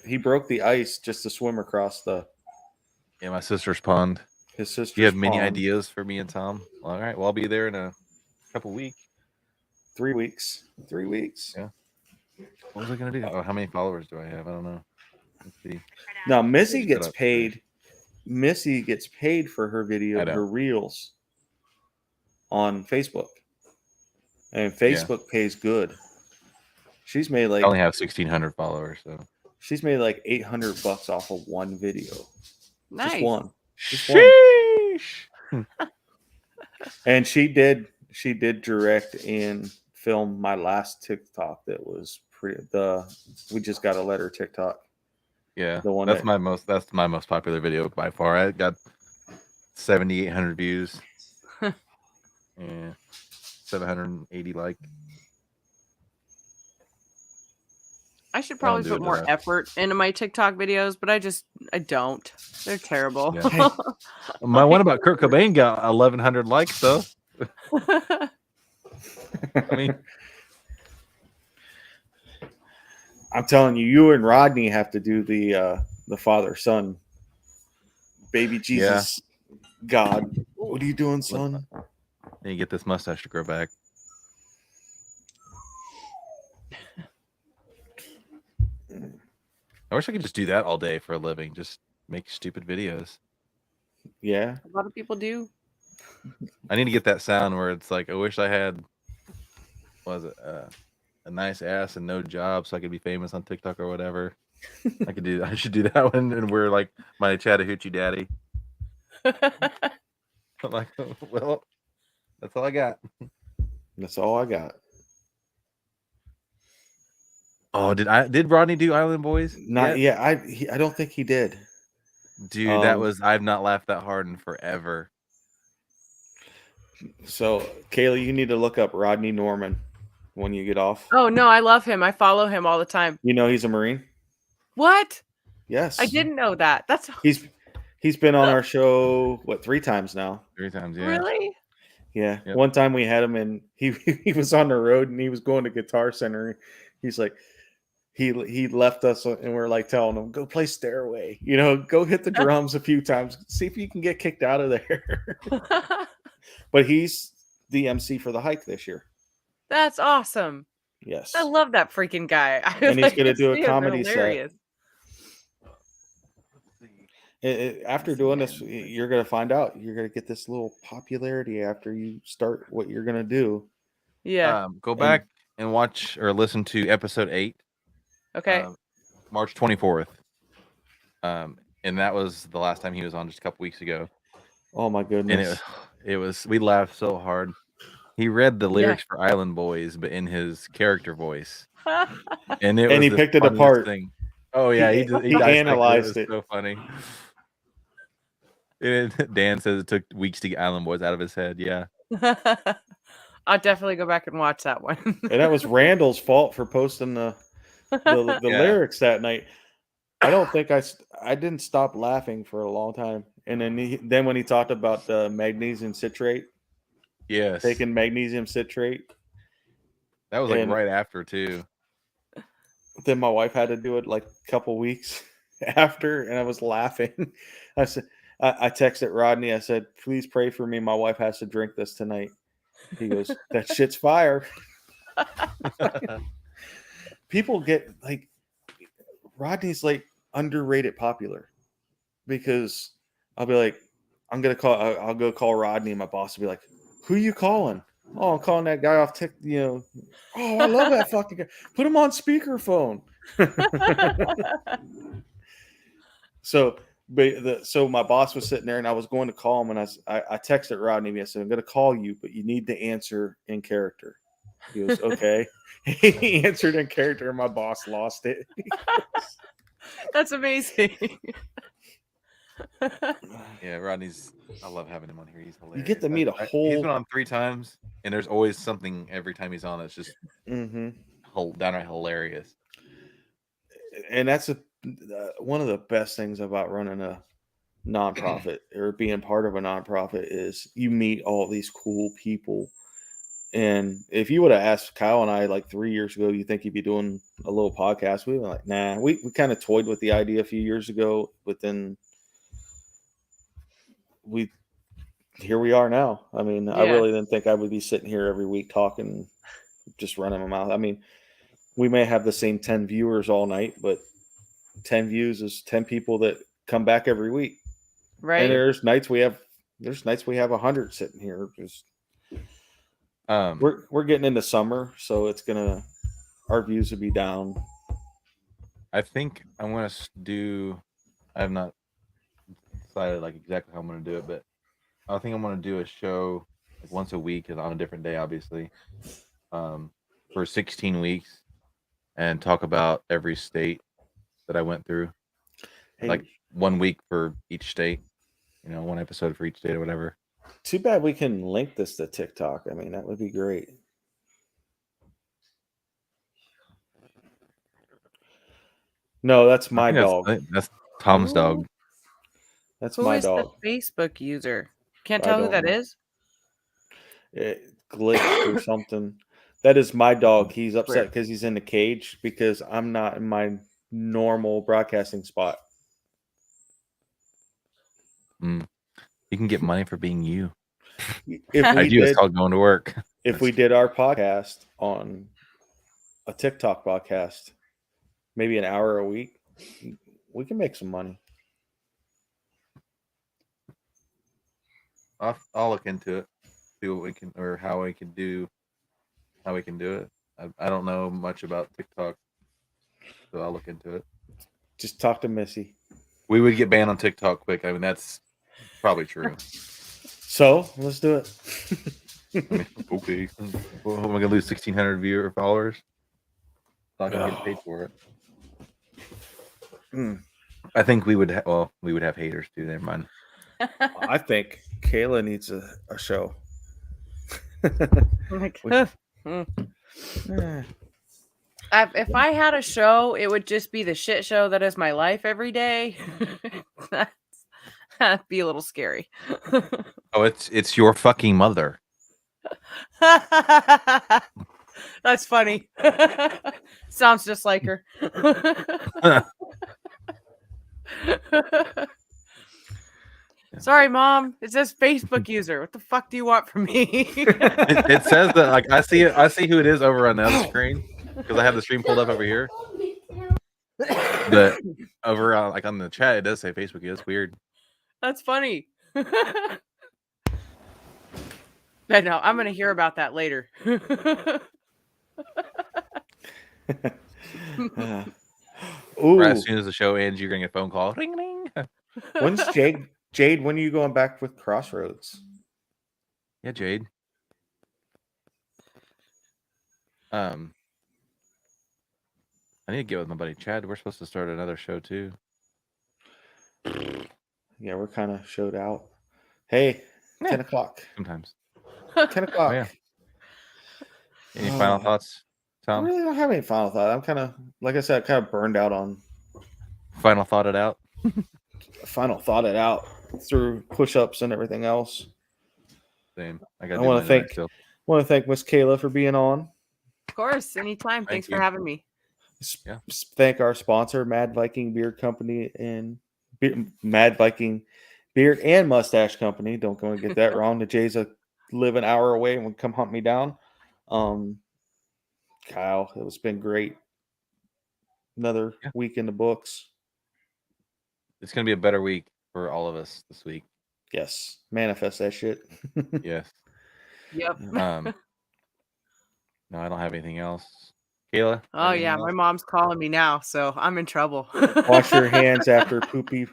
D: He broke the ice just to swim across
F: Yeah, my sister's pond.
D: his sister's
F: You have many
D: pond.
F: ideas for me and Tom? All right. Well, I'll be there in a couple weeks.
D: 3 weeks. 3 weeks.
F: Yeah. What was I going to do? Oh, how many followers do I have? I don't know. Let's see.
D: Now, Missy
F: Shut
D: gets
F: up,
D: paid Missy gets paid for her
F: I know.
D: her reels on Facebook, and
F: Yeah.
D: Facebook pays good. She's made
F: I
D: like
F: only have 1,600 followers, so
D: she's made like $800 off of one video,
E: Nice.
D: just one.
F: sheesh.
D: And she did direct and film my last TikTok that was we just got a letter TikTok.
F: Yeah,
D: The one
F: that's my most popular video by far. I got 7,800 views. Yeah, 780 like.
E: I should probably
F: do
E: put more
F: enough.
E: effort into my TikTok videos, but I don't. They're terrible.
F: Yeah. My one about Kurt Cobain got 1,100 likes though. I mean,
D: I'm telling you, you and Rodney have to do the father son, baby Jesus, God. What are you doing, son?
F: I need to get this mustache to grow back. I wish I could just do that all day for a living. Just make stupid videos.
D: Yeah,
E: A lot of people do.
F: I need to get that sound where it's like, I wish I had, what was it, a nice ass and no job so I could be famous on TikTok or whatever. I should do that one, and we're like my Chattahoochee daddy. I'm like, well, that's all I got.
D: that's all I got.
F: Oh, did Rodney do Island Boys?
D: Not
F: yet?
D: I don't think he did.
F: Dude, I've not laughed that hard in forever.
D: So, Kayla, you need to look up Rodney Norman when you get off.
E: Oh no, I love him. I follow him all the time.
D: You know he's a Marine?
E: What?
D: Yes.
E: I didn't know that. That's
D: He's been on our show 3 times now.
F: 3 times, yeah.
E: really.
D: Yeah.
F: Yep.
D: One time we had him and he was on the road and he was going to Guitar Center. He's like he left us and we're like telling him, go play Stairway. Go hit the drums a few times. See if you can get kicked out of there. But he's the MC for the hike this year.
E: That's awesome.
D: Yes.
E: I love that freaking guy.
D: And he's going to do a comedy
E: hilarious.
D: set. After doing this, you're going to find out. You're going to get this little popularity after you start what you're going to do.
E: Yeah.
F: Go back and watch or listen to episode 8.
E: Okay.
F: March 24th. And that was the last time he was on, just a couple weeks ago.
D: Oh my goodness.
F: And we laughed so hard. He read the lyrics for Island Boys, but in his character voice. And he
D: picked it apart.
F: Thing. Oh yeah, he
D: analyzed it.
F: So funny. And Dan says it took weeks to get Island Boys out of his head. Yeah.
E: I'll definitely go back and watch that one.
D: And that was Randall's fault for posting the lyrics that night. I don't think I didn't stop laughing for a long time. And then when he talked about the magnesium citrate,
F: yes,
D: taking magnesium citrate,
F: that was like right after too.
D: Then my wife had to do it like a couple weeks after, and I was laughing. I said, I texted Rodney. I said, please pray for me. My wife has to drink this tonight. He goes, that shit's fire. People get like Rodney's like underrated popular because I'll be like, I'll go call Rodney, and my boss will be like, who you calling? Oh, I'm calling that guy off Oh, I love that fucking guy. Put him on speakerphone. So my boss was sitting there, and I was going to call him, and I texted Rodney. I said, I'm going to call you, but you need to answer in character. He goes, okay. He answered in character, and my boss lost it.
E: That's amazing.
F: Yeah, I love having him on here. He's hilarious.
D: You get to meet
F: He's been on 3 times, and there's always something every time he's on that's just downright hilarious.
D: And that's one of the best things about running a nonprofit or being part of a nonprofit is you meet all these cool people. And if you would have asked Kyle and I like 3 years ago, you think you'd be doing a little podcast? We were like, nah. We kind of toyed with the idea a few years ago, but then here we are now. I mean, I really didn't think I would be sitting here every week talking, just running my mouth. I mean, we may have the same 10 viewers all night, but 10 views is 10 people that come back every week.
E: Right.
D: And there's nights we have 100 sitting here. Just we're getting into summer, so our views will be down.
F: I think I want to do. I have not decided like exactly how I'm going to do it, but I think I'm going to do a show like once a week and on a different day, obviously, for 16 weeks, and talk about every state that I went through.
D: Hey,
F: like 1 week for each state, one episode for each state or whatever.
D: too bad we can link this to TikTok. I mean, that would be great. No, that's my dog.
F: That's Tom's dog.
D: That's
E: Who
D: my
E: is
D: dog.
E: the Facebook user? Can't
D: I
E: tell who
D: don't
E: that
D: know.
E: is.
D: It glitched or something. That is my dog. He's upset because he's in the cage because I'm not in my normal broadcasting spot.
F: You can get money for being you.
D: If
F: I
D: we
F: do, it's
D: did,
F: called going to work.
D: if we did our podcast on a TikTok podcast, maybe an hour a week, we can make some money.
F: I'll look into it, see what we can or how we can do it. I don't know much about TikTok, so I'll look into it.
D: Just talk to Missy.
F: We would get banned on TikTok quick. I mean, that's probably true.
D: So let's do it.
F: I mean, okay. Well, am I gonna lose 1,600 followers? Not gonna get paid for it. I think we would. We would have haters too. Never mind.
D: I think Kayla needs a show.
E: Like, if I had a show, it would just be the shit show that is my life every day. That'd be a little scary.
F: Oh, it's your fucking mother.
E: That's funny. Sounds just like her. Sorry, Mom. It says Facebook user. What the fuck do you want from me?
F: It says that like I see who it is over on the other screen because I have the stream pulled up over here. But over on the chat, it does say Facebook. It's weird.
E: That's funny. But no, I'm gonna hear about that later.
D: Ooh.
F: Right, as soon as the show ends, you're gonna get a phone call. Ring ring.
D: When's Jade, when are you going back with Crossroads?
F: Yeah, Jade. I need to get with my buddy Chad. We're supposed to start another show too.
D: Yeah, we're kind of showed out. Hey, 10 o'clock.
F: Sometimes.
D: 10 o'clock.
F: Oh, yeah. Any final thoughts,
D: I
F: Tom?
D: really don't have any final thought. I'm kind of, like I said, kind of burned out on
F: Final thought it out.
D: final thought it out through push-ups and everything else.
F: Same.
D: I want to thank Miss Kayla for being on.
E: Of course, anytime. Thanks
F: you.
E: for having me.
F: Yeah.
D: Thank our sponsor, Mad Viking Beard Company and Mad Viking Beard and Mustache Company. Don't go and get that wrong. The Jays live an hour away and would come hunt me down. Kyle, it's been great. Another week in the books.
F: It's gonna be a better week for all of us this week.
D: Yes, manifest that shit.
F: Yes.
E: Yep.
F: No, I don't have anything else. Kayla?
E: Oh
F: anything
E: yeah,
F: else?
E: my mom's calling me now, so I'm in trouble.
D: Wash your hands after poopy.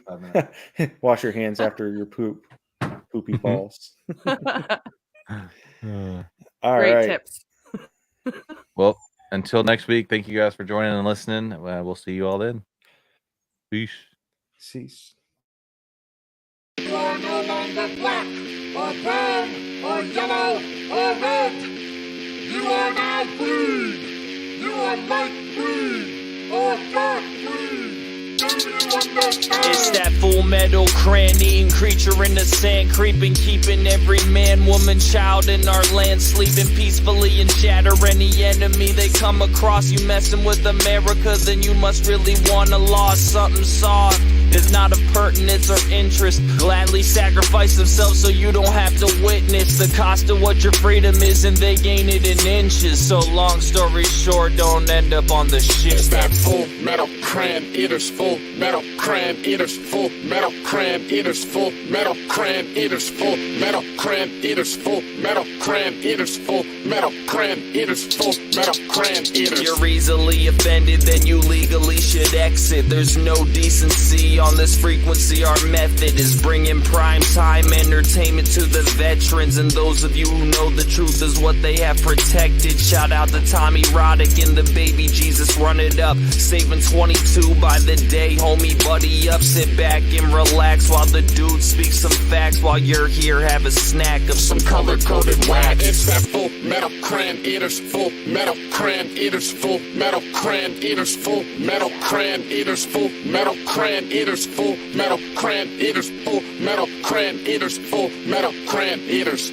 D: Wash your hands after your poopy balls. All
E: Great
D: right.
E: tips.
F: Well, until next week, thank you guys for joining and listening. We'll see you all then. Peace.
D: Cease.
B: You are no longer black or brown or yellow or red. You are now green. You are light green or dark green. Do you understand?
C: It's that full metal cran-eating creature in the sand, creeping, keeping every man, woman, child in our land, sleeping peacefully and shatter any enemy they come across. You messing with America, then you must really wanna lost something soft. It's not of pertinence or interest. Gladly sacrifice themselves so you don't have to witness the cost of what your freedom is, and they gain it in inches. So long story short, don't end up on the shit.
B: It's that full metal cran eaters, full metal cram eaters, full metal cram eaters, full metal cram eaters, full metal cram eaters, full metal cram eaters, full metal cram eaters, full metal cram eaters.
C: You're easily offended, then you legally should exit. There's no decency on this frequency. Our method is bringing prime time entertainment to the veterans, and those of you who know the truth is what they have protected. Shout out to Tommy Roddick and the baby Jesus, run it up. Saving 22 by the day, homie, buddy up. Sit back and relax while the dude speaks some facts. While you're here, have a snack of some color-coded wax.
B: It's that full metal cram eaters, full metal cram eaters, full metal cram eaters, full metal cram eaters, full metal cram eaters, full metal cram eaters, full metal cram eaters, full metal cram eaters.